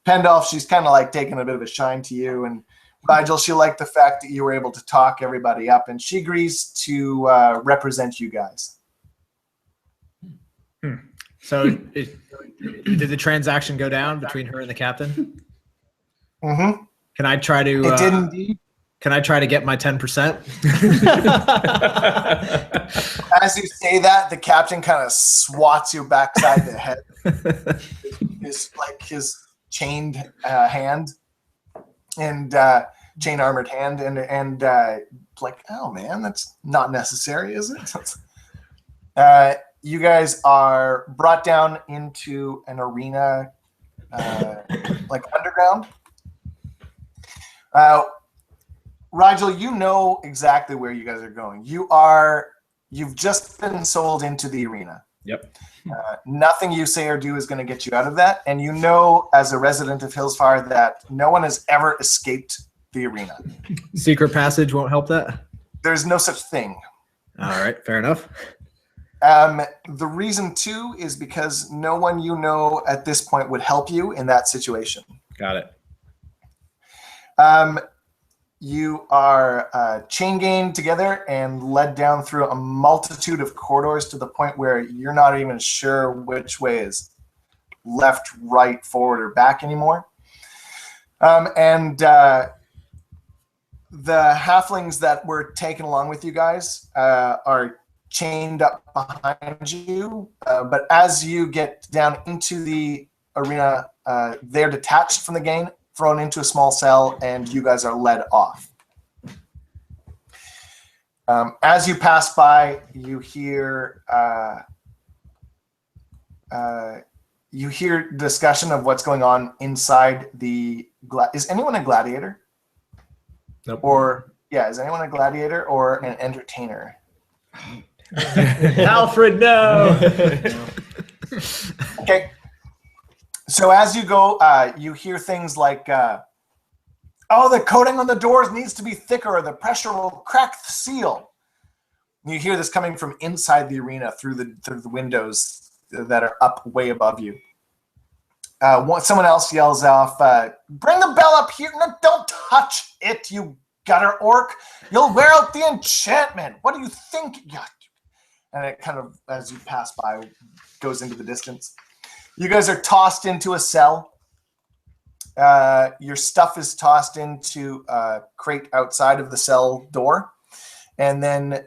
F: Pendolph, she's kind of like taking a bit of a shine to you. And Rigel, she liked the fact that you were able to talk everybody up, and she agrees to represent you guys.
A: So did the transaction go down between her and the captain?
F: Mm-hmm.
A: Can I try to...
F: It did indeed.
A: Can I try to get my 10%?
F: As you say that, the captain kind of swats you backside the head. His chained hand and chain armored hand, and like, "Oh man, that's not necessary, is it?" You guys are brought down into an arena, like underground. Rigel, you know exactly where you guys are going. You've just been sold into the arena.
A: Yep.
F: Nothing you say or do is going to get you out of that. And you know, as a resident of Hillsfar, that no one has ever escaped the arena.
A: Secret passage won't help that?
F: There's no such thing.
A: All right, fair enough.
F: The reason, too, is because no one you know at this point would help you in that situation.
A: Got it.
F: You are chain gang together and led down through a multitude of corridors to the point where you're not even sure which way is left, right, forward, or back anymore. And the halflings that were taken along with you guys are chained up behind you. But as you get down into the arena, they're detached from the gang, thrown into a small cell, and you guys are led off. As you pass by, you hear discussion of what's going on inside the. Is anyone a gladiator?
A: Nope.
F: Or Yeah, is anyone a gladiator or an entertainer?
A: Alfred, no.
F: Okay. So as you go, you hear things like, "Oh, the coating on the doors needs to be thicker, or the pressure will crack the seal." You hear this coming from inside the arena through the windows that are up way above you. Someone else yells off, "Bring the bell up here! No, don't touch it, you gutter orc! You'll wear out the enchantment. What do you think?" And it kind of, as you pass by, goes into the distance. You guys are tossed into a cell. Your stuff is tossed into a crate outside of the cell door. And then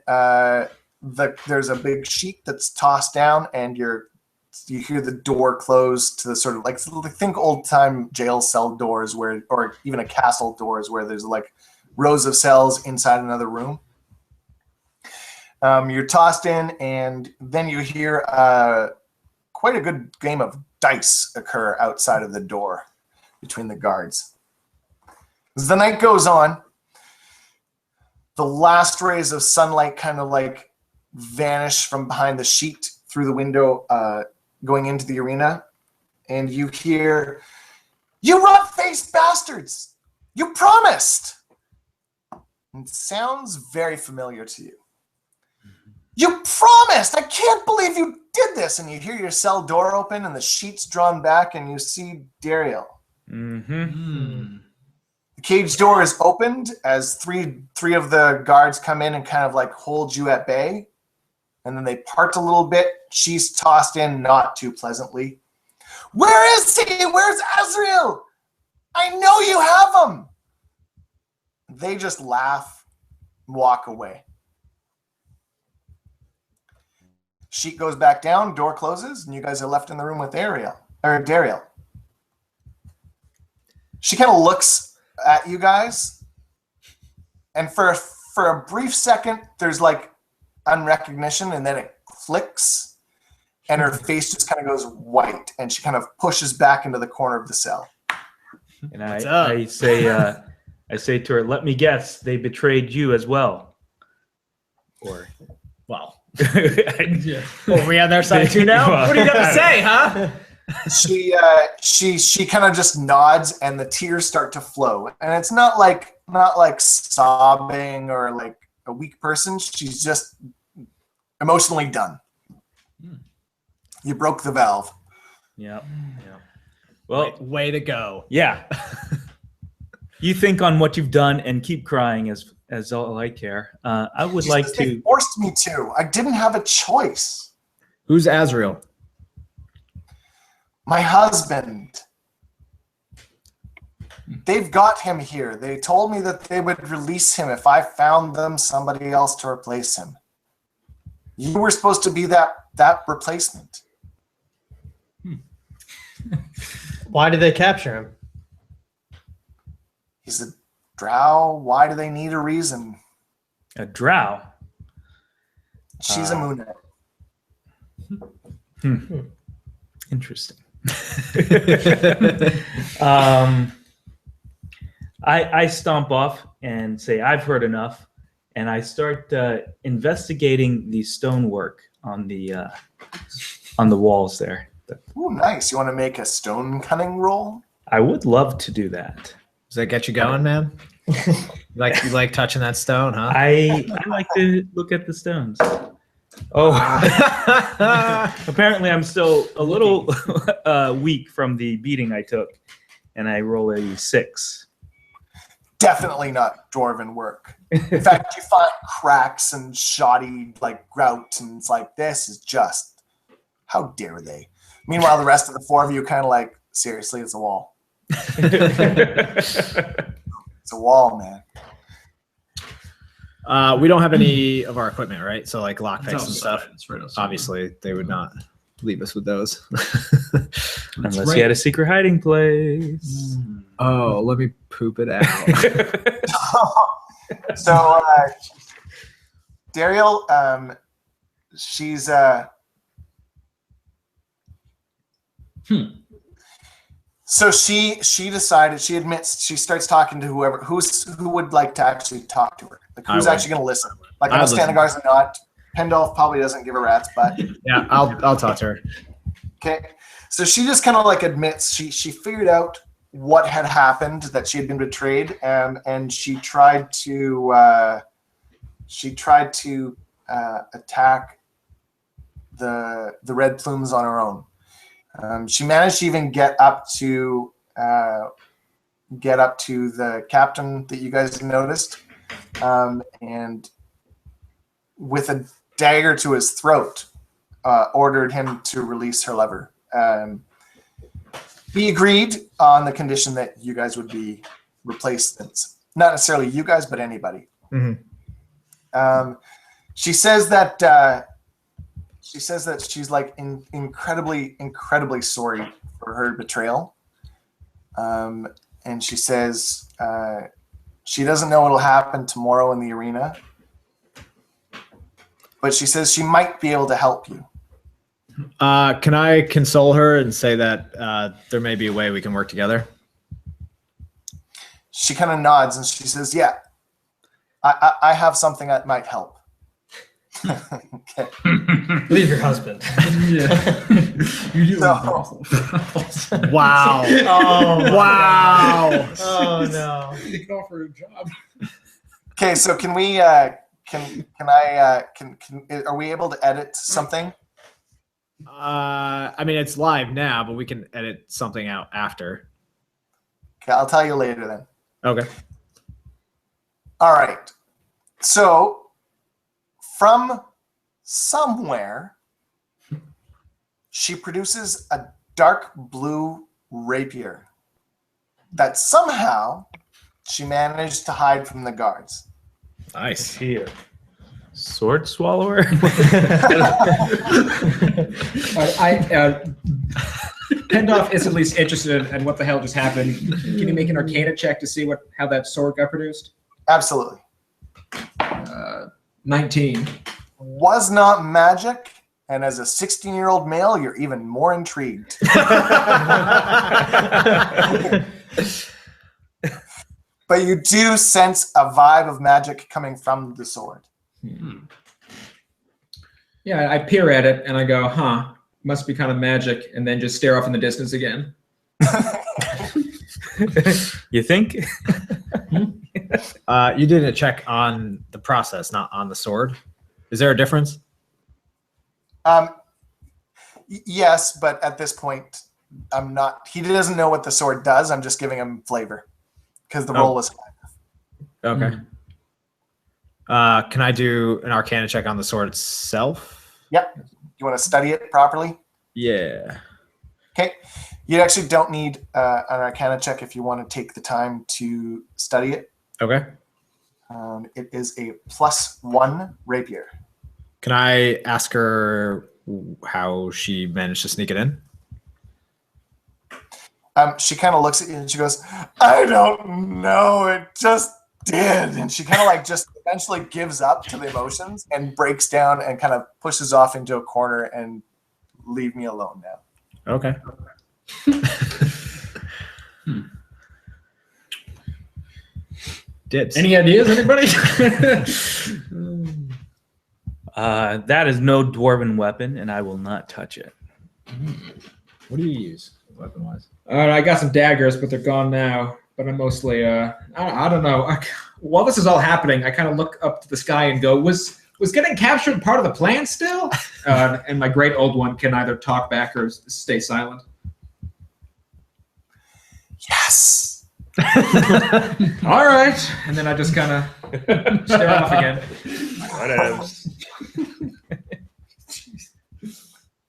F: there's a big sheet that's tossed down, and you hear the door close to the sort of like, think old time jail cell doors or even a castle doors where there's like rows of cells inside another room. You're tossed in, and then you hear quite a good game of dice occur outside of the door between the guards. As the night goes on, the last rays of sunlight kind of like vanish from behind the sheet through the window going into the arena, and you hear, "You rat-faced bastards! You promised!" It sounds very familiar to you. "You promised! I can't believe you did this!" And you hear your cell door open and the sheets drawn back, and you see Dariel.
E: Mm-hmm.
F: The cage door is opened as three of the guards come in and kind of like hold you at bay. And then they part a little bit. She's tossed in not too pleasantly. "Where is he? Where's Azrael? I know you have him." They just laugh and walk away. Sheet goes back down, door closes, and you guys are left in the room with Dariel. She kind of looks at you guys, and for a brief second, there's like unrecognition, and then it clicks, and her face just kind of goes white, and she kind of pushes back into the corner of the cell.
E: And I say to her, "Let me guess, they betrayed you as well." Or,
A: Well,
C: Yeah.
A: are we on their side too now? What are you gonna say, huh?
F: She kind of just nods, and the tears start to flow, and it's not like sobbing or like a weak person. She's just emotionally done. You broke the valve.
E: yeah. Well,
A: Way to go.
E: yeah. You think on what you've done and keep crying as all I care. I would like
F: They
E: to.
F: forced me to. I didn't have a choice.
A: Who's Azrael?
F: My husband. They've got him here. They told me that they would release him if I found them somebody else to replace him. You were supposed to be that replacement.
B: Why did they capture him?
F: He's a drow. Why do they need a reason?
E: A drow.
F: She's a moonette.
E: Interesting. I stomp off and say, "I've heard enough," and I start investigating the stonework on the walls there.
F: Ooh, nice. You want to make a stone cunning roll?
E: I would love to do that.
A: Does that get you going, man? You like touching that stone, huh?
E: I like to look at the stones. Oh, apparently I'm still a little weak from the beating I took, and I roll a 6.
F: Definitely not dwarven work. In fact, you find cracks and shoddy like grout, and it's like, this is just, how dare they? Meanwhile, the rest of the four of you kind of like, seriously, it's a wall. It's a wall, man.
A: We don't have any of our equipment, right? So like lockpicks and stuff.
C: It's right outside.
A: Obviously, they would not leave us with those.
E: Unless
C: right.
E: you had a secret hiding place.
A: Oh, let me poop it out.
F: So, Dariel, she's So she decided, she admits, she starts talking to who would like to actually talk to her. Like who's actually going to listen. Like I know Stanagar's not. Pendolph probably doesn't give a rat's, but
A: yeah, I'll talk to her.
F: Okay. So she just kind of like admits she figured out what had happened, that she had been betrayed, and she tried to attack the Red Plumes on her own. She managed to even get up to the captain that you guys noticed, and with a dagger to his throat, ordered him to release her lover. He agreed on the condition that you guys would be replacements. Not necessarily you guys, but anybody.
A: Mm-hmm.
F: She says that she's like incredibly sorry for her betrayal. And she says she doesn't know what'll happen tomorrow in the arena, but she says she might be able to help you.
A: Can I console her and say that there may be a way we can work together?
F: She kind of nods and she says, yeah, I have something that might help. Okay.
B: Leave your husband.
C: Yeah. You do.
A: Wow.
B: Oh,
A: wow.
B: Oh no.
C: You can offer a job.
F: Okay, so can we are we able to edit something?
A: I mean, it's live now, but we can edit something out after.
F: Okay, I'll tell you later then.
A: Okay.
F: All right. So from somewhere, she produces a dark blue rapier that somehow she managed to hide from the guards.
A: Nice.
E: Here. Sword swallower?
D: Pendolph is at least interested in what the hell just happened. Can you make an Arcana check to see how that sword got produced?
F: Absolutely.
D: 19.
F: Was not magic, and as a 16-year-old male, you're even more intrigued. But you do sense a vibe of magic coming from the sword.
D: Yeah, I peer at it and I go, huh, must be kind of magic, and then just stare off in the distance again.
E: You think?
A: You did a check on the process, not on the sword. Is there a difference?
F: Yes, but at this point, I'm not. He doesn't know what the sword does. I'm just giving him flavor because the roll was high.
A: Okay. Can I do an Arcana check on the sword itself?
F: Yep. You want to study it properly?
A: Yeah.
F: Okay. You actually don't need an Arcana check if you want to take the time to study it.
A: Okay.
F: It is a +1 rapier.
A: Can I ask her how she managed to sneak it in?
F: She kind of looks at you and she goes, I don't know. It just did. And she kind of like just eventually gives up to the emotions and breaks down and kind of pushes off into a corner and leave me alone now.
A: Okay. Dibs.
D: Any ideas, anybody?
E: That is no dwarven weapon, and I will not touch it.
A: What do you use weapon-wise?
D: I got some daggers, but they're gone now. But I'm mostly, I don't know. While this is all happening, I kind of look up to the sky and go, was getting captured part of the plan still? And my great old one can either talk back or stay silent.
F: Yes.
D: All right. And then I just kind of stare off again.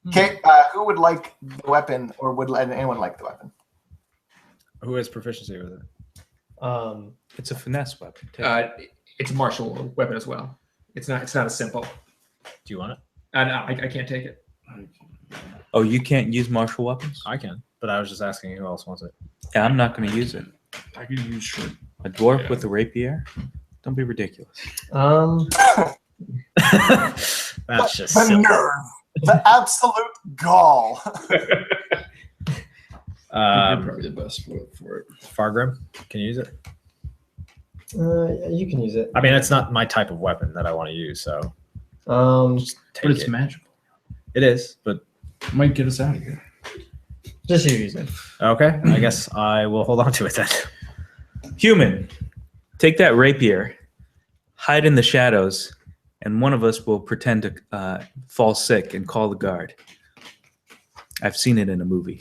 F: Okay, who would like the weapon, or would anyone like the weapon?
A: Who has proficiency with it?
E: It's a finesse weapon.
D: It's a martial weapon as well. It's not as simple.
A: Do you want it?
D: No, I can't take it.
E: Oh, you can't use martial weapons?
A: I can, but I was just asking who else wants it.
E: Yeah, I'm not going to use it.
C: I could use short.
E: A dwarf with a rapier? Don't be ridiculous.
A: That's just
F: the
A: silly.
F: nerve, the absolute gall.
C: You're probably the best for it.
A: Fargrim, can you use it?
B: You can use it.
A: I mean, it's not my type of weapon that I want to use, so
B: Just
A: take
C: But it's
A: it.
C: magical.
A: It is, but
C: It might get us out of here.
B: use it.
A: okay. I guess I will hold on to it then.
E: Human, take that rapier, hide in the shadows, and one of us will pretend to fall sick and call the guard. I've seen it in a movie.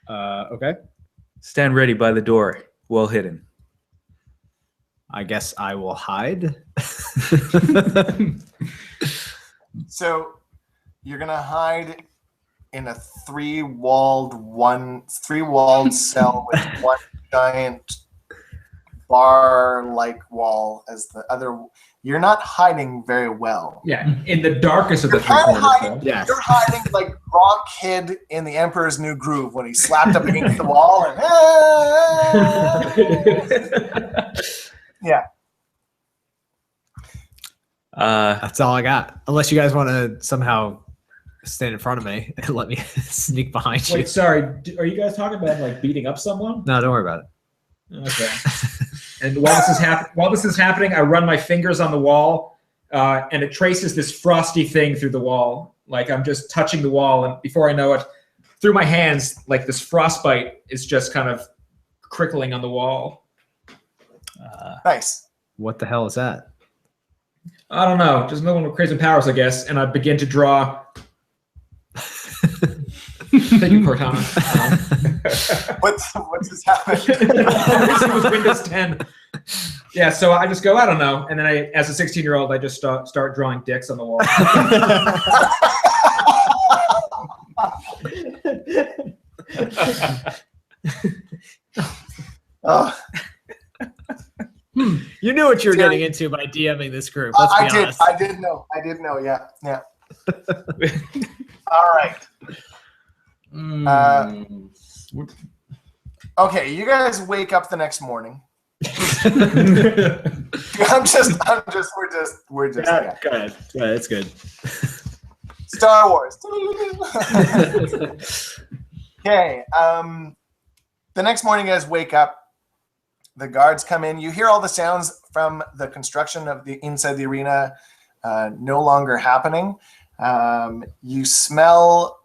A: Okay.
E: Stand ready by the door, well hidden.
A: I guess I will hide.
F: So you're gonna hide in a three-walled cell with one giant bar-like wall as the other. You're not hiding very well.
D: Yeah, in the darkest of the
F: You're
D: three
F: kind of
D: corners.
F: hiding.
A: Yes.
F: You're hiding like Rock Kid in The Emperor's New Groove when he slapped up against the wall and yeah.
A: That's all I got. Unless you guys want to somehow stand in front of me and let me sneak behind you.
D: Wait, sorry. Are you guys talking about like beating up someone?
A: No, don't worry about it.
D: Okay. And while this is happening, I run my fingers on the wall, and it traces this frosty thing through the wall. Like I'm just touching the wall, and before I know it, through my hands, like this frostbite is just kind of crickling on the wall.
F: Nice.
A: What the hell is that?
D: I don't know, just another one with crazy powers, I guess. And I begin to draw. Thank you, Cortana.
F: What's this happening?
D: It was Windows 10. Yeah, so I just go, I don't know. And then as a 16-year-old, I just start drawing dicks on the wall.
F: Oh,
A: You knew what you were getting into by DMing this group. Let's be honest.
F: I did know. Yeah. All right. Okay, you guys wake up the next morning. We're just.
A: Yeah, go ahead. Yeah, it's good.
F: Star Wars. Okay. The next morning, you guys wake up. The guards come in. You hear all the sounds from the construction of the inside the arena no longer happening. You smell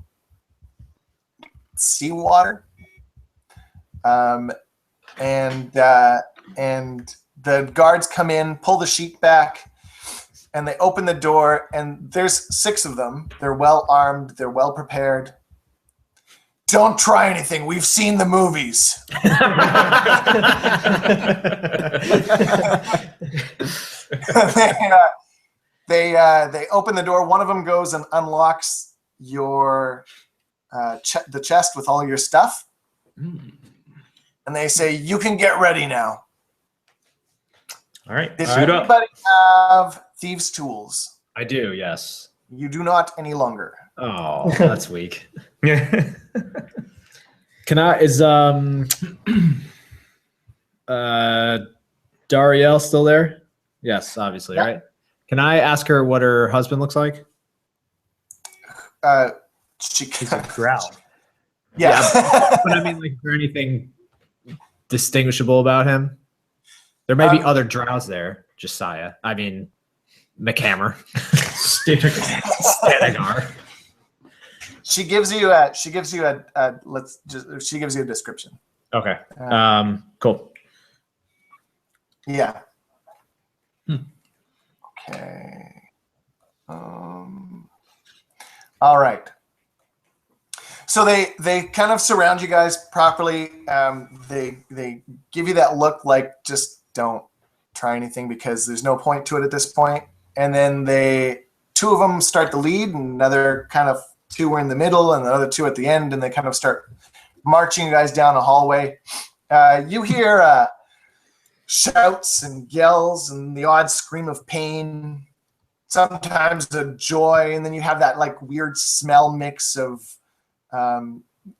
F: seawater, and the guards come in, pull the sheet back, and they open the door. And there's 6 of them. They're well armed. They're well prepared. Don't try anything. We've seen the movies. They open the door. One of them goes and unlocks your the chest with all your stuff, and they say, "You can get ready now."
E: All right,
F: Does
E: suit up.
F: anybody have thieves' tools?
A: I do, yes.
F: You do not any longer.
A: Oh, that's weak.
E: Yeah.
A: Can I Darielle still there? Yes, obviously,
F: Yeah.
A: right? Can I ask her what her husband looks like?
F: She
A: He's a drow.
F: yeah.
A: But I mean, like, is there anything distinguishable about him? There may be other drows there. Josiah. I mean, McHammer. Stanagar.
F: She gives you a description.
A: Okay. Cool.
F: Yeah. Okay. All right. So they kind of surround you guys properly. They give you that look like just don't try anything because there's no point to it at this point. And then 2 of them start the lead, and another kind of 2 were in the middle, and the other 2 at the end, and they kind of start marching you guys down a hallway. You hear shouts and yells and the odd scream of pain, sometimes a joy, and then you have that like weird smell mix of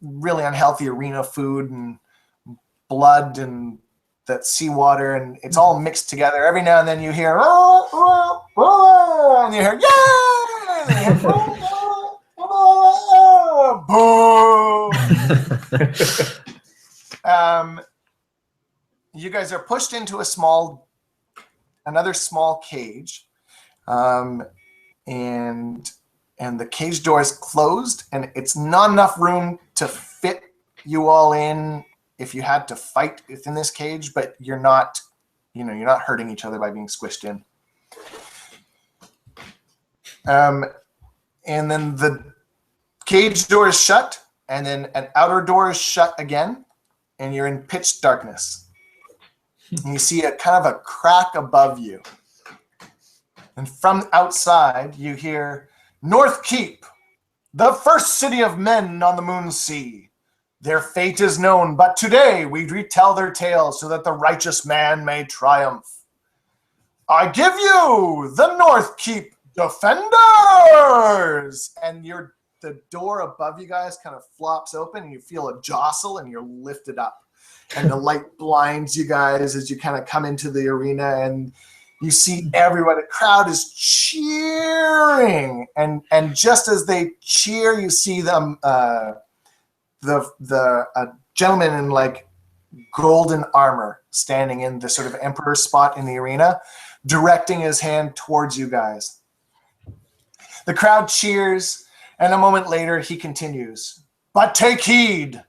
F: really unhealthy arena food and blood and that seawater, and it's all mixed together. Every now and then you hear, and you hear, yeah! Boo! You guys are pushed into another small cage, and the cage door is closed, and it's not enough room to fit you all in if you had to fight within this cage, but you're not hurting each other by being squished in. And then the cage door is shut, and then an outer door is shut again, and you're in pitch darkness. And you see a kind of a crack above you. And from outside, you hear, North Keep, the first city of men on the Moon Sea. Their fate is known, but today we retell their tale so that the righteous man may triumph. I give you the North Keep Defenders! And the door above you guys kind of flops open, and you feel a jostle, and you're lifted up. And the light blinds you guys as you kind of come into the arena, and you see everyone. The crowd is cheering, and just as they cheer, you see them, the gentleman in like golden armor standing in the sort of emperor spot in the arena, directing his hand towards you guys. The crowd cheers, and a moment later he continues, but take heed,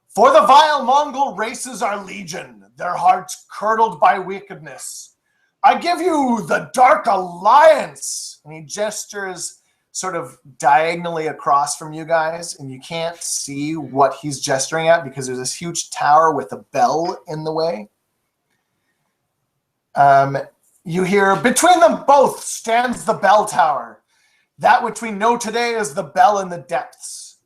F: for the vile Mongol races are legion, their hearts curdled by wickedness. I give you the Dark Alliance. And he gestures sort of diagonally across from you guys, and you can't see what he's gesturing at because there's this huge tower with a bell in the way. You hear, between them both stands the bell tower. That which we know today is the bell in the depths.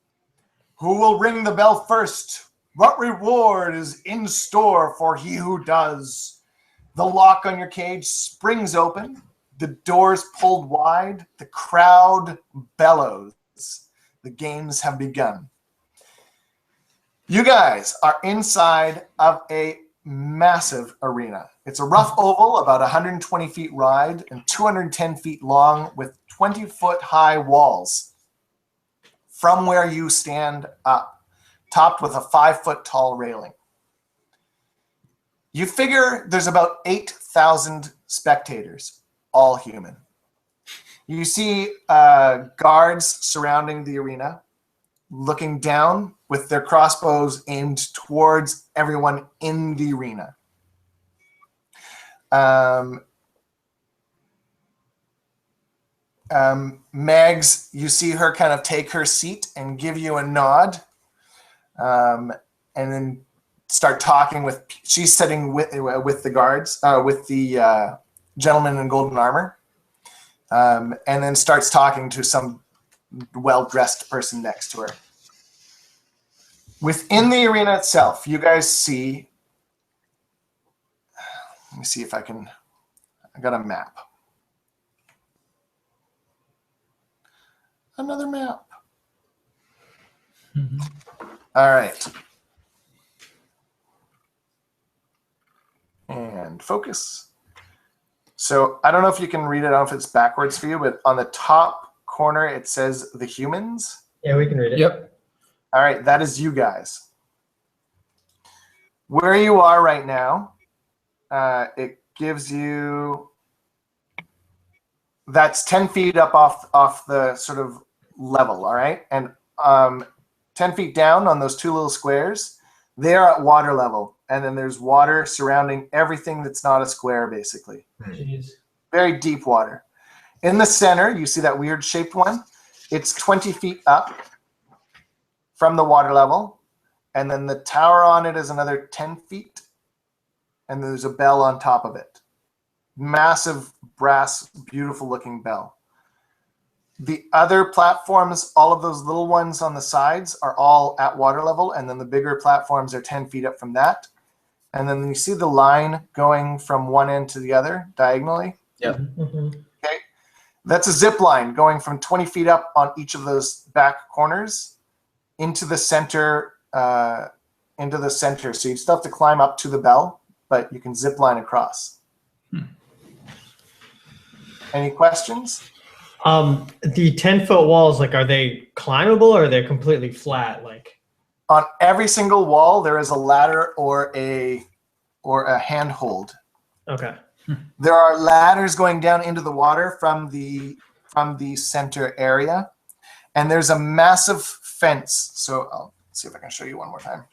F: Who will ring the bell first? What reward is in store for he who does? The lock on your cage springs open. The doors pulled wide. The crowd bellows. The games have begun. You guys are inside of a massive arena. It's a rough oval, about 120 feet wide and 210 feet long, with 20-foot high walls from where you stand up, topped with a 5-foot tall railing. You figure there's about 8,000 spectators, all human. You see guards surrounding the arena, looking down with their crossbows aimed towards everyone in the arena. Mags, you see her kind of take her seat and give you a nod, and then start talking with. She's sitting with the guards, with the gentleman in golden armor, and then starts talking to some well-dressed person next to her. Within the arena itself, you guys see. Let me see if I got a map. Another map.
C: Mm-hmm.
F: All right. And focus. So I don't know if you can read it. I don't know if it's backwards for you, but on the top corner, it says the humans.
B: Yeah, we can read it.
C: Yep.
F: All right, that is you guys. Where you are right now, it gives you, that's 10 feet up off the sort of level, all right? And 10 feet down on those two little squares, they are at water level. And then there's water surrounding everything that's not a square, basically.
B: Jeez.
F: Very deep water. In the center, you see that weird shaped one? It's 20 feet up from the water level. And then the tower on it is another 10 feet. And there's a bell on top of it. Massive brass, beautiful looking bell. The other platforms, all of those little ones on the sides, are all at water level. And then the bigger platforms are 10 feet up from that. And then you see the line going from one end to the other diagonally?
A: Yep.
B: Mm-hmm.
F: Okay. That's a zip line going from 20 feet up on each of those back corners into the center. So you still have to climb up to the bell, but you can zip line across. Any questions?
B: The 10-foot walls, like, are they climbable or are they completely flat? Like,
F: On every single wall, there is a ladder or a handhold.
B: okay.
F: There are ladders going down into the water from the center area, and there's a massive fence. So I'll see if I can show you one more time.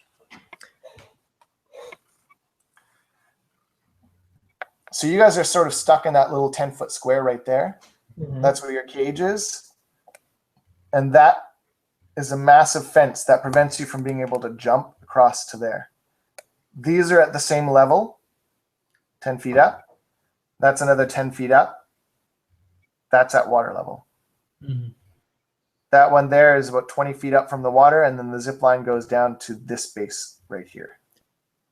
F: So you guys are sort of stuck in that little 10-foot square right there.
B: Mhm.
F: That's where your cage is. And that is a massive fence that prevents you from being able to jump across to there. These are at the same level, 10 feet up. That's another 10 feet up. That's at water level.
C: Mhm.
F: That one there is about 20 feet up from the water, and then the zip line goes down to this base right here.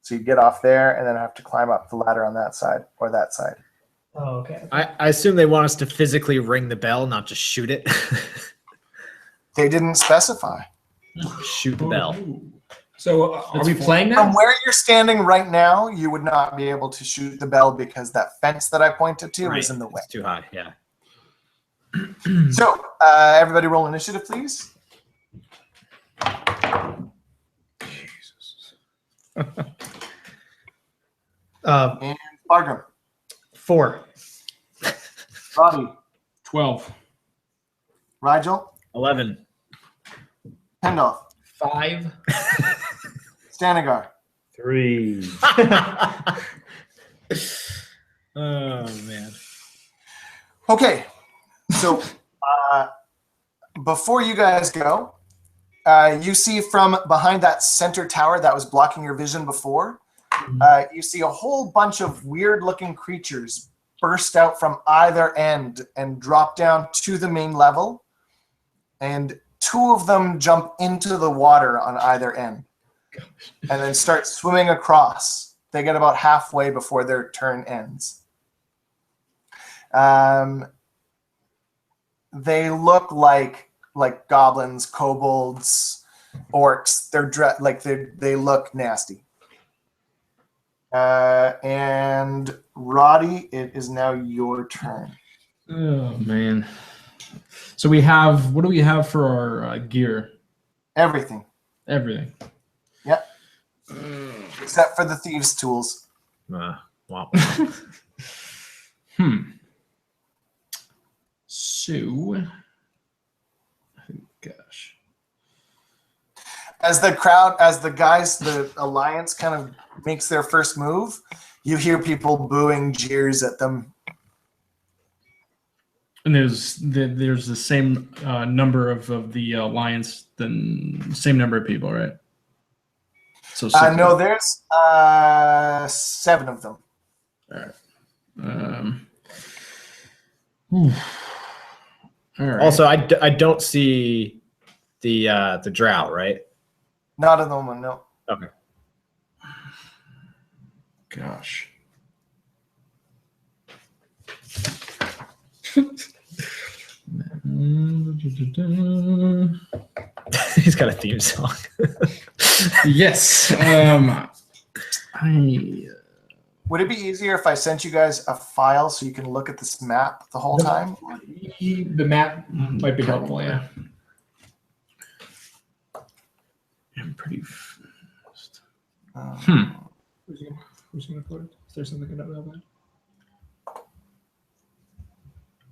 F: So you get off there and then have to climb up the ladder on that side or that side.
B: Oh, okay.
A: I assume they want us to physically ring the bell, not just shoot it.
F: They didn't specify.
A: Shoot the bell.
D: So are we playing
F: From
D: now?
F: where you're standing right now, you would not be able to shoot the bell because that fence that I pointed to was in the way.
A: It's too high. Yeah.
F: So everybody roll initiative, please. And Bargrim,
B: 4.
F: Robbie,
C: 12.
F: Rigel,
A: 11.
F: Pendolph,
D: 5.
F: Stanagar.
E: 3.
A: Oh man.
F: Okay, so before you guys go, you see from behind that center tower that was blocking your vision before, you see a whole bunch of weird-looking creatures burst out from either end and drop down to the main level, and 2 of them jump into the water on either end and then start swimming across. They get about halfway before their turn ends. They look like goblins, kobolds, orcs. They look nasty. And Roddy, it is now your turn.
C: Oh man. So we have, what do we have for our gear?
F: Everything.
C: Everything.
F: Yep. Except for the thieves' tools.
A: Wow.
C: So, gosh.
F: As the guys, the alliance kind of makes their first move, you hear people booing jeers at them.
C: And there's the same number of the alliance, then same number of people, right? So
F: No, there's 7 of them.
C: All right. All right.
A: Also, I don't see the drow, right?
F: Not in the moment, no.
A: Okay.
C: Gosh.
A: He's got a theme song.
C: Yes.
F: Would it be easier if I sent you guys a file so you can look at this map the whole time?
D: The map might be helpful, yeah.
C: I'm pretty fast.
D: Who's gonna put it? Is there something about that?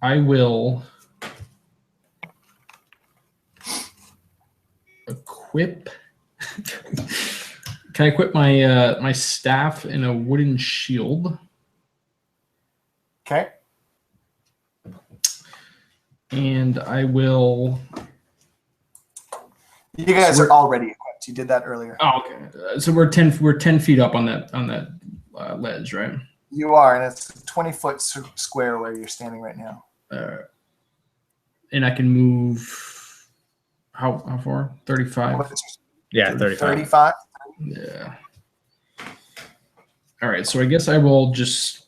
C: I will equip. Can I equip my my staff in a wooden shield?
F: Okay.
C: And I will.
F: You guys are already equipped. You did that earlier.
C: Oh, okay. So we're 10 feet up on that ledge, right?
F: You are, and it's a 20-foot square where you're standing right now.
C: And I can move. How far? 35.
A: Yeah, 35.
F: 35.
C: Yeah. All right. So I guess I will just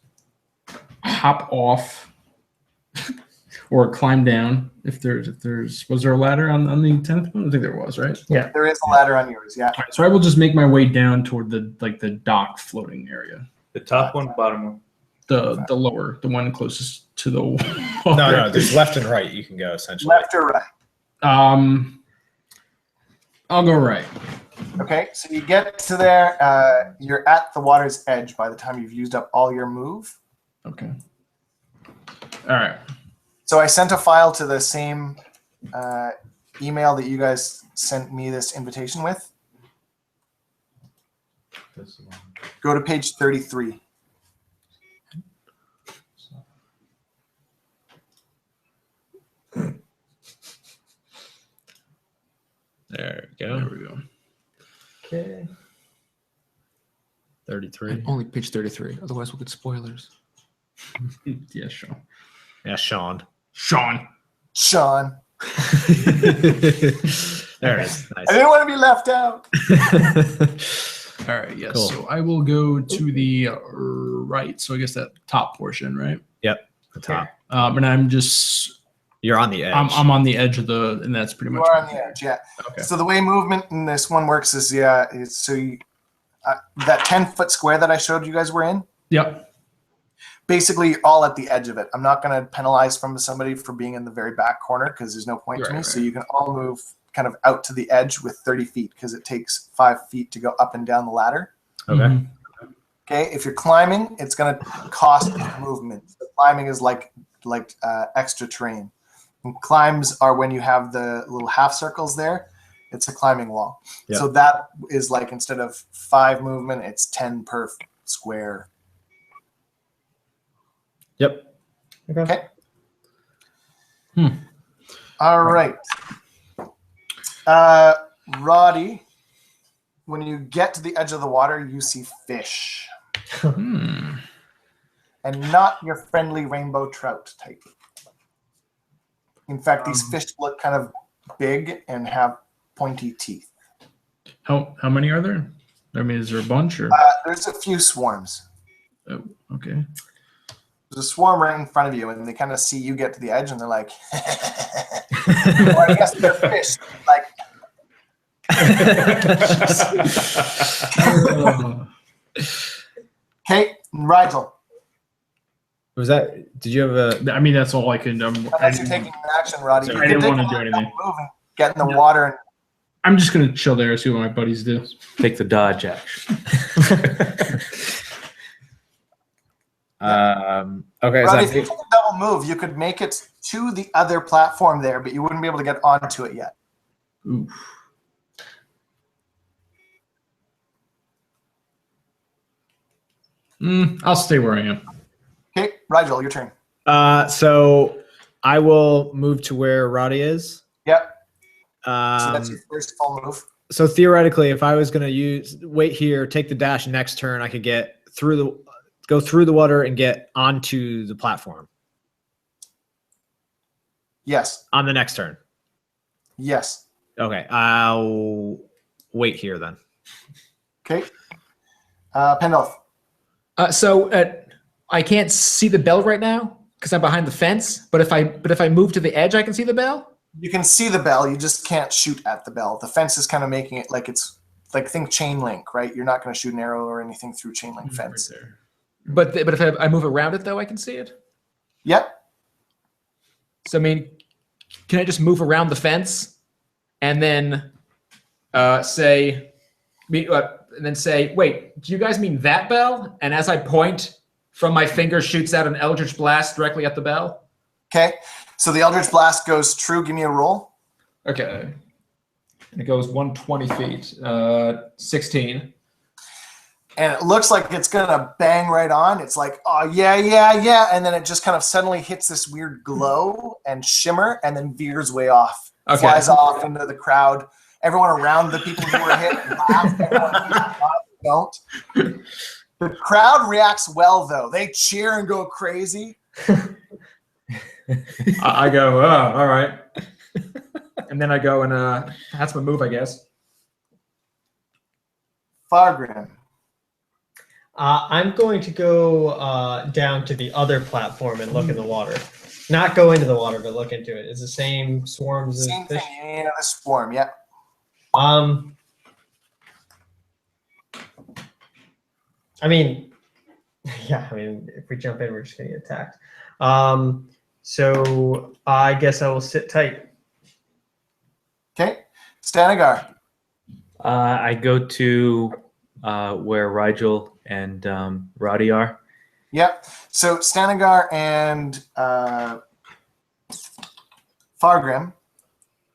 C: hop off or climb down. If there's was there a ladder on the 10th one? I think there was, right?
B: Yeah.
F: There is a ladder on yours. Yeah.
C: All right, so I will just make my way down toward the dock floating area.
E: The top one, bottom one.
C: The lower, the one closest to the water.
A: No, there's left and right. You can go essentially.
F: Left or right?
C: I'll go right.
F: Okay, so you get to there. You're at the water's edge by the time you've used up all your move.
C: Okay. All right.
F: So I sent a file to the same email that you guys sent me this invitation with. Go to page 33.
A: There we go.
C: There we go.
B: Okay.
A: 33.
G: Only page 33. Otherwise, we'll get spoilers.
C: Yeah, Sean.
A: Yeah, Sean.
C: Sean.
F: Sean.
A: There it is.
F: I
A: Nice.
F: didn't want to be left out.
C: All right. Yes.
A: Cool.
C: So I will go to the right. So I guess that top portion, right?
A: The top.
C: And I'm just
A: You're on the edge.
C: I'm on the edge of the, and that's pretty
F: You
C: much.
F: are on the edge, yeah.
C: Okay.
F: So the way movement in this one works is, that 10-foot square that I showed you guys were in,
C: Yep.
F: basically you're all at the edge of it. I'm not going to penalize from somebody for being in the very back corner because there's no point to me.
C: Right,
F: So
C: right.
F: you can all move kind of out to the edge with 30 feet because it takes 5 feet to go up and down the ladder.
A: Okay.
C: Mhm.
F: Okay, if you're climbing, it's going to cost movement. So climbing is like extra terrain. And climbs are when you have the little half circles there. It's a climbing wall.
A: Yeah.
F: So that is like instead of 5 movement, it's 10 per square.
A: Yep.
F: Okay.
C: Hmm.
F: All right. Roddy, when you get to the edge of the water, you see fish.
C: Hmm.
F: And not your friendly rainbow trout type. In fact, these fish look kind of big and have pointy teeth.
C: How many are there? I mean, is there a bunch or?
F: There's a few swarms.
C: Oh, okay.
F: There's a swarm right in front of you, and they kind of see you get to the edge, and they're like, or I guess they're fish. Like, okay, Rigel,
A: Was that? Did you have a?
C: I mean, that's all I can. I
F: unless you're taking an action, Roddy.
C: I didn't want to do anything.
F: Move and get in the water. And
C: I'm just gonna chill there and see what my buddies do.
E: Take the dodge action.
A: Okay.
F: Roddy, if
A: So
F: you took a double move, you could make it to the other platform there, but you wouldn't be able to get onto it yet.
C: Oof. I'll stay where I am.
F: Okay, Rigel, your turn.
A: so I will move to where Roddy is.
F: Yep. So that's
A: Um,
F: your first full move.
A: so theoretically, if I was going to wait here, take the dash next turn, I could go through the water and get onto the platform
F: Yes.
A: on the next turn.
F: Yes.
A: Okay. I'll wait here then.
F: Okay. Pendolph.
G: So I can't see the bell right now because I'm behind the fence. But if I move to the edge, I can see the bell.
F: You can see the bell. You just can't shoot at the bell. The fence is kind of making it like it's like think chain link, right? You're not going to shoot an arrow or anything through chain link fence.
C: Right there.
G: But if I move around it, though, I can see it.
F: Yep.
G: So I mean, can I just move around the fence and then say, wait, do you guys mean that bell? And as I point, from my finger shoots out an Eldritch Blast directly at the bell.
F: Okay. So the Eldritch Blast goes true. Give me a roll.
D: Okay. And it goes 120 feet. 16.
F: And it looks like it's going to bang right on. It's like, oh, yeah. And then it just kind of suddenly hits this weird glow and shimmer and then veers way off.
G: Okay.
F: Flies off into the crowd. Everyone around the people who were hit laugh. Everyone don't. The crowd reacts well, though. They cheer and go crazy.
D: I go, oh, all right. And then I go and that's my move, I guess.
F: Fargrim.
B: I'm going to go down to the other platform and look in the water. Not go into the water, but look into it. It's the same swarms
F: Same
B: of
F: thing.
B: fish.
F: Yeah, the swarm. Yeah.
B: I mean, if we jump in, we're just gonna get attacked. So I guess I will sit tight.
F: Okay. Stanagar.
E: I go to where Rigel and Roddy are.
F: Yep. So Stanagar and Fargrim,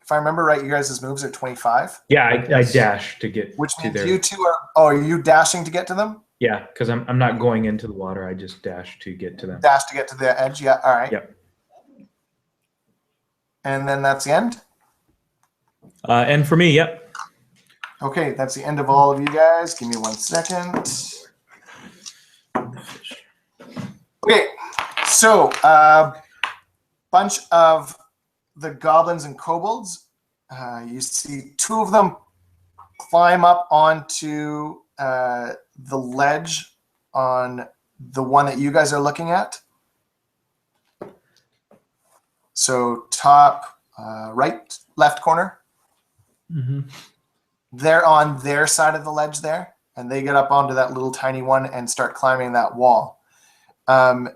F: if I remember right, you guys' moves are 25.
E: Yeah, I
B: Yes.
E: dash to get
F: Which
E: to
F: means
E: there.
F: you two are. Oh, are you dashing to get to them?
E: Yeah, because I'm not going into the water. I just dash to get to them.
F: Dash to get to the edge. Yeah. All right.
E: Yep.
F: And then that's the end.
E: And for me, yep.
F: Okay, that's the end of all of you guys. Give me 1 second. Okay, so bunch of the goblins and kobolds. You see 2 of them climb up onto the ledge on the one that you guys are looking at. So top right, left corner.
C: Mm-hmm.
F: They're on their side of the ledge there, and they get up onto that little tiny one and start climbing that wall. And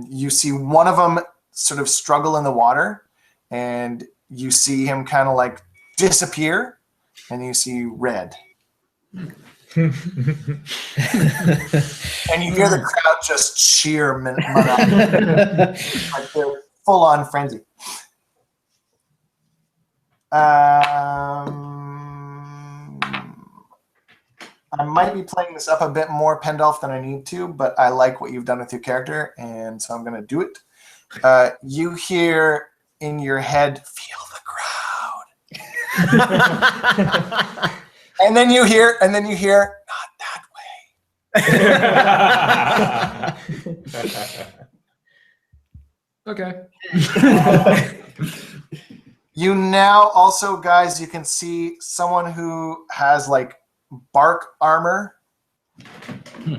F: you see one of them sort of struggle in the water, and you see him kind of like disappear, and you see red. And you hear the crowd just cheer maniacally. Like they're full on frenzy. I might be playing this up a bit more, Pendolph, than I need to, but I like what you've done with your character, and so I'm going to do it. You hear in your head, feel the crowd. and then you hear, not that way.
C: Okay.
F: You now also, guys, you can see someone who has like bark armor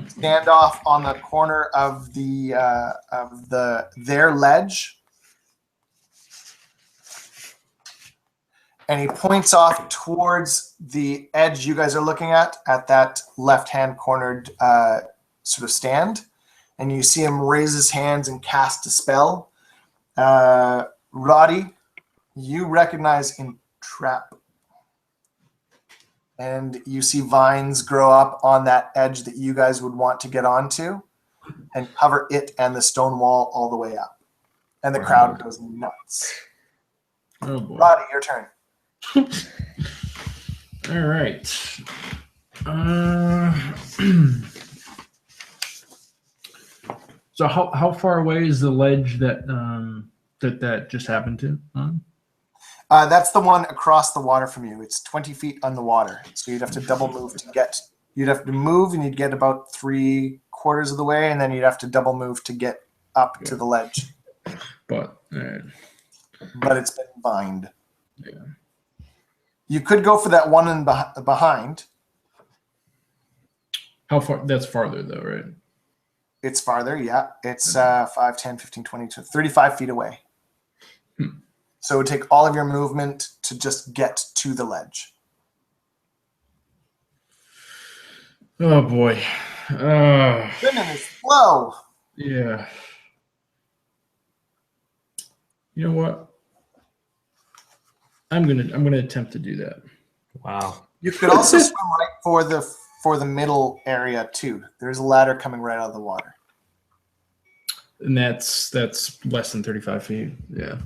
F: stand off on the corner of their ledge, and he points off towards the edge you guys are looking at that left-hand cornered sort of stand, and you see him raise his hands and cast a spell. Roddy, you recognize Entrap. And you see vines grow up on that edge that you guys would want to get onto and cover it and the stone wall all the way up. And the crowd goes nuts.
C: Oh boy.
F: Roddy, your turn.
C: All right. So how far away is the ledge that that just happened to?
F: That's the one across the water from you. It's 20 feet on the water. So you'd have to double move to get. You'd have to move, and you'd get about 3/4 of the way, and then you'd have to double move to get up to the ledge.
C: But
F: But it's been vined.
C: Yeah.
F: You could go for that one in behind.
C: how far? That's farther though, right?
F: It's farther, yeah. It's 5, 10, 15, 20, 35 feet away. So it would take all of your movement to just get to the ledge.
C: Oh boy.
F: Women is slow.
C: Yeah. You know what? I'm gonna attempt to do that.
E: Wow.
F: You could also swim right for the middle area too. There's a ladder coming right out of the water.
C: And that's less than 35 feet. Yeah.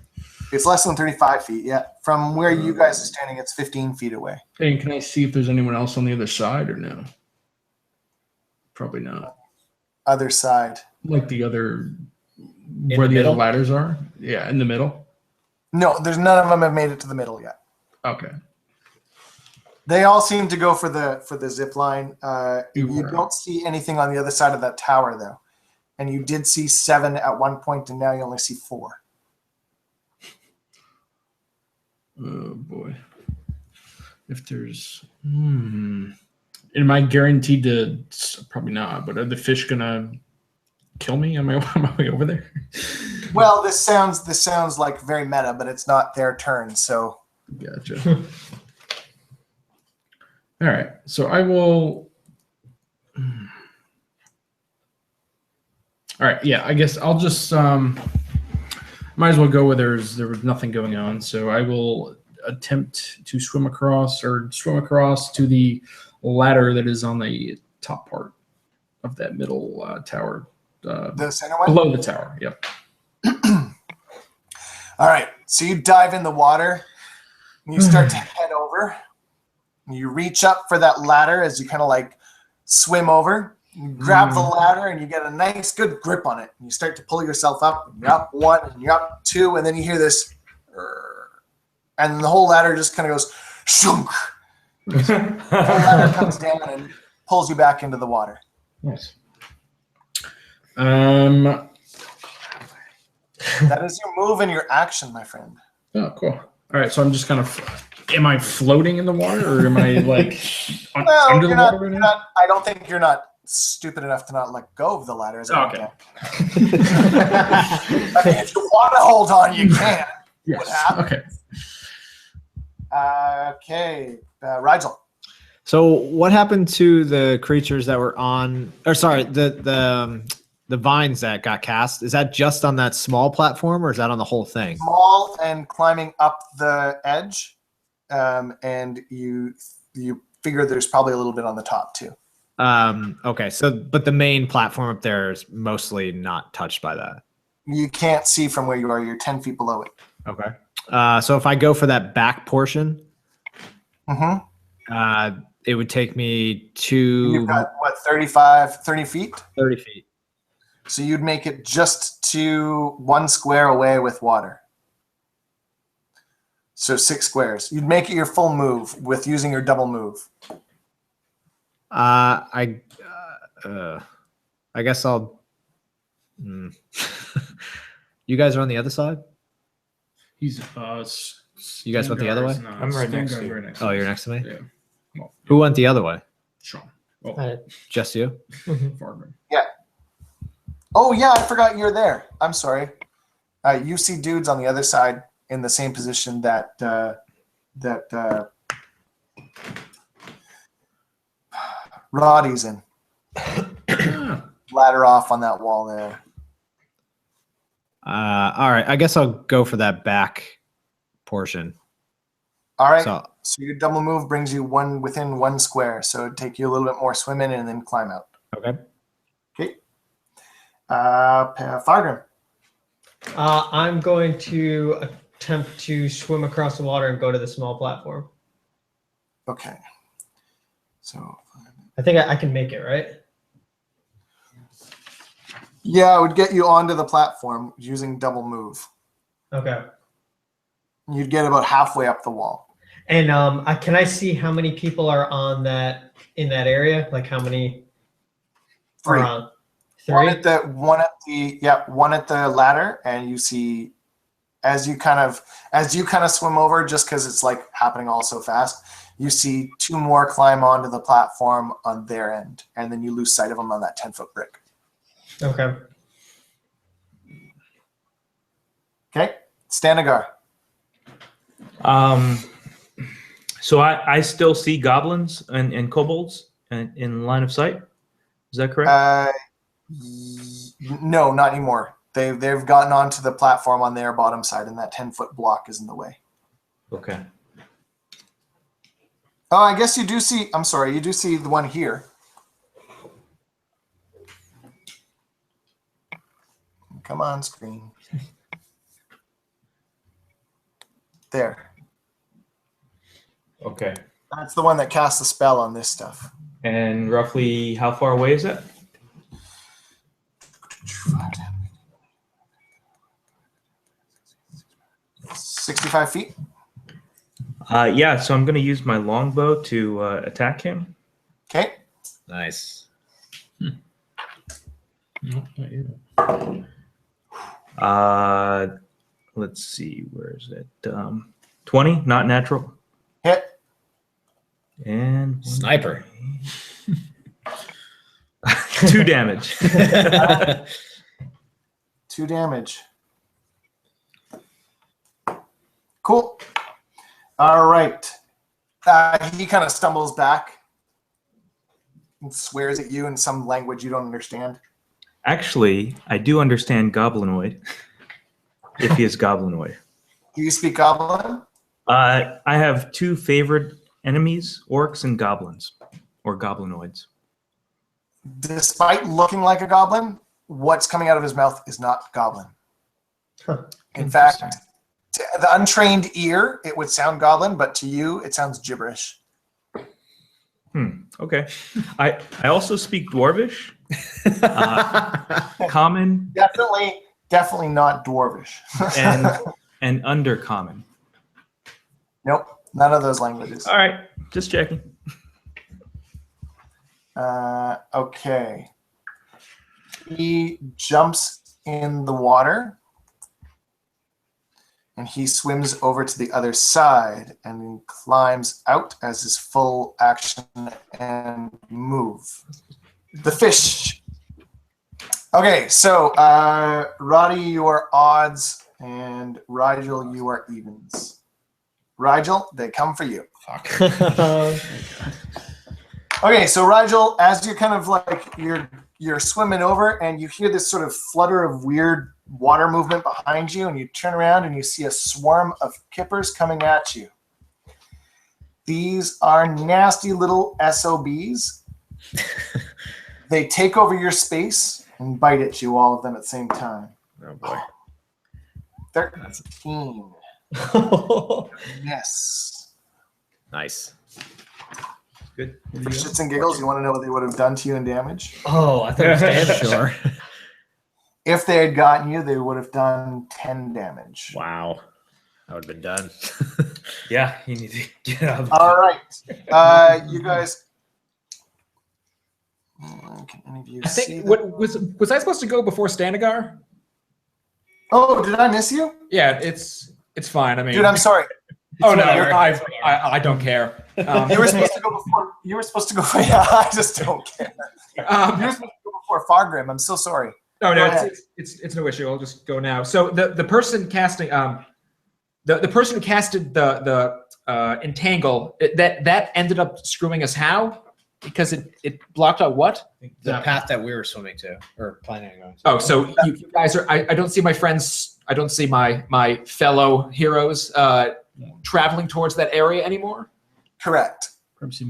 F: It's less than 35 feet, yeah. From where you guys are standing, it's 15 feet away.
C: And can I see if there's anyone else on the other side or no? Probably not.
F: Other side.
C: Like the other,
E: In
C: where
E: the
C: the other
E: middle?
C: ladders are? Yeah, in the middle.
F: No, there's none of them have made it to the middle yet.
C: Okay.
F: They all seem to go for the zip line. You
C: Right.
F: don't see anything on the other side of that tower though. And you did see 7 at one point, and now you only see 4.
C: Oh boy. If there's, am I guaranteed to? Probably not. But are the fish gonna kill me on my way over there?
F: Well, this sounds like very meta, but it's not their turn, so
C: Gotcha. All right. So I will. All right, yeah, I guess I'll just might as well go where there was nothing going on. So I will attempt to swim across to the ladder that is on the top part of that middle tower.
F: The center one?
C: Below the tower, yep.
F: All right, so you dive in the water, and you start to head over. And you reach up for that ladder as you kind of like swim over. You grab the ladder, and you get a nice, good grip on it. And you start to pull yourself up, and you're up one, and you're up two, and then you hear this, and the whole ladder just kind of goes, shunk. The ladder comes down and pulls you back into the water.
C: Nice.
F: That is your move and your action, my friend.
C: Oh, cool. All right, so I'm just kind of. Am I floating in the water, or am I like under the water right now?
F: I don't think you're not stupid enough to not let go of the ladder.
C: Okay.
F: I mean, if you want to hold on, you can.
C: Yes. Okay.
F: Okay, Rigel.
A: So what happened to the creatures that were on, or sorry, the vines that got cast? Is that just on that small platform, or is that on the whole thing?
F: Small and climbing up the edge, and you figure there's probably a little bit on the top too.
A: Okay, so but the main platform up there is mostly not touched by that.
F: You can't see from where you are. You're 10 feet below it.
A: Okay. So if I go for that back portion, it would take me to
F: You've got what, 30 feet?
A: 30 feet.
F: So you'd make it just to 1 square away with water. So 6 squares. You'd make it your full move with using your double move.
A: I guess I'll. You guys are on the other side.
C: He's
A: You guys went the other way?
E: I'm right next to you.
C: Right next
A: Oh, you're next to me.
C: Yeah. Well,
A: Who went the other way?
C: Sean. Oh,
A: Just you?
C: Farman.
F: Oh yeah, I forgot you're there. I'm sorry. You see dudes on the other side in the same position that Roddy's in. Ladder off on that wall there.
A: All right. I guess I'll go for that back portion.
F: All right.
A: So
F: your double move brings you within 1 square. So it'd take you a little bit more swimming and then climb out.
A: okay.
F: Okay. Fargrim.
B: I'm going to attempt to swim across the water and go to the small platform.
F: Okay. So
B: I think I can make it, right?
F: yeah, it would get you onto the platform using double move.
B: Okay.
F: You'd get about halfway up the wall.
B: And can I see how many people are on in that area? Like how many?
F: 3.
B: Are on? 3.
F: One at the ladder, and you see as you kind of swim over, just because it's like happening all so fast, you see 2 more climb onto the platform on their end, and then you lose sight of them on that 10-foot brick.
B: Okay.
F: Okay, Stanagar.
E: So I still see goblins and kobolds in line of sight. Is that correct?
F: No, not anymore. They've gotten onto the platform on their bottom side, and that 10-foot block is in the way.
E: Okay.
F: Oh, I guess you do see. I'm sorry, you do see the one here. Come on, screen. There.
E: Okay.
F: That's the one that casts the spell on this stuff.
E: And roughly how far away is that?
F: 65 feet.
E: Yeah, so I'm going to use my longbow to attack him.
F: Okay.
A: Nice.
C: No, not yet.
E: Let's see, where is it? 20, not natural.
F: Hit.
E: And
A: Sniper.
E: 2 damage.
F: 2 damage. Cool. All right. He kind of stumbles back and swears at you in some language you don't understand.
E: Actually, I do understand Goblinoid, if he is Goblinoid.
F: Do you speak Goblin?
E: I have two favorite enemies, orcs and goblins, or goblinoids.
F: Despite looking like a goblin, what's coming out of his mouth is not goblin. In fact, to the untrained ear, it would sound goblin, but to you, it sounds gibberish.
E: Okay. I also speak Dwarvish, Common,
F: Definitely not dwarvish.
E: and Undercommon.
F: Nope, none of those languages.
E: All right, just checking.
F: Okay. He jumps in the water and he swims over to the other side and climbs out as his full action and move. The fish. Okay, so Roddy, you are odds, and Rigel, you are evens. Rigel, they come for you. Okay, so Rigel, as you're kind of like you're swimming over, and you hear this sort of flutter of weird water movement behind you, and you turn around and you see a swarm of kippers coming at you. These are nasty little SOBs. They take over your space and bite at you, all of them at the same time.
A: Oh boy.
F: 13. Yes.
A: Nice.
E: Good.
F: For shits and giggles, you want to know what they would have done to you in damage?
B: Oh, I thought it was damage.
A: Sure.
F: If they had gotten you, they would have done 10 damage.
A: Wow. That would have been done.
E: Yeah, you need to get out.
F: All right. You guys. Can any of you
G: I
F: see
G: think
F: that?
G: was I supposed to go before Stanagar?
F: Oh, did I miss you?
G: Yeah, it's fine. I mean,
F: Dude, I'm sorry.
G: oh no,
A: whatever.
G: I don't care.
F: You were supposed to go before. You were supposed to go. Yeah, I just don't care. You were supposed to go before Fargrim. I'm so sorry.
G: No,
F: Go
G: no,
F: ahead.
G: it's no issue. I'll just go now. So the person casting the person who casted the entangle that ended up screwing us how? Because it blocked out what?
A: The path that we were swimming to, or planning on going to.
G: Oh, so you guys are I don't see my friends, I don't see my fellow heroes traveling towards that area anymore.
F: Correct.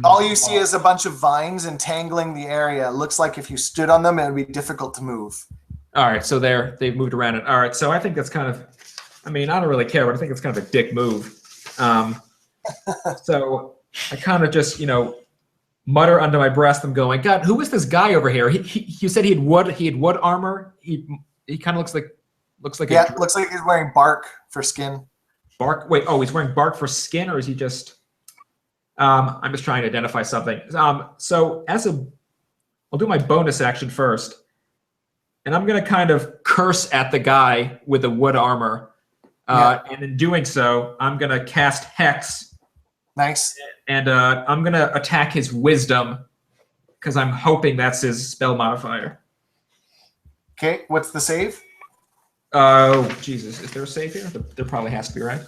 F: All you see is a bunch of vines entangling the area. It looks like if you stood on them, it would be difficult to move.
G: All right, so they've moved around it. All right, so I think that's kind of, I mean, I don't really care, but I think it's kind of a dick move. So I kind of just, mutter under my breath. I'm going, God, who is this guy over here? You said he had wood armor. He kind of looks like
F: Yeah, it looks like he's wearing bark for skin.
G: bark. Wait, oh, he's wearing bark for skin, or is he just? I'm just trying to identify something. So I'll do my bonus action first. And I'm going to kind of curse at the guy with the wood armor. And in doing so, I'm going to cast Hex.
F: Nice.
G: And I'm going to attack his wisdom because I'm hoping that's his spell modifier.
F: Okay, what's the save?
G: Oh, Jesus. Is there a save here? There probably has to be, right?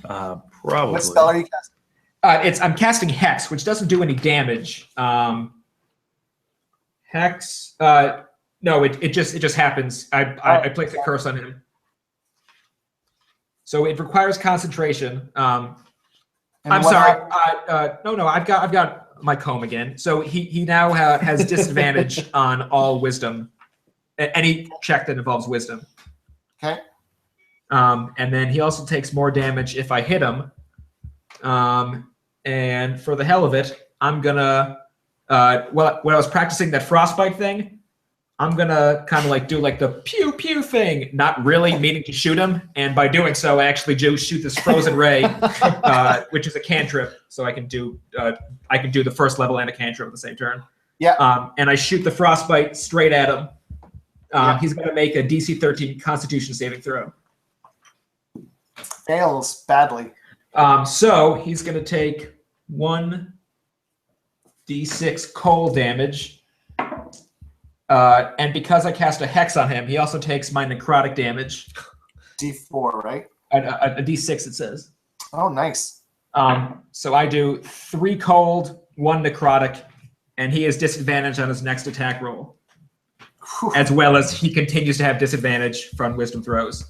E: Probably.
F: What spell are you casting?
G: I'm casting Hex, which doesn't do any damage. Hex. No, it just happens. I place a curse on him. So it requires concentration.
F: And
G: I'm
F: what
G: sorry.
F: hap-
G: No. I've got my comb again. So he now has disadvantage on all wisdom, any check that involves wisdom.
F: Okay.
G: And then he also takes more damage if I hit him. And for the hell of it, I'm gonna when I was practicing that frostbite thing, I'm gonna kind of like do like the pew pew thing, not really meaning to shoot him, and by doing so, I actually do shoot this frozen ray, which is a cantrip, so I can do the first level and a cantrip at the same turn.
F: Yeah.
G: And I shoot the frostbite straight at him. He's gonna make a DC 13 Constitution saving throw.
F: Fails badly.
G: So he's gonna take 1d6 cold damage. And because I cast a Hex on him, he also takes my necrotic damage.
F: D4, right?
G: A D6, it says.
F: Oh, nice.
G: So I do 3 cold, 1 necrotic, and he has disadvantage on his next attack roll. as well as he continues to have disadvantage from wisdom throws.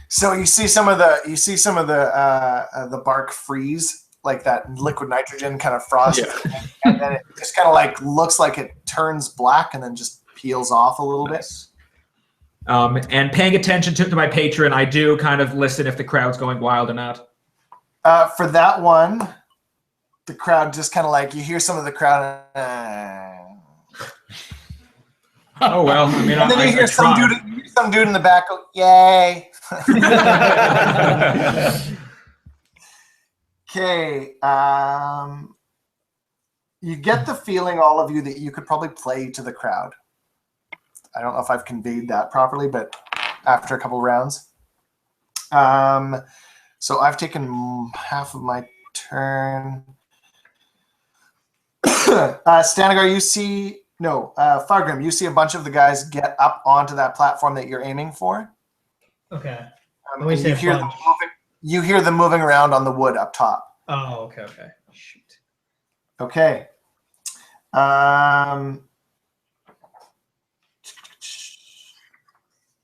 F: So you see some of the bark freeze, like that liquid nitrogen kind of frost, and then it just kind of like looks like it turns black and then just peels off a little bit.
G: And paying attention to my patron, I do kind of listen if the crowd's going wild or not.
F: For that one, the crowd just kind of like, you hear some of the crowd.
G: Oh well, I mean,
F: And then you hear some dude in the back go, "Yay!" Okay. You get the feeling, all of you, that you could probably play to the crowd. I don't know if I've conveyed that properly, but after a couple of rounds. So I've taken half of my turn. Stanagar, you see... No, Fargrim, you see a bunch of the guys get up onto that platform that you're aiming for.
B: Okay.
F: And you hear them moving around on the wood up top.
B: Oh, okay. Shoot.
F: Okay.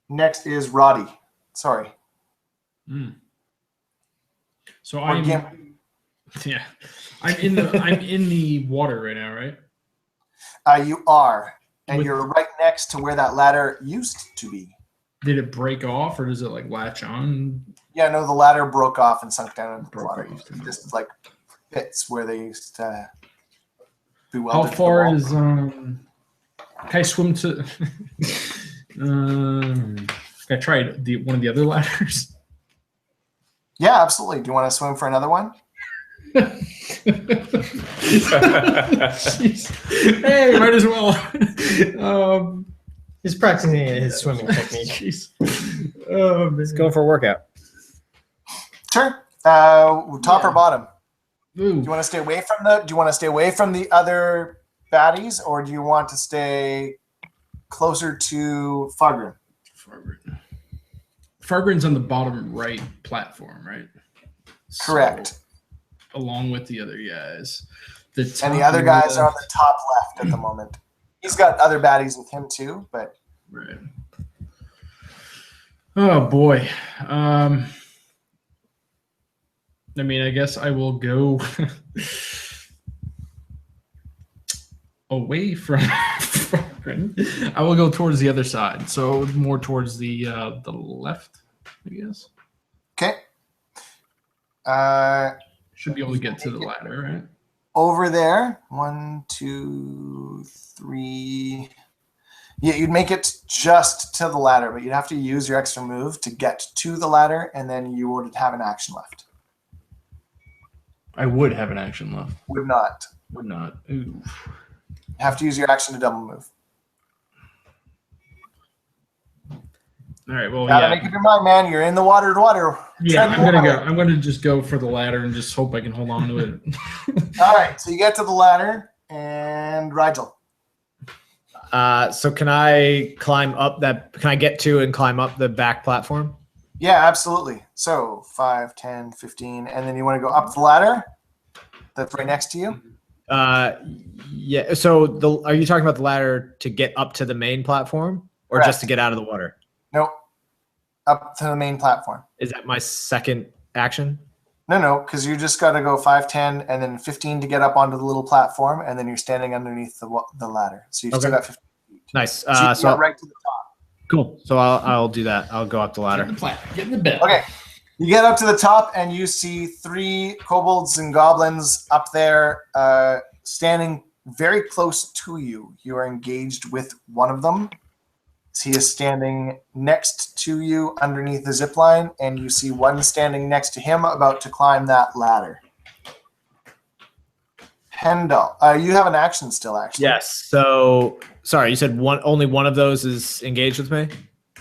F: Next is Roddy. Sorry.
C: So I'm in the water right now, right?
F: You are, and you're right next to where that ladder used to be.
C: Did it break off, or does it like latch on?
F: Yeah, no, the ladder broke off and sunk down into the
C: Broke
F: water.
C: off.
F: Just like pits where they used to be
C: How
F: welded.
C: far is Can I swim to? Can I try one of the other ladders?
F: Yeah, absolutely. Do you want to swim for another one?
C: Hey, might as well.
B: He's practicing his swimming technique.
A: Let's go for a workout.
F: Sure. Top or bottom?
C: Ooh.
F: Do you want to stay away from the? Do you want to stay away from the other baddies, or do you want to stay closer to Fargrim?
C: Fargrim's on the bottom right platform, right?
F: Correct.
C: So, along with the other guys.
F: And the other guys are on the top left at the moment. He's got other baddies with him too, but
C: right. Oh boy. I mean, I guess I will go away from Fargrim. I will go towards the other side, so more towards the left, I guess.
F: okay.
C: Should be able to get to the ladder, right?
F: Over there, 1, 2, 3. Yeah, you'd make it just to the ladder, but you'd have to use your extra move to get to the ladder, and then you would have an action left.
C: I would have an action left.
F: Would not.
C: Would not. Ooh.
F: Have to use your action to double move.
C: All right. Well,
F: Gotta make up your mind, man. You're in the water.
C: Yeah, I'm gonna just go for the ladder and just hope I can hold on to it.
F: All right. So you get to the ladder, and Rigel.
A: So can I climb up that? Can I get to and climb up the back platform?
F: Yeah, absolutely. So 5, 10, 15, and then you want to go up the ladder. That's right next to you.
A: Yeah. So are you talking about the ladder to get up to the main platform, or
F: Correct.
A: just to get out of the water?
F: Nope. Up to the main platform.
A: Is that my second action?
F: No, because you just got to go 5, 10, and then 15 to get up onto the little platform, and then you're standing underneath the ladder. So you've still got 15 feet.
A: Nice.
F: So you
A: So
F: got right to the top.
A: cool. So I'll do that. I'll go up the ladder.
C: Get in the bed.
F: Okay. You get up to the top, and you see 3 kobolds and goblins up there standing very close to you. You are engaged with one of them. He is standing next to you underneath the zip line, and you see one standing next to him about to climb that ladder. Hendel, you have an action still, actually.
A: Yes. So sorry, you said only one of those is engaged with me.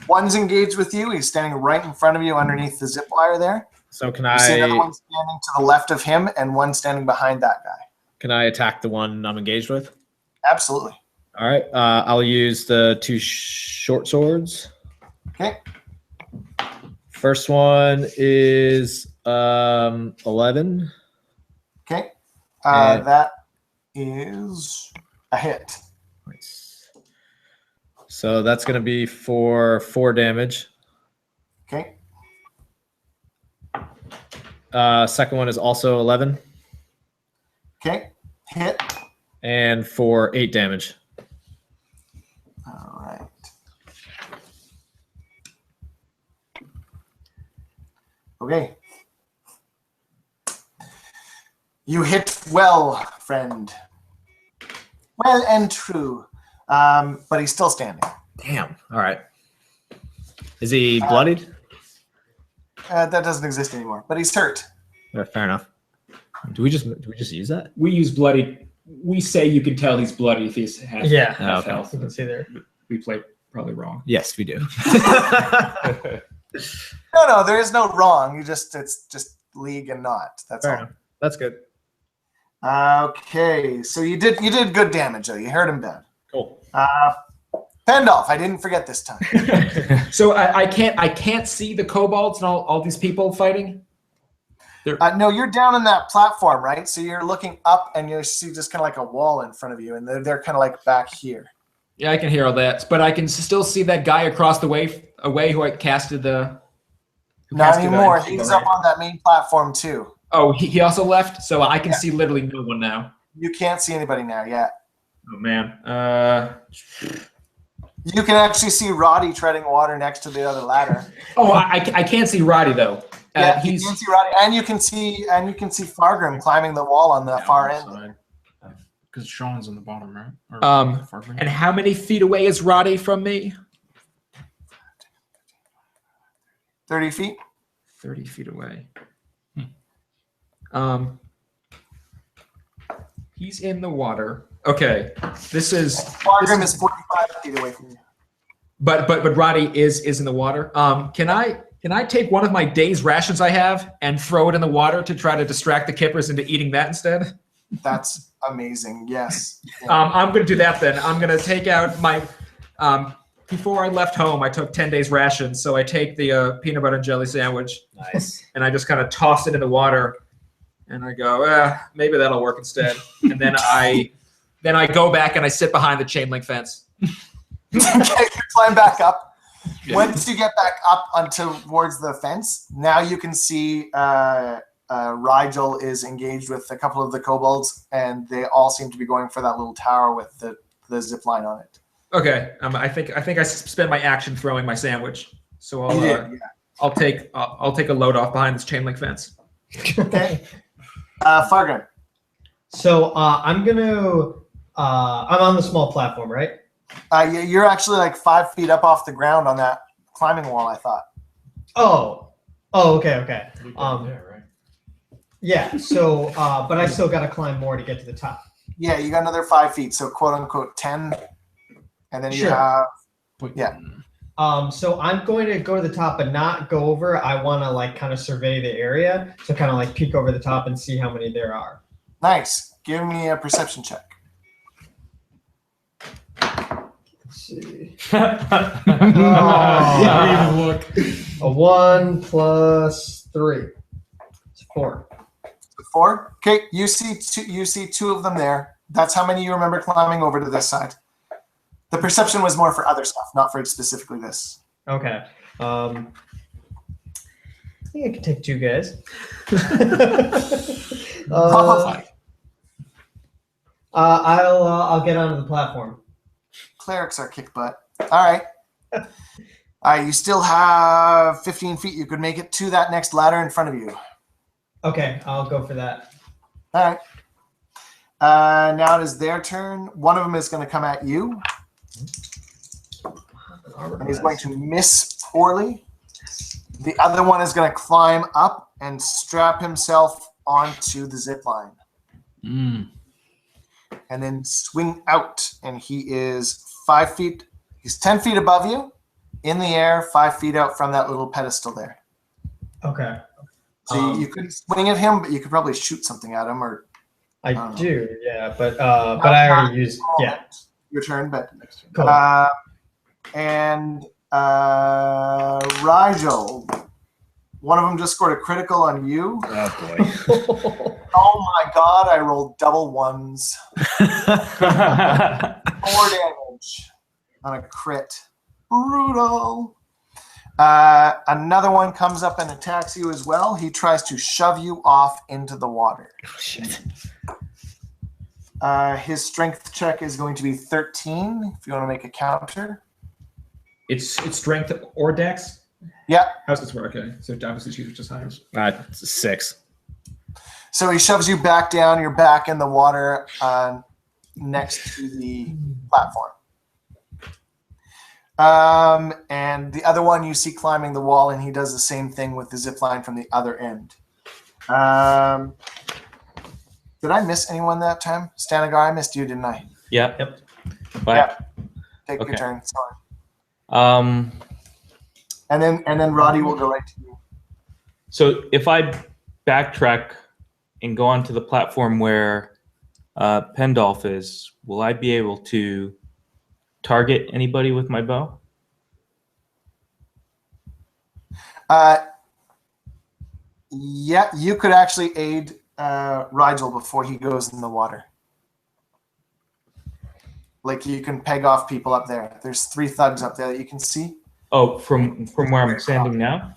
F: One's engaged with you. He's standing right in front of you underneath the zip wire there.
A: So can
F: You see another
A: I
F: one standing to the left of him, and one standing behind that guy.
A: attack the one I'm engaged with?
F: Absolutely.
A: All right. I'll use the 2 short swords.
F: Okay.
A: First one is 11.
F: Okay. That is a hit.
A: Nice. So that's going to be for 4 damage.
F: Okay.
A: Second one is also 11.
F: Okay. Hit.
A: And for 8 damage.
F: All right. Okay. You hit well, friend. Well and true. But he's still standing.
A: Damn. All right. Is he bloodied?
F: That doesn't exist anymore, but he's hurt.
A: Yeah, fair enough. Do we just use that?
D: We use bloody. We say you can tell he's bloody if he's half,
B: Yeah.
D: half
A: Okay.
D: health.
B: You can see there.
D: We play probably wrong.
A: Yes, we do.
F: No, there is no wrong. It's just league and not. That's
A: Fair
F: all.
A: enough. That's good.
F: Okay, so you did good damage though. You hurt him bad.
A: Cool.
F: Pendolph, I didn't forget this time.
D: So I can't see the kobolds and all these people fighting.
F: No, you're down in that platform, right? So you're looking up and you see just kind of like a wall in front of you, and they're kind of like back here.
D: Yeah, I can hear all that, but I can still see that guy across the way away who I casted the. who
F: Not
D: casted the-
F: anymore. He's up on that main platform too.
D: Oh, he also left, so I can see literally no one now.
F: You can't see anybody now yet.
D: Oh man.
F: You can actually see Roddy treading water next to the other ladder.
D: Oh, I can't see Roddy though.
F: Yeah,
D: He's
F: you can see Roddy, and you can see Fargrim climbing the wall on the far end.
C: Because Sean's on the bottom, right? Or
D: Um,
C: far right.
D: and how many feet away is Roddy from me?
F: 30 feet.
D: 30 feet away. He's in the water. Okay, this is.
F: Fargrim is 45 feet away from you.
D: But Roddy is in the water. Can I take one of my day's rations I have and throw it in the water to try to distract the kippers into eating that instead?
F: That's amazing. Yes.
D: I'm going to do that then. I'm going to take out my. Before I left home, I took 10 days rations, so I take the peanut butter and jelly sandwich
A: Nice.
D: and I just kind of toss it in the water, and I go, maybe that'll work instead. And then I go back and I sit behind the chain link fence.
F: Okay, you climb back up.
D: Yeah.
F: Once you get back up towards the fence, now you can see Rigel is engaged with a couple of the kobolds, and they all seem to be going for that little tower with the zip line on it.
D: Okay, I think I spent my action throwing my sandwich, so
F: You did, yeah.
D: I'll take a load off behind this chain link fence.
F: Okay. Fargrim.
B: So I'm on the small platform, right?
F: You're actually like 5 feet up off the ground on that climbing wall, I thought.
B: Oh, okay.
C: There, right?
B: Yeah. So, but I still got to climb more to get to the top.
F: Yeah, you got another 5 feet, so quote unquote 10. And then you
B: Sure.
F: have
B: So I'm going to go to the top, but not go over. I want to like kind of survey the area, so kind of like peek over the top and see how many there are.
F: nice. Give me a perception check.
B: Let's see.
C: Yeah, even look.
B: A 1 + 3. It's 4.
F: 4. Okay, you see two of them there. That's how many you remember climbing over to this side. The perception was more for other stuff, not for specifically this.
B: Okay. I think I could take 2 guys.
F: Probably.
B: I'll get onto the platform.
F: Clerics are kick butt. All right. You still have 15 feet. You could make it to that next ladder in front of you.
B: Okay, I'll go for that.
F: All right. Now it is their turn. One of them is going to come at you, and he's going to miss poorly. The other one is going to climb up and strap himself onto the zip line, and then swing out. And he is 5 feet. He's 10 feet above you, in the air, 5 feet out from that little pedestal there.
B: Okay.
F: So you could swing at him, but you could probably shoot something at him, or
B: I do, yeah, but I already used, yeah.
F: your turn. But
B: Cool.
F: and Rigel, one of them just scored a critical on you.
A: Oh boy.
F: Oh my god! I rolled double ones. 4 damage. on a crit. Brutal. Another one comes up and attacks you as well. He tries to shove you off into the water.
A: Oh, shit.
F: His strength check is going to be 13 if you want to make a counter.
G: It's strength or dex.
F: Yeah.
G: How's this work? Okay, so obviously she's just higher.
A: 6.
F: So he shoves you back down. You're back in the water next to the platform. And the other one you see climbing the wall, and he does the same thing with the zip line from the other end. Did I miss anyone that time? Stanagar, I missed you, didn't I?
E: Yeah.
B: Yep.
E: But,
F: Yeah. Take
E: Okay.
F: your turn. Sorry.
E: And
F: then Roddy will go right to you.
E: so if I backtrack and go onto the platform where Pendolph is, will I be able to target anybody with my bow?
F: Yeah, you could actually aid Rigel before he goes in the water. Like you can peg off people up there. There's 3 thugs up there that you can see.
E: Oh, from where I'm standing now?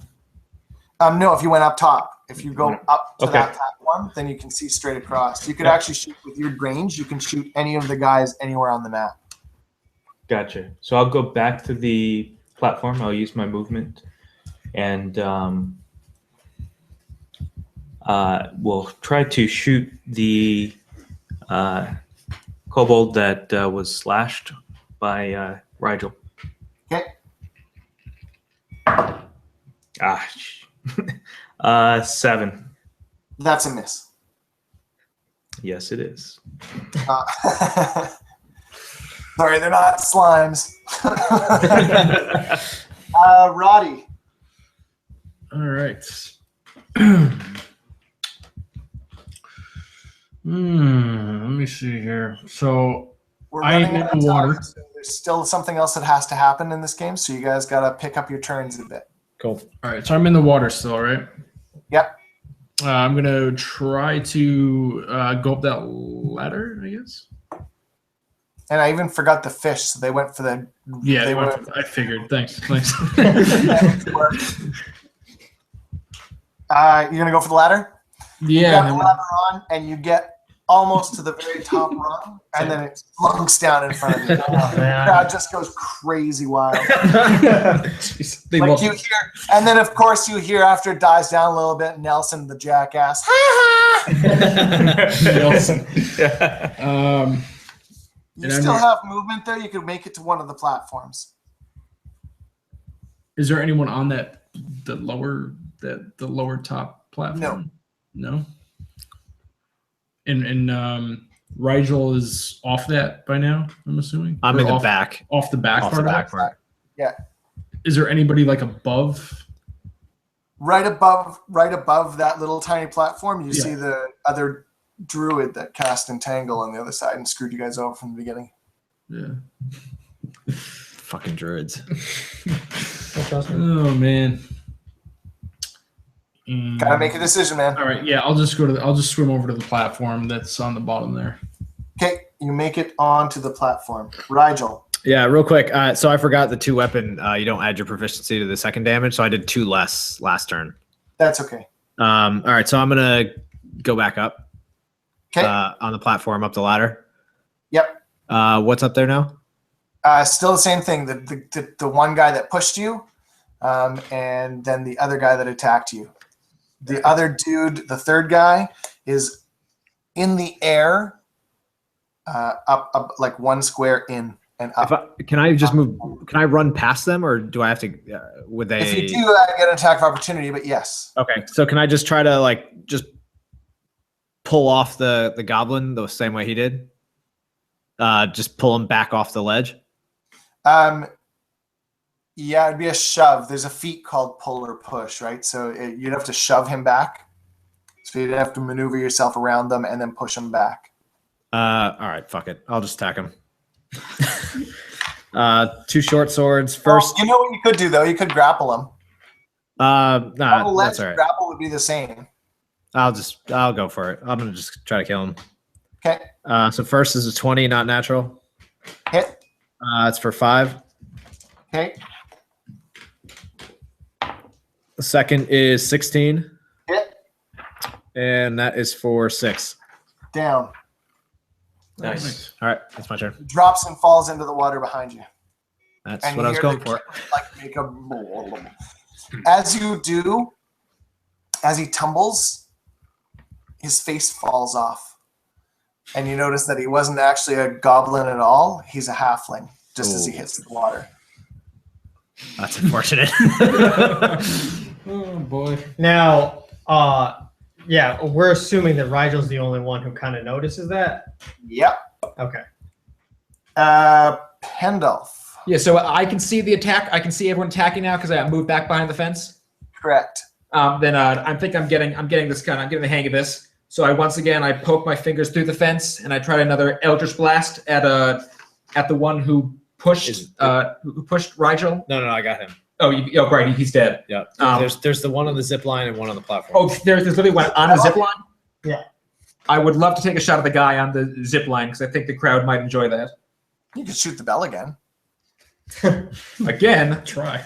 F: No, if you went up top. If you go up to
E: Okay.
F: that platform, then you can see straight across. You could actually shoot with your range. You can shoot any of the guys anywhere on the map.
E: Gotcha. So I'll go back to the platform. I'll use my movement, and we'll try to shoot the kobold that was slashed by Rigel.
F: Okay.
E: 7.
F: That's a miss.
E: Yes, it is.
F: Sorry, they're not slimes. Roddy.
C: All right. Let me see here. So
F: We're
C: I am
F: running
C: in
F: out
C: the
F: of
C: water.
F: time, so there's still something else that has to happen in this game, so you guys got to pick up your turns a bit.
A: Cool.
C: All right. So I'm in the water still, right?
F: Yep.
C: I'm going to try to go up that ladder, I guess.
F: And I even forgot the fish, so they went for the.
C: Yeah,
F: they
C: I figured. Thanks.
F: You're gonna go for the ladder. You
C: Yeah.
F: got the ladder on, and you get almost to the very top rung, and then it slunks down in front of you.
B: Oh, man.
F: Crowd just goes crazy wild.
C: Jeez, they
F: Like
C: love
F: you
C: it.
F: hear, and then of course you hear after it dies down a little bit, Nelson the jackass.
C: Nelson.
F: You
C: And I'm
F: still
C: not-
F: have movement there. You could make it to one of the platforms.
C: Is there anyone on the lower top platform? No. And Rigel is off that by now, I'm assuming.
A: I'm
C: Or
A: in the
C: off,
A: back.
C: off the back
A: Off
C: part
A: the
C: of
A: back
C: it?
A: part.
F: Yeah.
C: Is there anybody like above?
F: Right above that little tiny platform, you
C: Yeah.
F: see the other druid that cast Entangle on the other side and screwed you guys over from the beginning.
C: Yeah.
A: Fucking druids.
C: Oh man.
F: Gotta make a decision, man.
C: All right, yeah, I'll just swim over to the platform that's on the bottom there.
F: Okay, you make it onto the platform. Rigel.
A: Yeah, real quick. So I forgot the 2 weapon. You don't add your proficiency to the second damage, so I did 2 less last turn.
F: That's okay.
A: All right, so I'm gonna go back up.
F: Okay.
A: On the platform up the ladder.
F: Yep.
A: What's up there now?
F: Still the same thing. The one guy that pushed you, and then the other guy that attacked you. The other dude, the third guy, is in the air, up like 1 square in and up.
A: Can I just move? Can I run past them, or do I have to? Would they?
F: If you do, I get an attack of opportunity. But yes.
A: Okay, so can I just try to just pull off the goblin the same way he did? Just pull him back off the ledge.
F: Yeah, it'd be a shove. There's a feat called pull or push, right? So you'd have to shove him back. So you'd have to maneuver yourself around them and then push him back.
A: All right, fuck it. I'll just attack him. 2 short swords. First,
F: You know what you could do though? You could grapple him.
A: nah, that's all right.
F: Grapple would be the same.
A: I'll go for it. I'm gonna just try to kill him.
F: Okay,
A: So first is a 20, not natural.
F: hit.
A: It's for 5.
F: Okay.
A: The second is 16.
F: Hit.
A: And that is for 6.
F: Down.
E: Nice.
A: All right, that's my turn.
F: Drops and falls into the water behind you.
A: That's
F: And
A: what
F: you
A: I was
F: hear
A: going
F: the
A: for.
F: kid, like make a as you do, as he tumbles, his face falls off, and you notice that he wasn't actually a goblin at all. He's a halfling. Just as he hits the water.
A: That's unfortunate.
C: Oh boy.
B: Now, yeah, we're assuming that Rigel's the only one who kind of notices that.
F: Yep.
B: Okay.
F: Pendulph.
G: Yeah, so I can see the attack. I can see everyone attacking now because I moved back behind the fence.
F: Correct.
G: Then I think I'm getting the hang of this. So I poke my fingers through the fence and I tried another Eldritch Blast at the one who pushed Rigel.
A: No, I got him.
G: Oh, right, he's dead.
A: Yeah.
G: Um,
A: There's the one on the zip line and one on the platform.
G: Oh, there's literally one on the zip line.
B: Yeah.
G: I would love to take a shot at the guy on the zip line because I think the crowd might enjoy that.
F: You could shoot the bell again.
G: Again,
C: Try.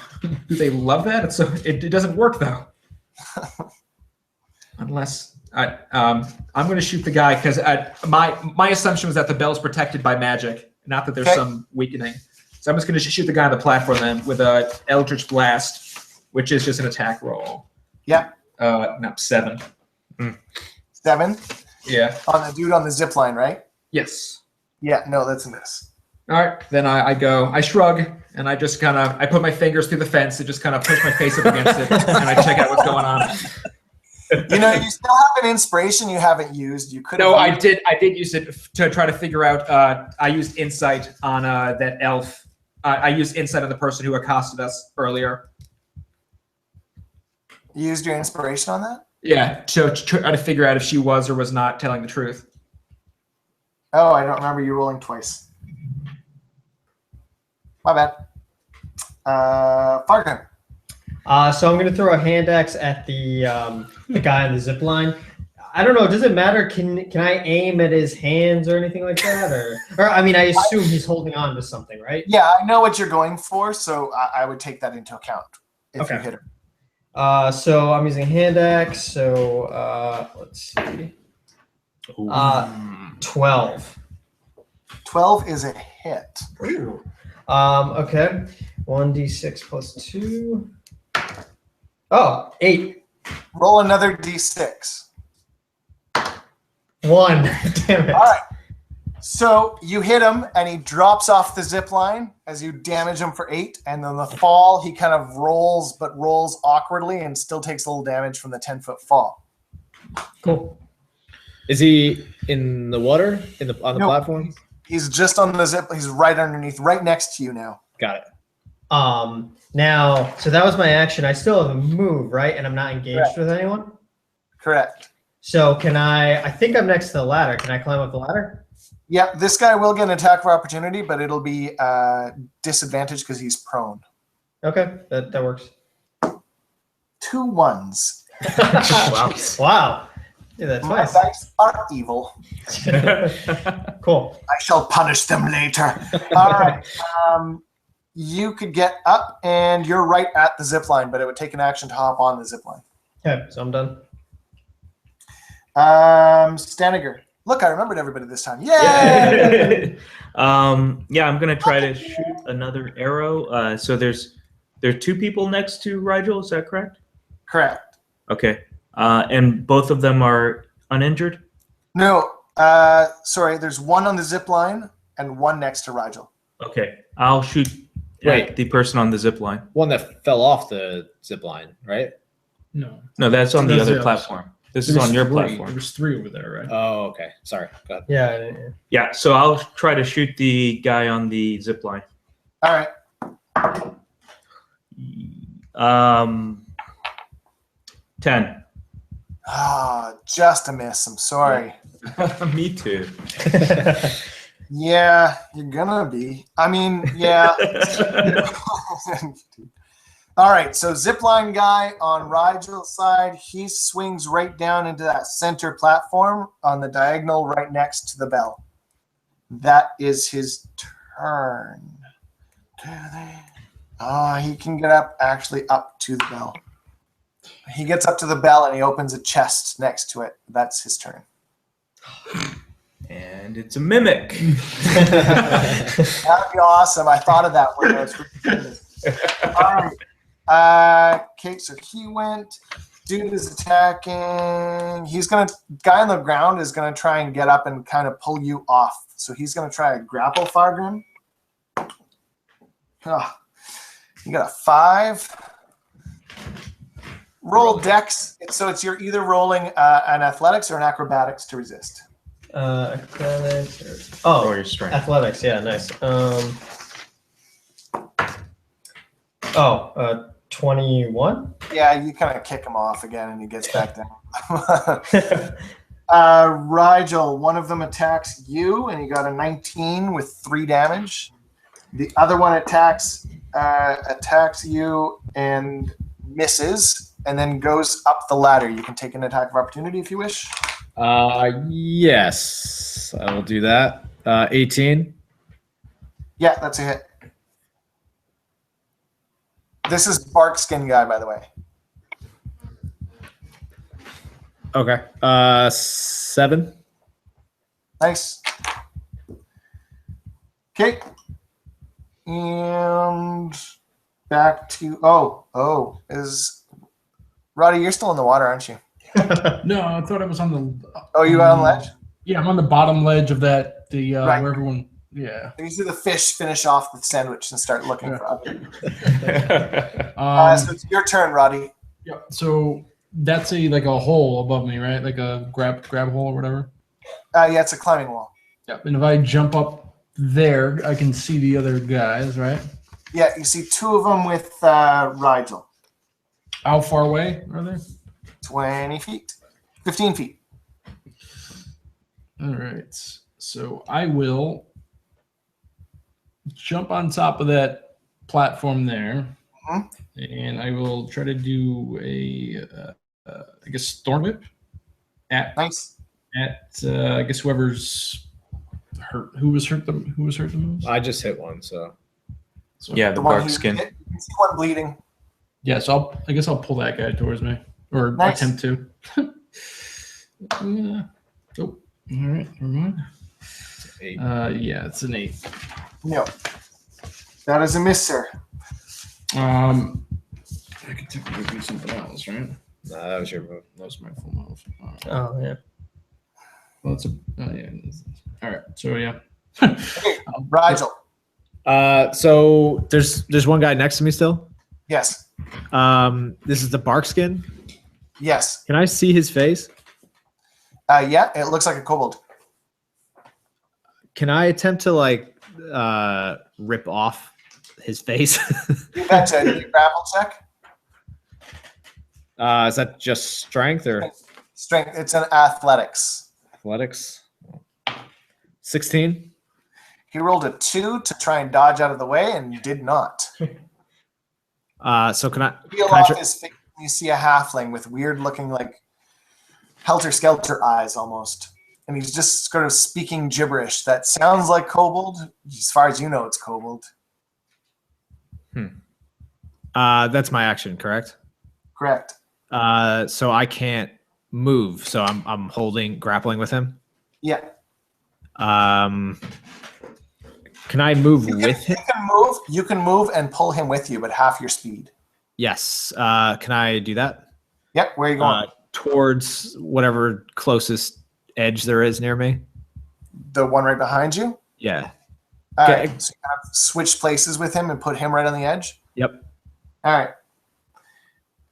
G: do they love that? It doesn't work though. Unless I'm going to shoot the guy because my assumption was that the bell's protected by magic, not that there's some weakening. So I'm just going to shoot the guy on the platform then with a Eldritch Blast, which is just an attack roll.
F: Yeah.
G: No, 7.
F: 7
G: Yeah.
F: on the dude on the zip line, right?
G: Yes.
F: Yeah. No, that's a miss.
G: All right. Then I shrug and I just I put my fingers through the fence and just kind of push my face up against it and I check out what's going on.
F: You know, you still have an inspiration you haven't used. You could.
G: No, I did use it to try to figure out. I used insight on that elf. I used insight on the person who accosted us earlier.
F: You used your inspiration on that?
G: Yeah, to try to figure out if she was or was not telling the truth.
F: Oh, I don't remember you rolling twice. My bad. Fargan.
B: So I'm going to throw a hand axe at the guy on the zip line. I don't know. Does it matter? Can I aim at his hands or anything like that? Or I mean, I assume he's holding on to something, right?
F: Yeah, I know what you're going for, so I would take that into account if you hit him.
B: So I'm using hand axe. So let's see. 12.
F: 12 is a hit.
B: Okay. 1d6 plus 2. Oh, 8.
F: Roll another d6.
B: 1. Damn it.
F: All right. So you hit him, and he drops off the zip line as you damage him for 8. And then the fall, he kind of rolls awkwardly and still takes a little damage from the 10-foot fall.
B: Cool.
A: Is he in the water on the platform?
F: He's just on the zip. He's right underneath, right next to you now.
A: Got it.
B: Now, so that was my action. I still have a move, right? And I'm not engaged with anyone?
F: Correct.
B: So can I think I'm next to the ladder. Can I climb up the ladder?
F: Yeah, this guy will get an attack of opportunity, but it'll be disadvantage because he's prone.
B: Okay, that works.
F: 2 1s.
B: Wow. Yeah, that's
F: My
B: nice.
F: dice are evil.
B: Cool.
F: I shall punish them later. All right. You could get up, and you're right at the zip line, but it would take an action to hop on the zip line.
B: Okay, so I'm done.
F: Staniger. Look, I remembered everybody this time. Yay!
E: Yeah, I'm gonna try to shoot another arrow. So there's 2 people next to Rigel. Is that correct?
F: Correct.
E: Okay. And both of them are uninjured?
F: No, sorry. There's one on the zip line and one next to Rigel.
E: Okay. I'll shoot at the person on the zip line.
A: One that fell off the zip line, right?
C: No.
E: No, that's on the
C: That's
E: other
C: the other
E: platform. This is
C: There's
E: on your
C: 3.
E: platform.
C: There's 3 over there, right?
A: Oh, okay. Sorry. Go ahead.
B: Yeah.
E: Yeah, so I'll try to shoot the guy on the zip line.
F: All right.
E: 10.
F: Just a miss. I'm sorry.
E: Me too.
F: Yeah, you're gonna be. I mean, yeah. All right, so zipline guy on Rigel's side, he swings right down into that center platform on the diagonal right next to the bell. That is his turn. He can get actually up to the bell. He gets up to the bell and he opens a chest next to it. That's his turn.
E: And it's a mimic.
F: That'd be awesome. I thought of that when I was reading. All right. Okay, so he went. Dude is attacking. Guy on the ground is gonna try and get up and kind of pull you off. So he's gonna try a grapple, Fargrim. You got a 5. Roll dex. You're either rolling an athletics or an acrobatics to resist.
B: Athletics.
E: Or your strength.
B: Athletics. Yeah, nice. 21.
F: Yeah, you kind of kick him off again, and he gets back down. Rigel, one of them attacks you, and you got a 19 with 3 damage. The other one attacks you and misses, and then goes up the ladder. You can take an attack of opportunity if you wish.
A: Yes, I will do that. 18.
F: Yeah, that's a hit. This is Bark Skin Guy, by the way.
A: Okay. 7.
F: Nice. Okay. And back to is Roddy, you're still in the water, aren't you?
C: No, I thought I was on the.
F: Oh, you on the ledge?
C: Yeah, I'm on the bottom ledge of that.
F: Right.
C: Where everyone. Yeah.
F: You see the fish finish off the sandwich and start looking for other. So it's your turn, Roddy.
C: Yeah. So that's a hole above me, right? Like a grab hole or whatever.
F: Yeah, it's a climbing wall.
C: Yep. And if I jump up there, I can see the other guys, right?
F: Yeah, you see 2 of them with Rigel.
C: How far away are they?
F: 20 feet. 15 feet.
C: All right. So I will jump on top of that platform there, and I will try to do I guess thorn whip at
F: Nice.
C: I guess whoever's hurt. Who was hurt the most?
A: I just hit one, so.
E: Yeah, the
F: one
E: bark
F: who
E: skin.
F: hit, you can see one bleeding.
C: Yeah, so I guess I'll pull that guy towards me, or
F: Nice.
C: attempt to. All right, never mind.
A: 8.
C: Yeah, it's an 8.
F: No. That is a miss, sir.
C: I could technically do something else, right?
A: That was your move.
C: That was my full move.
B: Oh yeah.
C: Well, it's yeah. All right, so yeah.
F: Okay, Rigel.
A: So there's one guy next to me still.
F: Yes.
A: This is the bark skin.
F: Yes.
A: Can I see his face?
F: Yeah, it looks like a kobold.
A: Can I attempt to rip off his face?
F: You betcha. Did you grapple check?
A: Is that just strength or
F: Strength. It's an athletics.
A: athletics? 16.
F: He rolled a 2 to try and dodge out of the way and did not.
A: So can I?
F: Peel
A: Can I
F: off his face, you see a halfling with weird looking, helter-skelter eyes almost. And he's just sort of speaking gibberish that sounds like kobold. As far as you know, it's kobold.
A: That's my action, correct?
F: Correct.
A: So I can't move. So I'm grappling with him.
F: Yeah.
A: Can I move with him?
F: You can move and pull him with you, but half your speed.
A: Yes. Can I do that?
F: Yep. Where are you going?
A: Towards whatever closest edge there is near me.
F: The one right behind you?
A: Yeah.
F: All
A: Okay.
F: right. So you kind of switch places with him and put him right on the edge?
A: Yep.
F: All right.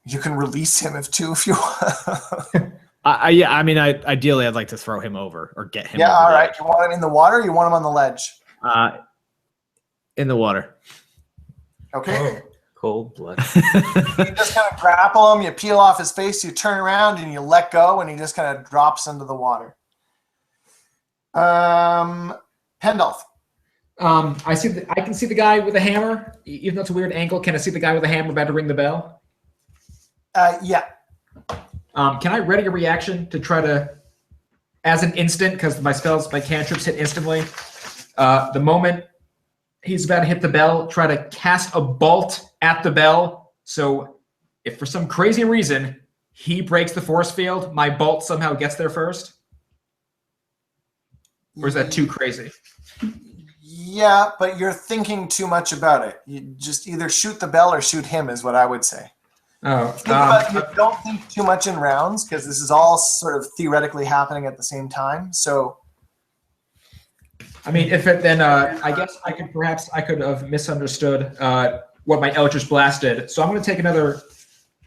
F: You can release him if you want.
A: Ideally, I'd like to throw him over or get him.
F: Yeah,
A: over
F: all
A: the
F: right.
A: edge.
F: You want him in the water or you want him on the ledge?
A: In the water.
F: Okay.
E: Cold blood.
F: You just kind of grapple him, you peel off his face, you turn around and you let go, and he just kind of drops into the water. Pendolph.
G: I can see the guy with the hammer, even though it's a weird angle. Can I see the guy with the hammer about to ring the bell?
F: Yeah.
G: Can I ready a reaction to try to, as an instant, because my cantrips hit instantly. The moment he's about to hit the bell, try to cast a bolt at the bell. So if for some crazy reason he breaks the force field, my bolt somehow gets there first? Or is that too crazy?
F: Yeah, but you're thinking too much about it. You just either shoot the bell or shoot him is what I would say.
G: Oh,
F: You don't think too much in rounds because this is all sort of theoretically happening at the same time. So,
G: I mean, if it then, I guess I could have misunderstood what my Eldritch Blast did. So I'm going to take another.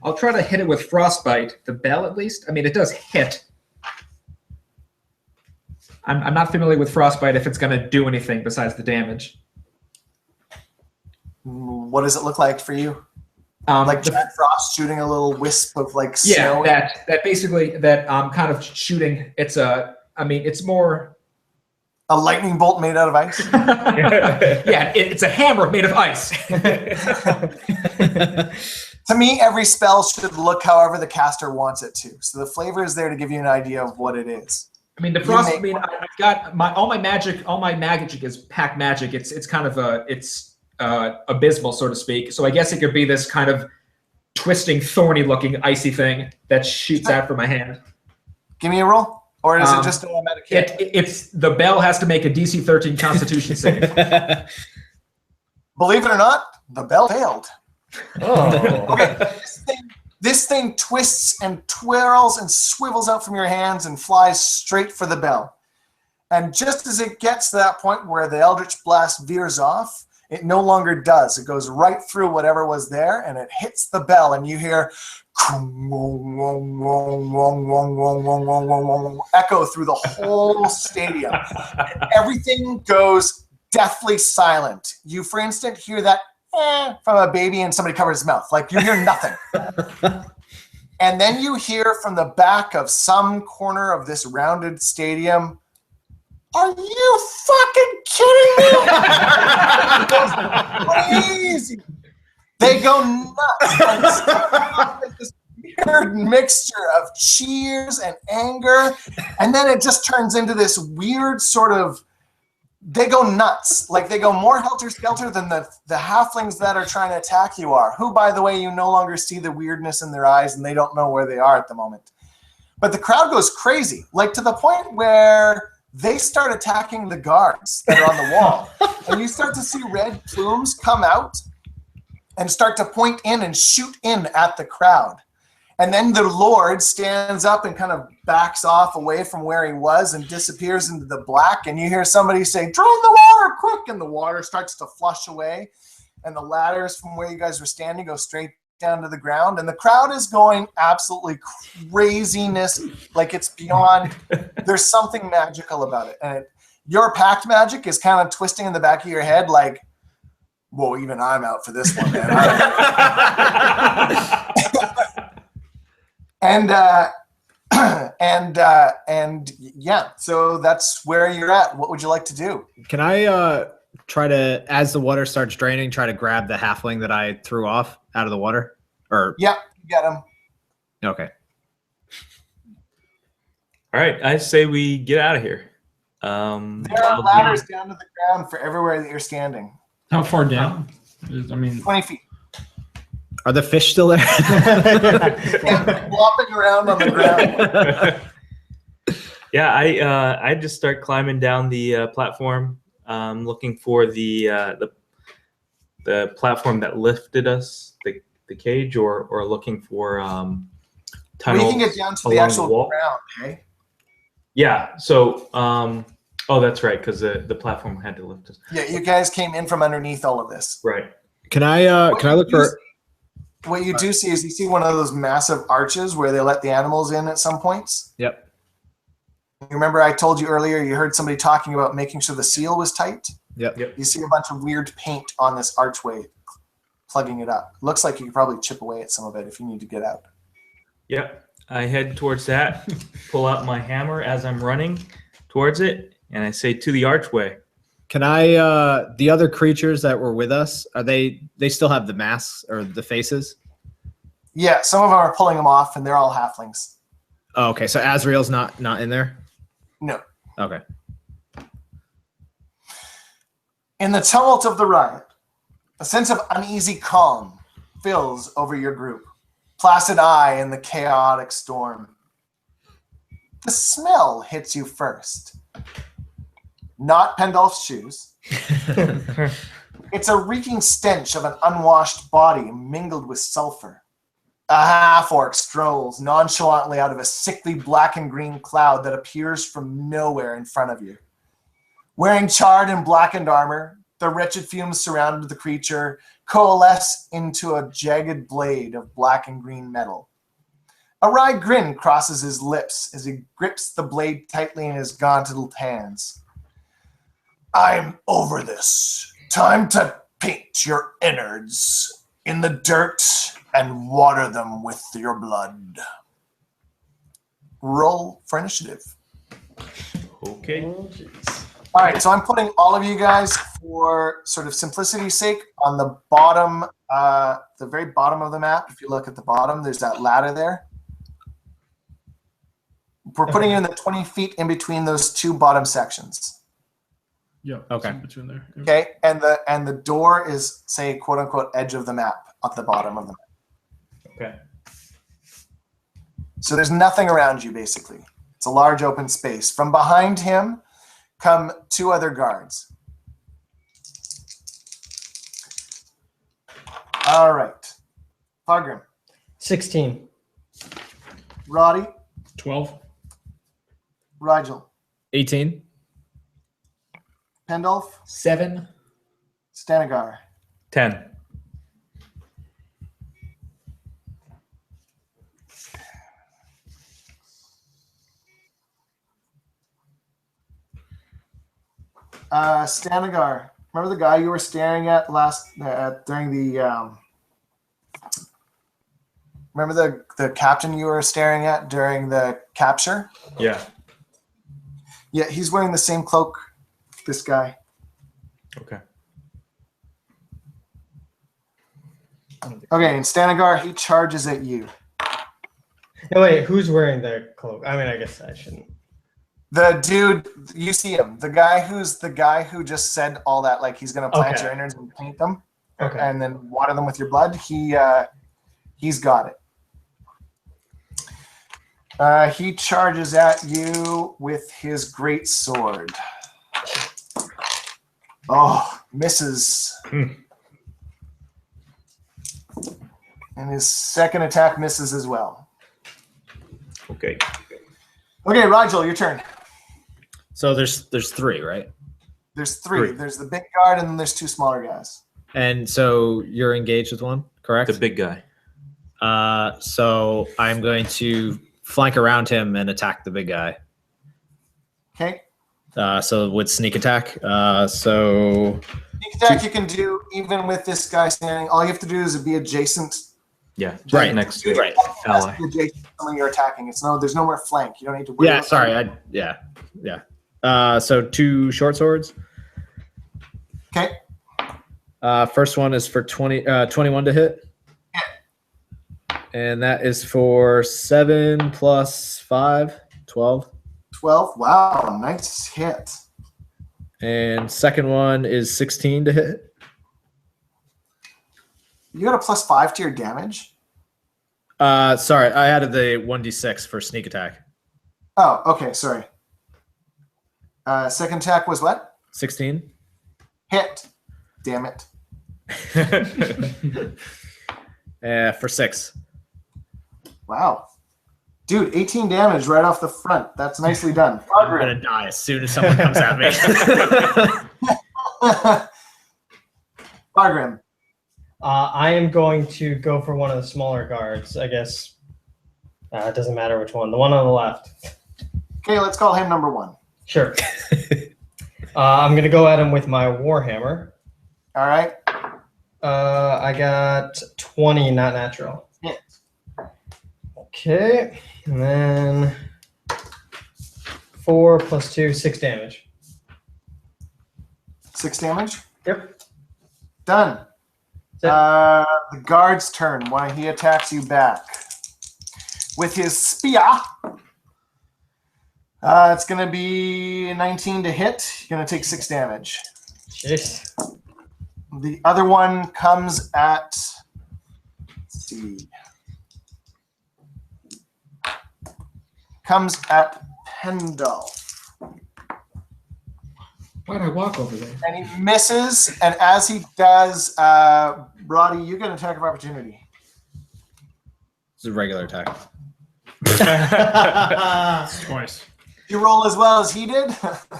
G: I'll try to hit it with Frostbite. The bell, at least. I mean, it does hit. I'm not familiar with Frostbite if it's going to do anything besides the damage.
F: what does it look like for you? Like Jack Frost shooting a little wisp of like snow.
G: Yeah, that basically that kind of shooting. It's it's more
F: a lightning bolt made out of ice.
G: yeah, it's a hammer made of ice.
F: To me, every spell should look however the caster wants it to. So the flavor is there to give you an idea of what it is.
G: I mean, the frost. I mean, I've got all my magic. All my magic is pack magic. It's kind of abysmal, so to speak. So I guess it could be this kind of twisting, thorny-looking, icy thing that shoots out from my hand.
F: Give me a roll, or is it just an automatic hit?
G: It's the bell has to make a DC 13 Constitution save.
F: Believe it or not, the bell failed.
B: Oh.
F: Okay, this thing twists and twirls and swivels out from your hands and flies straight for the bell. And just as it gets to that point where the Eldritch Blast veers off, it no longer does. It goes right through whatever was there, and it hits the bell, and you hear echo through the whole stadium. And everything goes deathly silent. You, for instance, hear that from a baby and somebody covers his mouth. Like, you hear nothing. And then you hear from the back of some corner of this rounded stadium, "Are you fucking kidding me?" It goes crazy. They go nuts. This weird mixture of cheers and anger, and then it just turns into this weird sort of. They go nuts. Like, they go more helter-skelter than the halflings that are trying to attack you are, who, by the way, you no longer see the weirdness in their eyes and they don't know where they are at the moment. But the crowd goes crazy, like to the point where they start attacking the guards that are on the wall. And you start to see red plumes come out and start to point in and shoot in at the crowd. And then the Lord stands up and kind of backs off away from where he was and disappears into the black. And you hear somebody say, "Drain the water, quick!" And the water starts to flush away. And the ladders from where you guys were standing go straight down to the ground. And the crowd is going absolutely craziness. Like, it's beyond, there's something magical about it. And your pact magic is kind of twisting in the back of your head like, whoa, even I'm out for this one, man. And yeah, so that's where you're at. What would you like to do?
A: Can I try to, as the water starts draining, try to grab the halfling that I threw off out of the water? Or
F: yeah, you get him.
A: Okay.
E: All right, I say we get out of here.
F: There are ladders down to the ground for everywhere that you're standing.
C: How far down? I mean,
F: 20 feet.
A: Are the fish still there?
F: Flopping around on the ground.
E: Yeah, I just start climbing down the platform, looking for the platform that lifted us, the cage, or looking for tunnels.
F: Well, you can get down to the actual ground, okay?
E: Yeah. So, oh, that's right, because the platform had to lift us.
F: Yeah, you guys came in from underneath all of this.
E: Right.
A: Can I look for?
F: What you do see is you see one of those massive arches where they let the animals in at some points.
A: Yep.
F: You remember I told you earlier you heard somebody talking about making sure the seal was tight?
A: Yep.
F: You see a bunch of weird paint on this archway plugging it up. Looks like you could probably chip away at some of it if you need to get out.
E: Yep. I head towards that, pull out my hammer as I'm running towards it, and I say, "To the archway."
A: Can I, the other creatures that were with us, are they still have the masks or the faces?
F: Yeah, some of them are pulling them off, and they're all halflings.
A: Oh, okay, so Azrael's not in there?
F: No.
A: Okay.
F: In the tumult of the riot, a sense of uneasy calm fills over your group, placid eye in the chaotic storm. The smell hits you first. Not Pendolph's shoes. It's a reeking stench of an unwashed body mingled with sulfur. A half-orc strolls nonchalantly out of a sickly black and green cloud that appears from nowhere in front of you. Wearing charred and blackened armor, the wretched fumes surrounding the creature coalesce into a jagged blade of black and green metal. A wry grin crosses his lips as he grips the blade tightly in his gauntleted hands. I'm over this. Time to paint your innards in the dirt and water them with your blood. Roll for initiative.
E: Okay.
F: All right, so I'm putting all of you guys, for sort of simplicity's sake, on the bottom, the very bottom of the map. If you look at the bottom, there's that ladder there. We're putting you in the 20 feet in between those two bottom sections.
C: Yeah.
A: Okay.
C: In between there. Yep.
F: Okay, and the door is, say, quote unquote, edge of the map at the bottom of the map.
E: Okay.
F: So there's nothing around you, basically. It's a large open space. From behind him come two other guards. All right. Fargrim,
B: 16.
F: Roddy,
C: 12.
F: Rigel,
A: 18.
F: Pendolph,
G: 7.
F: Stanagar.
E: 10.
F: Stanagar, remember the guy you were staring at during the remember the captain you were staring at during the capture?
E: Yeah.
F: Yeah, he's wearing the same cloak, this guy.
E: Okay.
F: Okay, and Stanagar, he charges at you.
B: No, wait, who's wearing the cloak? I mean, I guess I shouldn't.
F: The dude, you see him, the guy who just said all that, like he's gonna plant
B: Okay.
F: your innards and paint them,
B: Okay.
F: and then water them with your blood. He's got it. He charges at you with his great sword. Oh, misses. And his second attack misses as well.
E: Okay.
F: Okay, Rigel, your turn.
A: So there's three, right?
F: There's three. There's the big guard, and then there's two smaller guys.
A: And so you're engaged with one, correct?
E: The big guy.
A: So I'm going to flank around him and attack the big guy.
F: Okay.
A: So with sneak attack. So
F: Sneak attack you can do even with this guy standing. All you have to do is be adjacent.
E: Yeah.
A: Right.
E: Next
F: Do
E: to
F: it
E: ally.
F: adjacent to someone you're attacking. There's no more flank. You don't need to worry
A: yeah,
F: about
A: sorry. Yeah. So two short swords.
F: Okay.
A: First one is for 21 to hit. And that is for 7 plus 5, 12.
F: 12. Wow, nice hit.
A: And second one is 16 to hit.
F: You got a +5 to your damage?
A: Sorry, I added the 1d6 for sneak attack.
F: Oh, okay, sorry. Second attack was what?
A: 16.
F: Hit. Damn it.
A: For 6.
F: Wow. Dude, 18 damage right off the front. That's nicely done.
A: I'm going to die as soon as someone comes at me.
F: Fargrim.
B: I am going to go for one of the smaller guards. I guess it doesn't matter which one. The one on the left.
F: Okay, let's call him number 1.
B: Sure. I'm going to go at him with my Warhammer.
F: All right.
B: I got 20, not natural.
F: Hit.
B: Okay. And then 4 plus 2, 6 damage.
F: 6 damage.
B: Yep.
F: Done.
B: That's
F: The guard's turn when he attacks you back with his spear. It's going to be 19 to hit. You're going to take 6 damage.
B: Jeez.
F: The other one comes at, let's see, comes at Pendolph.
G: Why'd I walk over there?
F: And he misses, and as he does, Roddy, you get an attack of opportunity.
A: It's a regular attack.
C: Twice.
F: You roll as well as he did?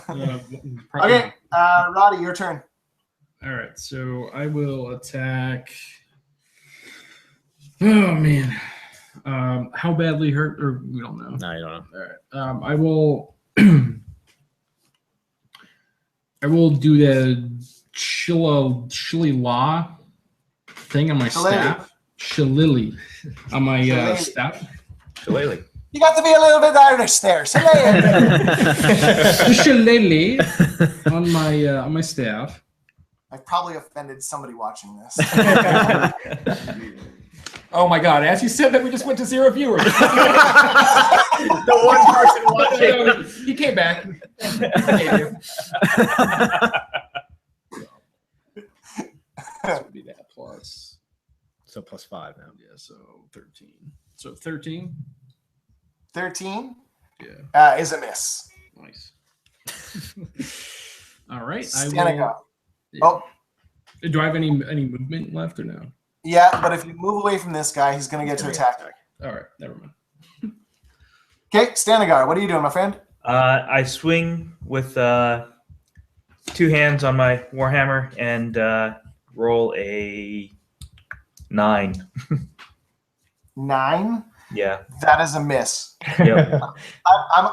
F: Okay, Roddy, your turn.
C: All right, so I will attack. Oh man, how badly hurt? Or we don't know.
A: No, you don't know.
C: All right, I will. I will do the Shillelagh thing on my staff. Shillelagh on my
F: Shillelagh.
C: staff.
E: Shillelagh.
F: You got to be a little bit Irish there.
C: Shillelagh on my staff.
F: I probably offended somebody watching this.
G: Oh my God! As you said that, we just went to 0 viewers.
A: The one person watching.
G: He came back.
C: This would be that plus.
A: So +5 now.
C: Yeah, so 13. So 13.
F: 13
C: Yeah,
F: is a miss.
C: nice. All right, I
F: Stanica.
C: will.
F: Oh,
C: Do I have any movement left or no?
F: yeah, but if you move away from this guy, he's going to get to attack.
C: All right, never mind.
F: Okay, Stanagar, what are you doing, my friend?
E: I swing with 2 hands on my warhammer and roll a 9.
F: 9?
E: Yeah.
F: That is a miss.
E: Yep.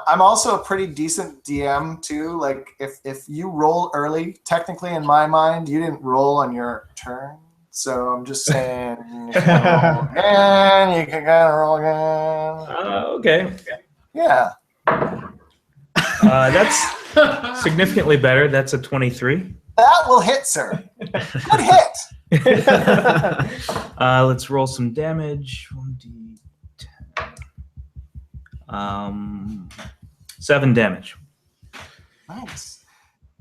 F: I'm also a pretty decent DM too. Like if you roll early, technically in my mind, you didn't roll on your turn. So I'm just saying you can roll again, you can kind of roll again.
E: Okay.
F: Yeah.
E: That's significantly better. That's a 23.
F: That will hit, sir. Good hit.
E: Let's roll some damage. 1d10. 7 damage.
F: Nice.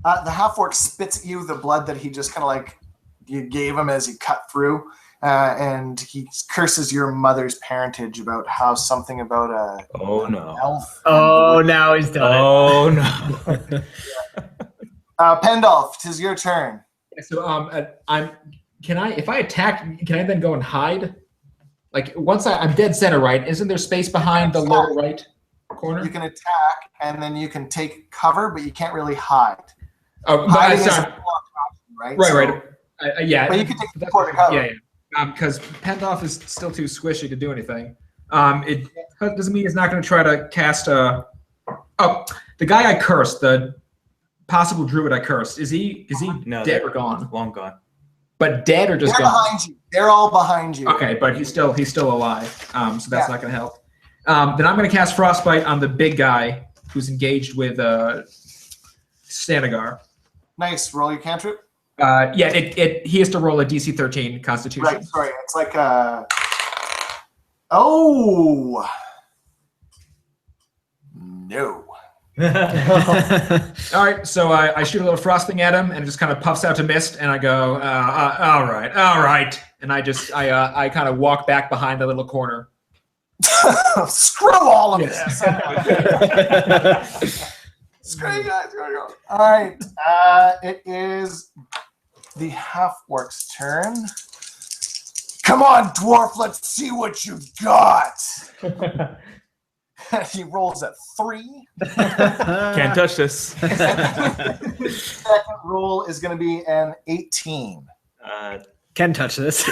F: The half-orc spits at you the blood that he just kind of like you gave him as he cut through, and he curses your mother's parentage about how something about a
E: Oh no.
F: elf.
A: Oh, now he's done
E: Oh no.
F: Pendolph, 'tis your turn.
G: So if I attack, can I then go and hide? Like once I'm dead center, right? Isn't there space behind the lower right corner?
F: You can attack, and then you can take cover, but you can't really hide.
G: Oh, but
F: Hiding is a
G: sorry.
F: block option, right?
G: Right,
F: So-
G: right. Yeah.
F: But you can take
G: that's-
F: support to cover.
G: Yeah, yeah. Because Pendolph is still too squishy to do anything. It doesn't mean he's not going to try to cast a. Oh, the guy I cursed, the possible druid I cursed, is he
E: No,
G: dead
E: they're
G: or gone?
E: Long gone.
G: But dead or just
F: They're
G: gone?
F: behind you. They're all behind you.
G: Okay, but he's still alive. So that's
F: Yeah.
G: not going to help. Then I'm going to cast Frostbite on the big guy who's engaged with Stanagar.
F: Nice. Roll your cantrip.
G: Yeah, he has to roll a DC 13 Constitution.
F: Right. Sorry. It's like Oh. No.
G: All right, so I shoot a little frost thing at him, and it just kind of puffs out to mist, and I go, all right, and I kind of walk back behind the little corner.
F: Screw all of this. Screw you guys. All right. It is the half-orc's turn. Come on, dwarf. Let's see what you got. He rolls at 3.
E: Can't touch this.
F: Second roll is going to be an 18.
A: Can touch this.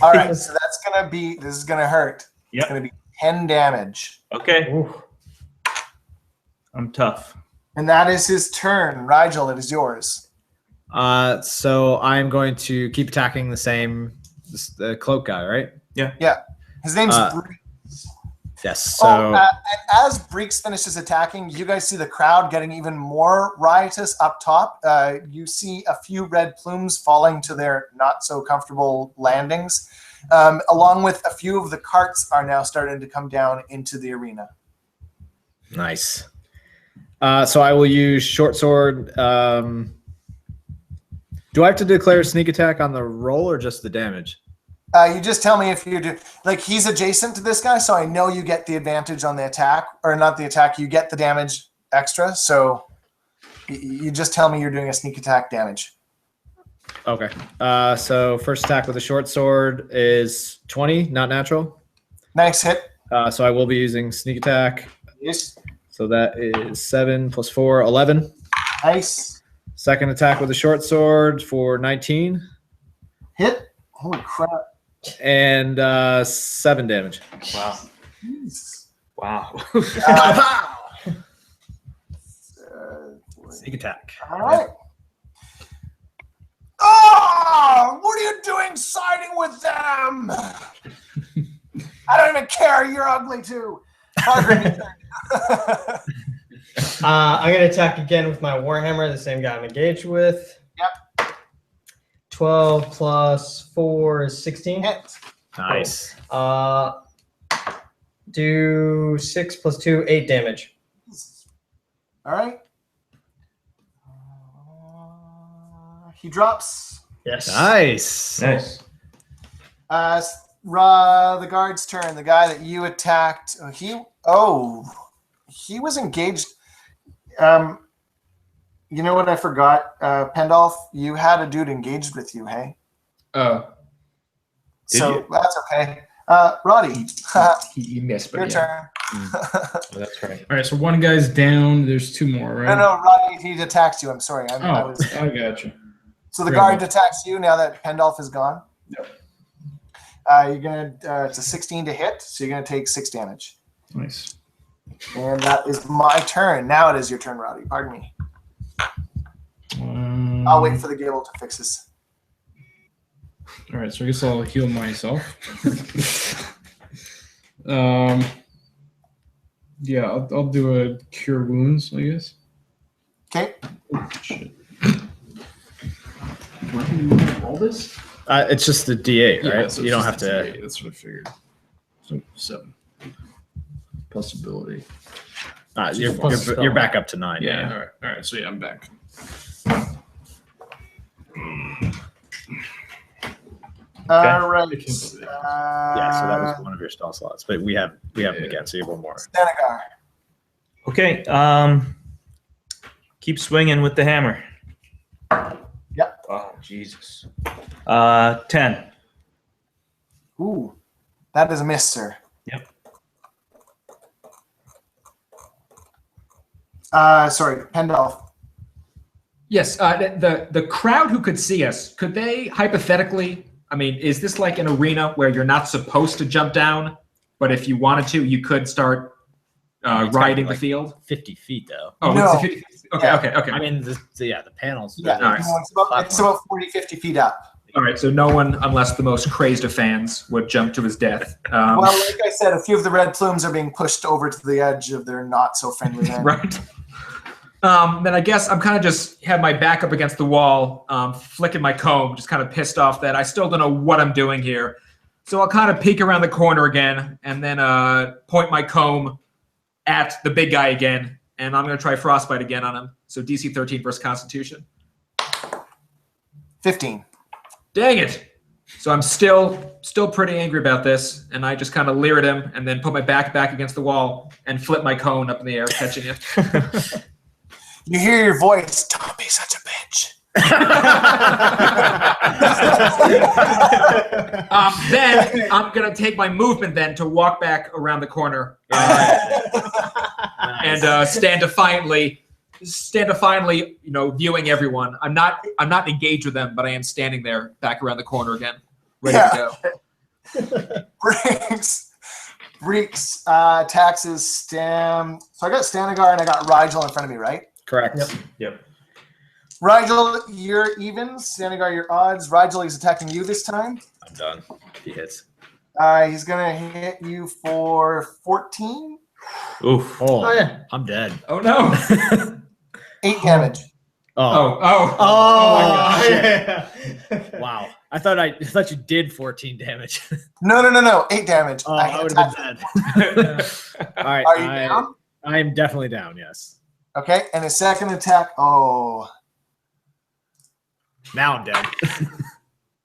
F: All right, so this is going to hurt.
E: Yep.
F: It's going to be 10 damage.
E: Okay. I'm tough.
F: And that is his turn. Rigel, it is yours.
A: So I'm going to keep attacking the cloak guy, right?
F: His name's Breeks.
A: Yes. So
F: and as Breeks finishes attacking, you guys see the crowd getting even more riotous up top. You see a few red plumes falling to their not so comfortable landings, along with a few of the carts are now starting to come down into the arena.
A: nice. So I will use short sword Do I have to declare sneak attack on the roll or just the damage?
F: You just tell me if you do. Like, he's adjacent to this guy, so I know you get the advantage on the attack, or not the attack. You get the damage extra. So you just tell me you're doing a sneak attack damage.
A: Okay. So first attack with a short sword is 20, not natural.
F: Nice hit.
A: So I will be using sneak attack.
F: Yes.
A: So that is 7 plus 4, 11.
F: Nice.
A: Second attack with a short sword for 19.
F: Hit. Holy crap.
A: And 7 damage.
E: Wow.
F: Jeez.
E: Wow.
A: Sneak attack.
F: All right. Oh, what are you doing siding with them? I don't even care. You're ugly too.
B: I'm gonna attack again with my warhammer, the same guy I'm engaged with.
F: Yep.
B: 12 plus 4 is 16.
F: Hit.
A: Nice.
B: Do 6 plus 2, 8 damage.
F: All right. He drops.
B: Yes.
A: Nice.
E: Nice.
F: The guard's turn. The guy that you attacked. He was engaged. You know what I forgot, Pendolph? You had a dude engaged with you, hey?
G: Oh,
E: Did
F: So
E: you?
F: that's okay. Roddy,
G: he missed, but
F: your
G: yeah.
F: turn.
E: Oh, that's right.
C: All right, so one guy's down. There's 2 more, right?
F: No, Roddy, he attacked you. I'm sorry. I
C: Oh,
F: was.
C: I got you.
F: So the
C: Very
F: guard
C: good.
F: attacks you now that Pendolph is gone.
C: Yep.
F: You're gonna. It's a 16 to hit, so you're gonna take 6 damage.
C: Nice.
F: And that is my turn. Now it is your turn, Roddy. Pardon me. I'll wait for the Gable to fix this.
C: All right, so I guess I'll heal myself. Yeah, I'll do a cure wounds, I guess.
F: Okay.
C: Shit. Where can you roll this?
A: It's just the D8, right?
C: so
A: You
C: it's
A: don't
C: just
A: have
C: a
A: to.
C: D8, that's what I figured. So 7. Possibility.
A: You're back up to 9.
C: Yeah. All right. So yeah, I'm back.
F: All right.
C: I can't believe it.
A: Yeah, so that was one of your spell slots, but we have them again, so you have one more.
F: Stanagar.
E: Okay. Keep swinging with the hammer.
F: Yep.
E: Oh Jesus. 10.
F: Ooh, that is a miss, sir.
E: Yep.
F: Sorry, Pendolph.
G: Yes, the crowd who could see us, could they hypothetically, I mean, is this like an arena where you're not supposed to jump down, but if you wanted to, you could start
A: It's
G: riding
A: like
G: the field?
A: 50 feet, though.
G: Oh,
F: No.
G: it's 50 okay,
F: Yeah.
G: okay.
A: I mean, the panels.
F: Yeah,
G: All right.
F: no, it's about 40, 50 feet up.
G: All right, so no one, unless the most crazed of fans, would jump to his death.
F: Well, like I said, a few of the red plumes are being pushed over to the edge of their not so friendly end.
G: Right. Then I guess I'm kind of just have my back up against the wall, flicking my comb, just kind of pissed off that I still don't know what I'm doing here. So I'll kind of peek around the corner again and then point my comb at the big guy again. And I'm going to try Frostbite again on him. So DC 13 versus Constitution.
F: 15.
G: Dang it. So I'm still pretty angry about this. And I just kind of leer at him and then put my back against the wall and flip my cone up in the air, catching it.
F: You hear your voice. Don't be such a bitch.
G: Then I'm going to take my movement then to walk back around the corner and stand defiantly, viewing everyone. I'm not engaged with them, but I am standing there back around the corner again, ready to go.
F: Breeks taxes Stam. So I got Stanagar and I got Rigel in front of me, right?
A: Correct.
E: Yep.
F: Rigel, you're evens. Stanagar, your odds. Rigel, he's attacking you this time.
A: I'm done. He hits.
F: He's going to hit you for 14.
E: Oof.
B: Oh, yeah.
A: I'm dead.
G: Oh no!
F: 8 damage.
A: Oh,
G: Oh
B: Oh,
G: my gosh.
B: yeah.
A: wow. I thought you did 14 damage.
F: No. 8 damage.
A: Oh, I would have been dead. All right.
F: Are you down?
A: I am definitely down, yes.
F: Okay, and his second attack. Oh.
A: Now I'm dead.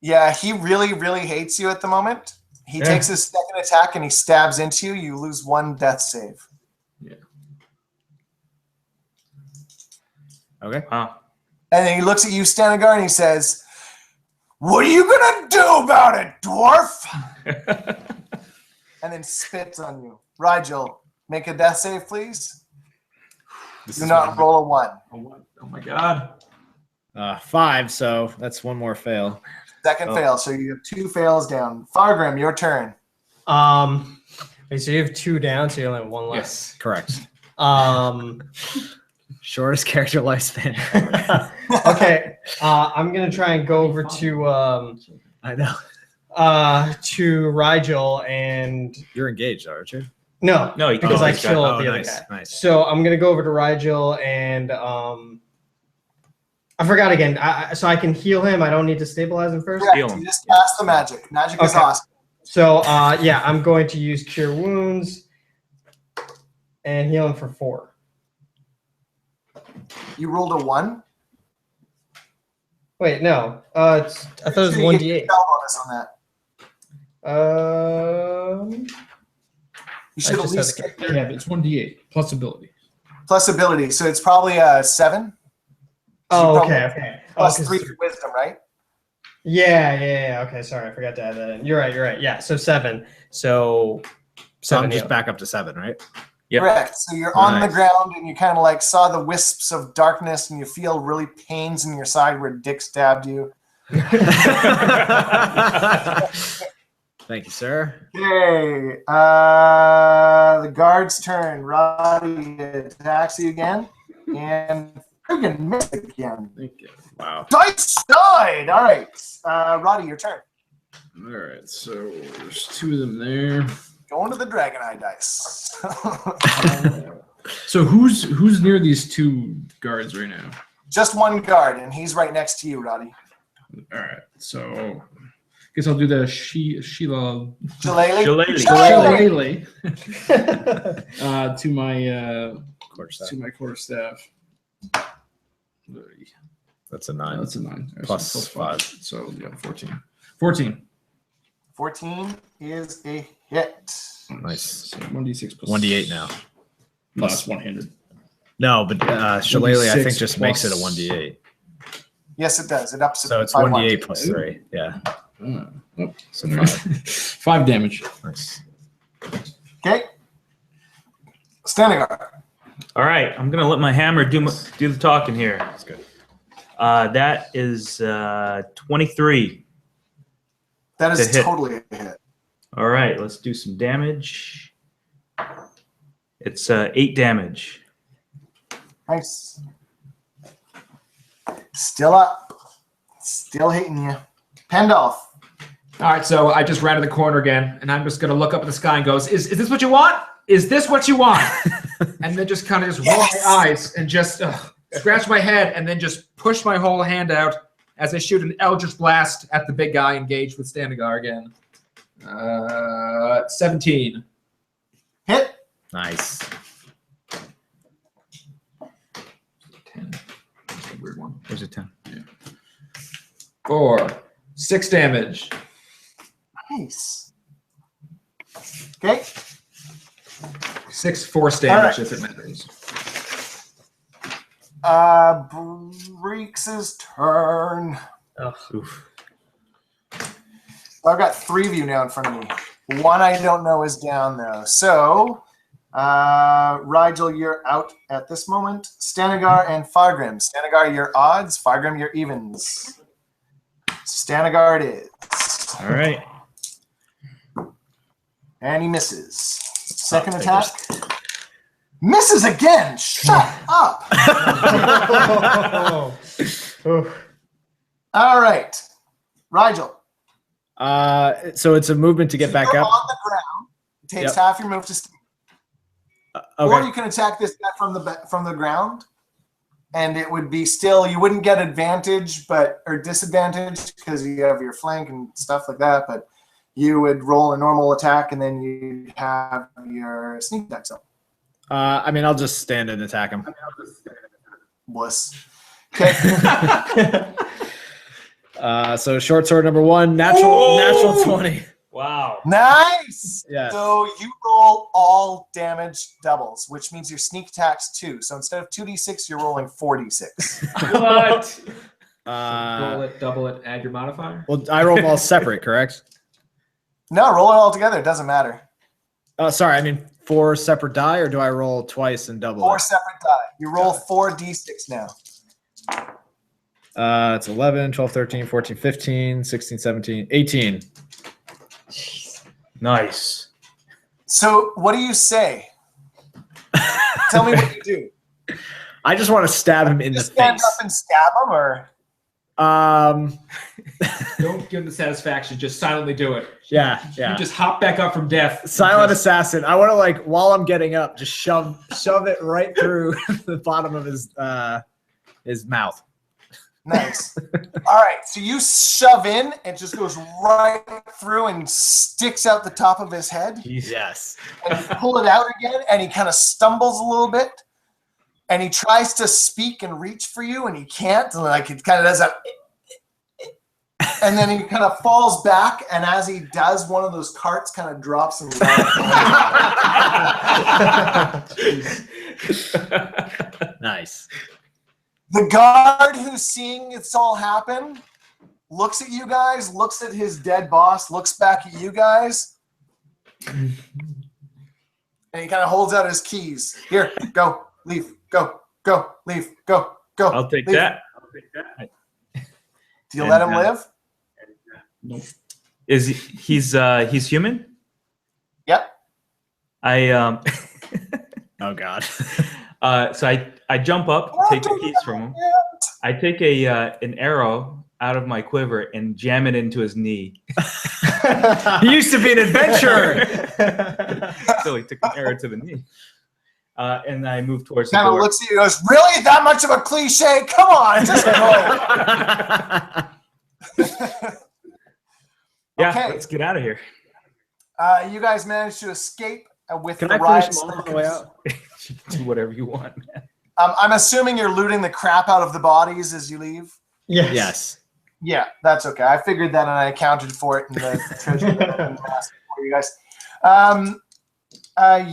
F: Yeah, he really, really hates you at the moment. He takes his second attack and he stabs into you. You lose 1 death save.
A: Okay.
E: Wow.
F: And then he looks at you, Stanagar, and he says, "What are you gonna do about it, dwarf?" And then spits on you. Rigel, make a death save, please. Do not roll a 1.
G: Oh my god.
A: 5, so that's one more fail.
F: Second fail, so you have 2 fails down. Fargrim, your turn.
B: Wait, so you have 2 down, so you only have 1 left.
G: Yes.
A: Correct.
B: Um,
A: Shortest character lifespan.
B: okay. I'm gonna try and go over to
A: I know.
B: to Rigel and
A: You're engaged, aren't you?
B: no,
E: No, you can
B: because
E: go
B: I
E: this guy.
B: killed the other
A: nice,
B: guy.
A: nice.
B: So I'm gonna go over to Rigel and I forgot again. So I can heal him. I don't need to stabilize him first.
F: Correct.
E: Heal him.
F: You just cast the magic. Magic is
B: Okay.
F: awesome.
B: So yeah, I'm going to use Cure Wounds and heal him for 4.
F: You rolled a 1.
B: Wait, no. I thought it was
F: You get
B: 1d8.
F: spell bonus on that. You should
B: I
F: at
B: just
F: least
B: had
F: get
C: There you have it. It's 1d8 plus ability.
F: plus ability. So it's probably a 7.
B: Oh,
F: You
B: okay,
F: probably-
B: okay.
F: Plus
B: 'Cause-
F: 3 for wisdom, right?
B: Yeah. Okay, sorry, I forgot to add that in. You're right. Yeah, so 7. So
A: So I'm
B: 7
A: just
B: heal.
A: back up to 7, right?
E: Yep.
F: Correct. So you're on the
A: Nice.
F: ground and you kind of like saw the wisps of darkness and you feel really pains in your side where Dick stabbed you.
A: Thank you, sir.
F: Okay. The guard's turn. Roddy attacks you again. And friggin' missed again.
A: Wow.
F: Dice died! All right. Roddy, your turn.
C: All right, so there's 2 of them there.
F: Going to the Dragon Eye dice.
C: So who's near these 2 guards right now?
F: Just one guard, and he's right next to you, Roddy.
C: All right, so I guess I'll do the Sheila
F: Shillelagh?
E: Shillelagh.
C: Shillelagh to my
A: Quarterstaff.
C: quarterstaff.
A: That's a 9.
C: That's a 9.
A: Plus
C: So
A: 5.
C: So yeah, 14. 14.
F: 14 is a hit.
A: Nice.
C: So 1d6 plus
A: 1d8 now.
C: No, it's one-handed.
A: No, but Shillelagh, I think
C: 1d6
A: just makes it a
C: plus-
A: 1d8.
F: Yes, it does. It ups it
A: So it's
F: by
A: 1d8
F: 1.
A: plus 3. Yeah.
C: Oh,
A: So 5.
C: 5 damage.
A: Nice.
F: Okay. Stanagar.
E: All right, I'm gonna let my hammer do the talking here.
A: That's good.
E: That is 23.
F: That is
E: To hit.
F: totally a hit.
E: All right, let's do some damage. It's 8 damage.
F: Nice. Still up. Still hitting you. Pendolph.
G: All right, so I just ran to the corner again, and I'm just gonna look up at the sky and goes, "Is this what you want? Is this what you want?" And then just kind of just roll my eyes and just scratch my head, and then just push my whole hand out as I shoot an Eldritch Blast at the big guy engaged with Stanagar again. 17.
F: Hit.
A: Nice.
G: 10. That's a weird one.
E: There's a 10.
G: 4. 6 damage.
F: Nice. Okay.
G: 6 force damage
F: All right.
G: if it matters.
F: Breeks' turn.
E: Oof.
F: So I've got 3 of you now in front of me. One I don't know is down though. So, Rigel, you're out at this moment. Stanagar and Fargrim. Stanagar, your odds. Fargrim, your evens. Stanagar it is.
E: All right.
F: And he misses. Second attack. Misses again. Shut up. All right. Rigel.
A: So it's a movement to get back
F: You're
A: up.
F: on the ground. It takes
A: Yep.
F: half your move to stand.
A: Okay.
F: Or you can attack this guy from the ground, and it would be still, you wouldn't get advantage or disadvantage because you have your flank and stuff like that, but you would roll a normal attack and then you'd have your sneak attack zone.
A: I mean, I'll just stand and attack him.
F: Wuss. Okay.
A: So short sword number 1, natural 20.
E: Wow.
F: Nice.
A: Yeah.
F: So you roll all damage doubles, which means your sneak attack's 2. So instead of 2d6, you're rolling 4d6.
E: What?
D: Roll it, double it, add your modifier.
A: Well, I roll them all separate, correct?
F: No, roll it all together. It doesn't matter.
A: Sorry, I mean 4 separate die, or do I roll twice and double
F: 4
A: it?
F: separate die. You roll 4d6 now.
A: It's 11, 12, 13, 14, 15, 16, 17, 18.
E: Nice.
F: So what do you say? Tell me what you do.
A: I just want to stab him in the
F: Just stand
A: face.
F: up and stab him, or
D: Don't give him the satisfaction. Just silently do it.
A: yeah.
D: You just hop back up from death.
A: Silent
D: Just-
A: assassin. I want to, like, while I'm getting up, just shove it right through the bottom of his mouth.
F: Nice. All right, so you shove in, it just goes right through and sticks out the top of his head.
A: Yes.
F: And you pull it out again, and he kind of stumbles a little bit, and he tries to speak and reach for you, and he can't. And like it kind of does that, and then he kind of falls back, and as he does, one of those carts kind of drops and
A: Nice.
F: The guard who's seeing this all happen looks at you guys, looks at his dead boss, looks back at you guys, and he kind of holds out his keys. Here, go, leave, go, leave, go.
E: I'll take
F: leave.
E: that.
F: Do you let him
E: And,
F: live?
E: He's human?
F: Yep.
E: I
A: Oh God.
E: so I jump up, take the keys from him. I take an arrow out of my quiver and jam it into his knee.
A: He used to be an adventurer.
E: So he took an arrow to the knee. And I move towards the
F: Kind of
E: door.
F: looks at you and goes, really? That much of a cliche? Come on, just go.
E: Yeah,
F: Okay.
E: let's get out of here.
F: You guys managed to escape with
A: Can
F: the
A: I
F: riot.
A: finish them all on the way out?
E: You can do whatever you want, man.
F: I'm assuming you're looting the crap out of the bodies as you leave.
B: Yes.
A: Yes.
F: Yeah, that's okay. I figured that, and I accounted for it in the treasure for you guys.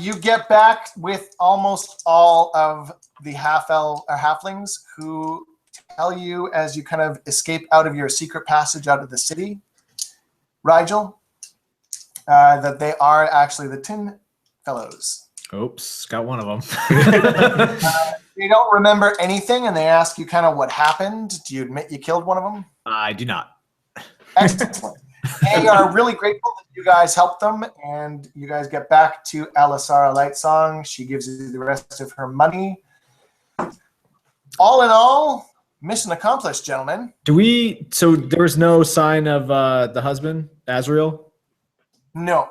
F: You get back with almost all of the halflings who tell you as you kind of escape out of your secret passage out of the city, Rigel, that they are actually the Tin Fellows.
A: Oops, got one of them.
F: They don't remember anything, and they ask you kind of what happened. Do you admit you killed one of them?
A: I do not.
F: Excellent. They are really grateful that you guys helped them, and you guys get back to Alisara Lightsong. She gives you the rest of her money. All in all, mission accomplished, gentlemen.
A: So there was no sign of the husband, Azrael?
F: No.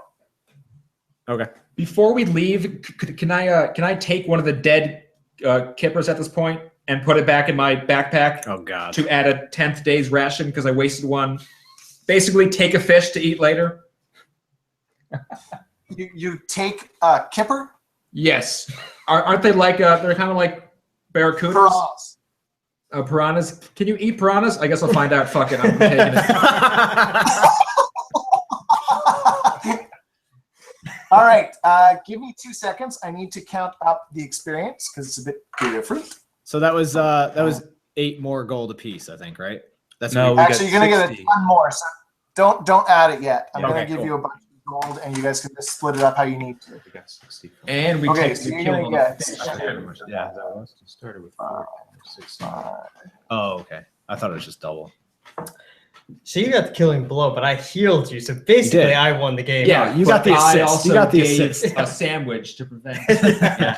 A: Okay.
D: Before we leave, can I take one of the dead kippers at this point and put it back in my backpack
A: Oh God.
D: to add a 10th day's ration because I wasted one? Basically, take a fish to eat later.
F: You take a kipper?
D: Yes. Aren't they like they're kind of like barracudas?
F: Piranhas.
D: Piranhas. Can you eat piranhas? I guess I'll find out. Fuck it. I'm taking it.
F: All right. Give me 2 seconds. I need to count up the experience because it's a bit different.
A: So that was 8 more gold apiece, I think, right? That's
E: No,
A: what
E: we
F: Actually,
E: got
F: you're gonna get
E: 60.
F: a ton more. So don't add it yet. I'm
A: Yeah,
F: gonna
A: okay,
F: give
A: cool.
F: you a bunch of gold, and you guys can just split it up how you need to.
E: We got 60.
D: And we
F: Okay,
D: take
F: so
D: the
F: you're
D: kill
F: gonna
D: on
F: get-
D: the fish.
A: Yeah.
E: That was started with 4, 16.
A: Oh, okay. I thought it was just double.
B: So you got the killing blow, but I healed you. So basically,
A: did.
B: I won the game.
D: Yeah,
A: you got
D: but
A: the
D: I
A: assist.
D: also
A: You got the
D: gave
A: assist.
D: a sandwich to prevent.
A: Yeah.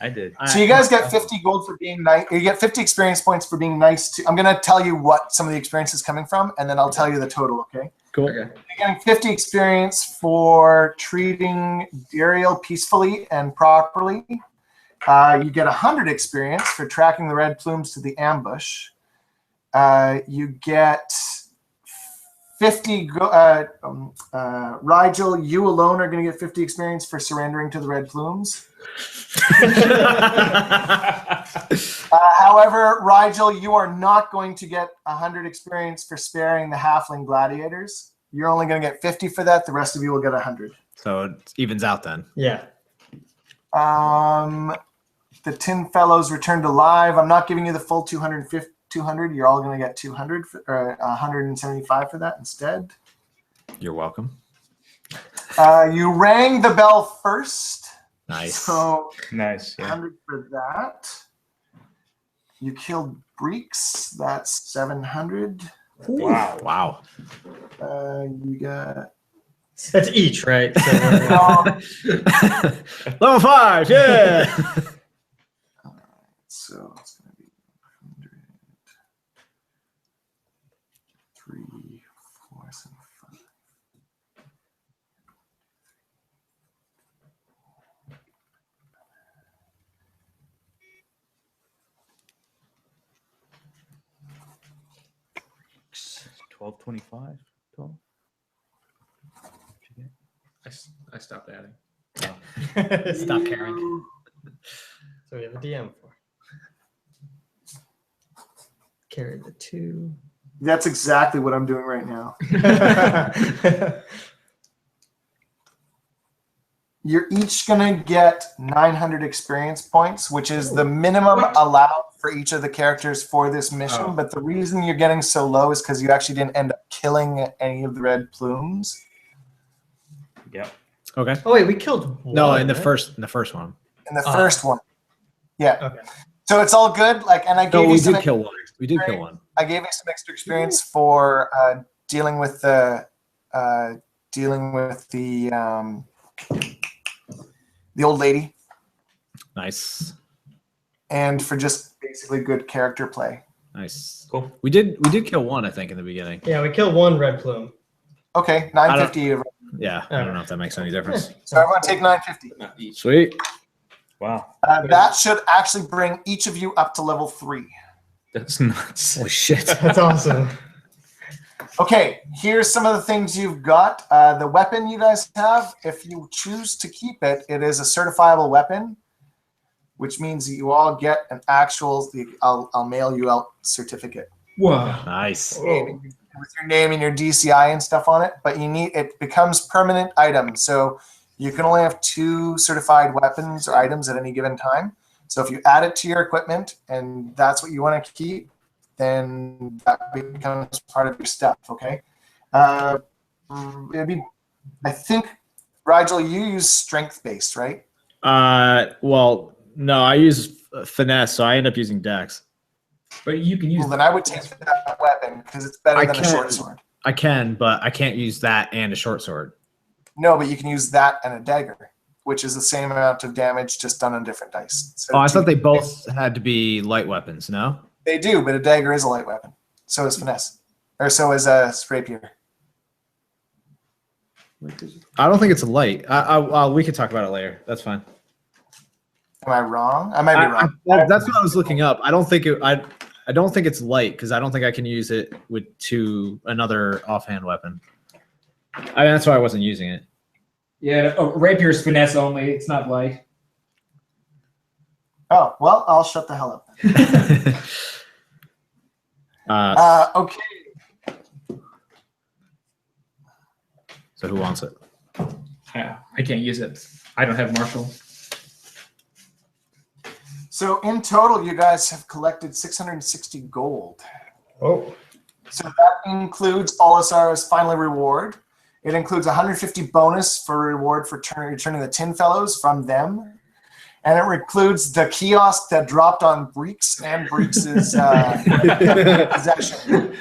E: I did.
F: So you guys get 50 gold for being nice. You get 50 experience points for being nice to. I'm gonna tell you what some of the experience is coming from, and then I'll tell you the total. Okay.
A: Cool.
D: Okay.
F: You're getting 50 experience for treating Ariel peacefully and properly. You get 100 experience for tracking the red plumes to the ambush. You get 50. Rigel, you alone are going to get 50 experience for surrendering to the red plumes. However, Rigel, you are not going to get 100 experience for sparing the halfling gladiators. You're only going to get 50 for that. The rest of you will get 100.
A: So it evens out then.
B: Yeah.
F: The Tin Fellows returned alive. I'm not giving you the full 250. 200. You're all going to get 200 or 175 for that instead.
A: You're welcome.
F: You rang the bell first.
A: Nice.
F: So
E: Nice. Yeah.
F: 100 for that. You killed Breeks. That's 700.
E: Wow.
A: Wow.
F: You got.
B: That's each, right? So
A: Level 5, yeah.
F: So it's going to be 100. 3, 4, 7, 5.
E: $12.25. 12.
G: I stopped adding.
B: stop caring. So we have a DM for. Carry the 2.
F: That's exactly what I'm doing right now. You're each going to get 900 experience points, which is the minimum allowed for each of the characters for this mission.
G: Oh.
F: But the reason you're getting so low is because you actually didn't end up killing any of the red plumes.
E: Yep.
A: Okay.
B: Oh wait, we killed one.
A: No, in the
B: right?
A: first one.
F: In the first one. Yeah.
B: Okay.
F: So it's all good. And I gave
A: No,
F: you
A: we
F: some
A: did kill one. We did kill one.
F: I gave you some extra experience for dealing with the old lady,
A: Nice.
F: and for just basically good character play.
A: Nice.
E: Cool.
A: We did kill one, I think, in the beginning.
B: Yeah, we killed one red plume.
F: Okay, 950.
A: Yeah. I don't know if that makes any difference.
F: So everyone take 950.
G: Not each.
A: Sweet.
E: Wow.
F: That should actually bring each of you up to level 3.
E: That's nuts.
A: Holy shit.
B: That's awesome.
F: Okay, here's some of the things you've got. The weapon you guys have, if you choose to keep it, it is a certifiable weapon, which means that you all get an actual, I'll mail you out certificate.
G: Whoa.
A: Nice.
F: With your name and your DCI and stuff on it, but it becomes permanent item. So you can only have 2 certified weapons or items at any given time. So if you add it to your equipment and that's what you want to keep, then that becomes part of your stuff. Okay. I think, Rigel, you use strength based, right?
A: Well, no, I use finesse, so I end up using dex.
G: But you can use
F: Well, then I would take that weapon because it's better
A: I
F: than a
A: can't-
F: short sword.
A: I can, but I can't use that and a short sword.
F: No, but you can use that and a dagger, which is the same amount of damage, just done on different dice. So
A: Oh, I thought they both had to be light weapons, no?
F: They do, but a dagger is a light weapon. So is finesse, or so is a rapier.
A: I don't think it's a light. We can talk about it later. That's fine.
F: Am I wrong? I might be wrong.
A: That's what I was looking up. I don't think I don't think it's light because I don't think I can use it with another offhand weapon. That's why I wasn't using it.
G: Yeah, rapier's finesse only. It's not light.
F: Oh, well, I'll shut the hell up. Okay.
A: So who wants it?
G: I can't use it. I don't have martial.
F: So in total, you guys have collected 660 gold.
B: Oh.
F: So that includes Olisar's final reward. It includes 150 bonus for reward for returning the Tin Fellows from them. And it includes the kiosk that dropped on Breeks and Breeks' possession.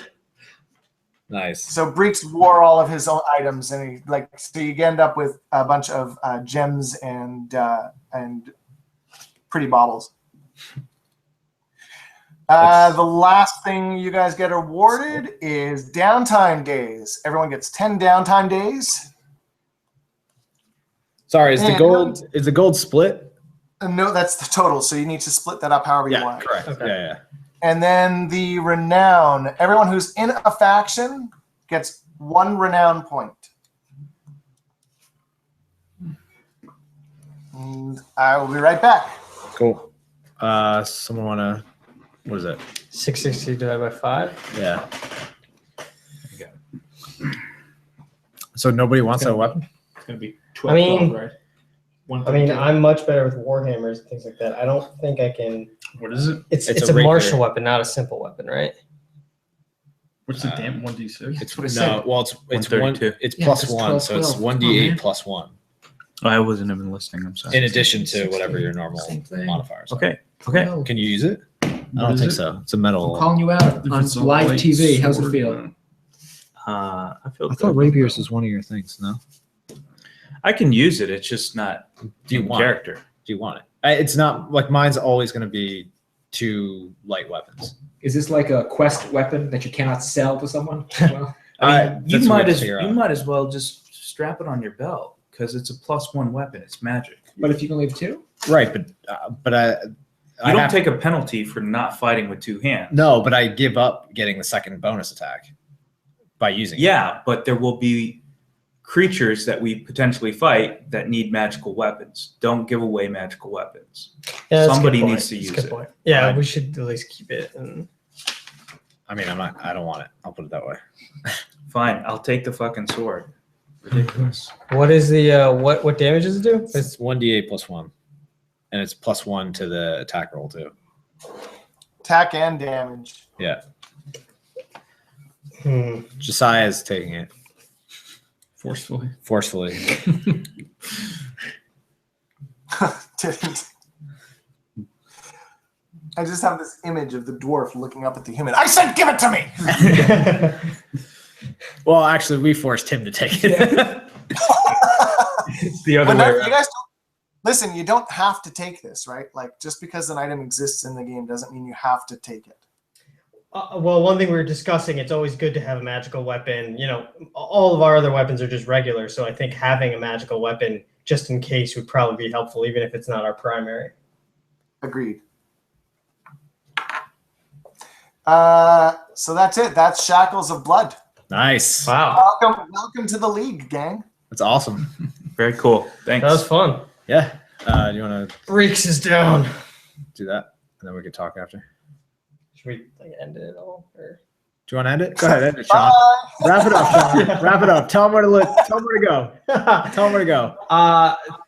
A: Nice.
F: So Breeks wore all of his own items, and so you end up with a bunch of gems and pretty baubles. The last thing you guys get awarded is downtime days. Everyone gets 10 downtime days.
A: Sorry, is the gold split?
F: No, that's the total. So you need to split that up however you want.
A: Correct.
B: Okay.
A: Yeah.
F: And then the renown. Everyone who's in a faction gets 1 renown point. And I will be right back.
A: Cool. Someone wanna? What is it?
B: 660 divided by 5.
A: Yeah. So nobody wants a weapon?
G: It's gonna be 12,
B: I mean-
G: 12, right?
B: I mean, I'm much better with warhammers and things like that. I don't think I can.
C: What is it?
B: It's
A: It's
B: a
A: a rapier.
B: martial weapon, not a simple weapon, right?
C: What's the damn 1d6?
G: It's what it
A: No,
G: said.
A: well, it's
E: 132.
A: It's
G: Yeah,
A: plus
G: it's
A: 1,
G: 12,
A: so it's
G: 12.
A: 1d8
G: man.
A: plus 1
E: I wasn't even listening. I'm sorry.
A: in addition to whatever your normal
G: Same thing.
A: modifiers. are.
E: Okay. Okay.
G: No,
A: Can you use it? I
C: What
A: don't
C: is
A: think
C: it?
A: so. It's a
G: I'm
A: metal.
G: calling you out
C: If
G: on
C: it's a
G: live
C: light
G: TV. How's it
C: sword,
G: feel?
E: I feel
A: I
E: good.
A: thought rapiers was one of your things. No.
E: I can use it. It's just not
A: Do you
E: in
A: want it?
E: character.
A: Do you want it? It's not like mine's always going to be 2 light weapons.
G: Is this like a quest weapon that you cannot sell to someone? Well,
E: I mean, you
A: that's
E: might
A: weird to
E: as
A: figure
E: you
A: out.
E: might as well just strap it on your belt because it's a +1 weapon. It's magic.
G: but if you can leave 2,
A: Right, but I
E: You don't
A: have-
E: take a penalty for not fighting with 2 hands.
A: No, but I give up getting the second bonus attack by using it.
E: Yeah, but there will be creatures that we potentially fight that need magical weapons. Don't give away magical weapons.
B: Yeah, that's a good
E: Somebody
B: point.
E: needs to
B: That's a
E: use
B: good
E: it.
B: point. Yeah,
A: Right.
B: we should at least keep it. And
A: I mean, I don't want it. I'll put it that way.
E: Fine, I'll take the fucking sword. Ridiculous.
B: what is the what damage does it do?
A: It's 1d8 plus 1. And it's plus 1 to the attack roll too.
F: Attack and damage.
A: Yeah.
B: Hmm.
A: Josiah's taking it
C: Forcefully.
A: forcefully.
F: Didn't. I just have this image of the dwarf looking up at the human. I said, give it to me.
A: Well, actually, we forced him to take it.
E: It's the other
F: But
E: way
F: no, you
E: around.
F: guys don't, listen, you don't have to take this, right? Like, just because an item exists in the game doesn't mean you have to take it.
B: Well, one thing we were discussing, it's always good to have a magical weapon. You know, all of our other weapons are just regular, so I think having a magical weapon just in case would probably be helpful, even if it's not our primary.
F: Agreed. So that's it. That's Shackles of Blood.
A: Nice.
B: Wow,
F: Welcome to the league, gang.
A: That's awesome.
E: Very cool. Thanks.
B: that was fun.
A: Yeah. Do you want to
B: Reeks is down.
A: do that? And then we can talk after.
B: Should we like end it all? Or?
A: Do you want to end it? Go ahead, end it, Sean.
F: Bye.
A: Wrap it up, Sean. Wrap it up. Tell them where to look. Tell them where to go. Tell them where to go.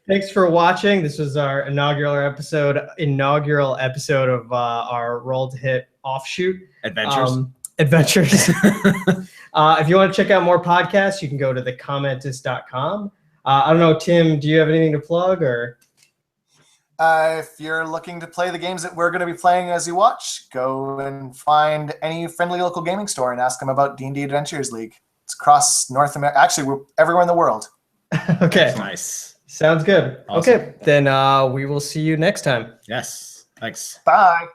B: Thanks for watching. This was our inaugural episode of our Roll to Hit offshoot
A: Adventures.
B: adventures. If you want to check out more podcasts, you can go to thecommentist.com. I don't know, Tim, do you have anything to plug or?
F: If you're looking to play the games that we're going to be playing as you watch, go and find any friendly local gaming store and ask them about D&D Adventures League. It's across North America. Actually, we're everywhere in the world.
B: Okay,
A: Nice.
B: sounds good.
A: Awesome.
B: Okay, then we will see you next time.
A: Yes. Thanks.
F: Bye.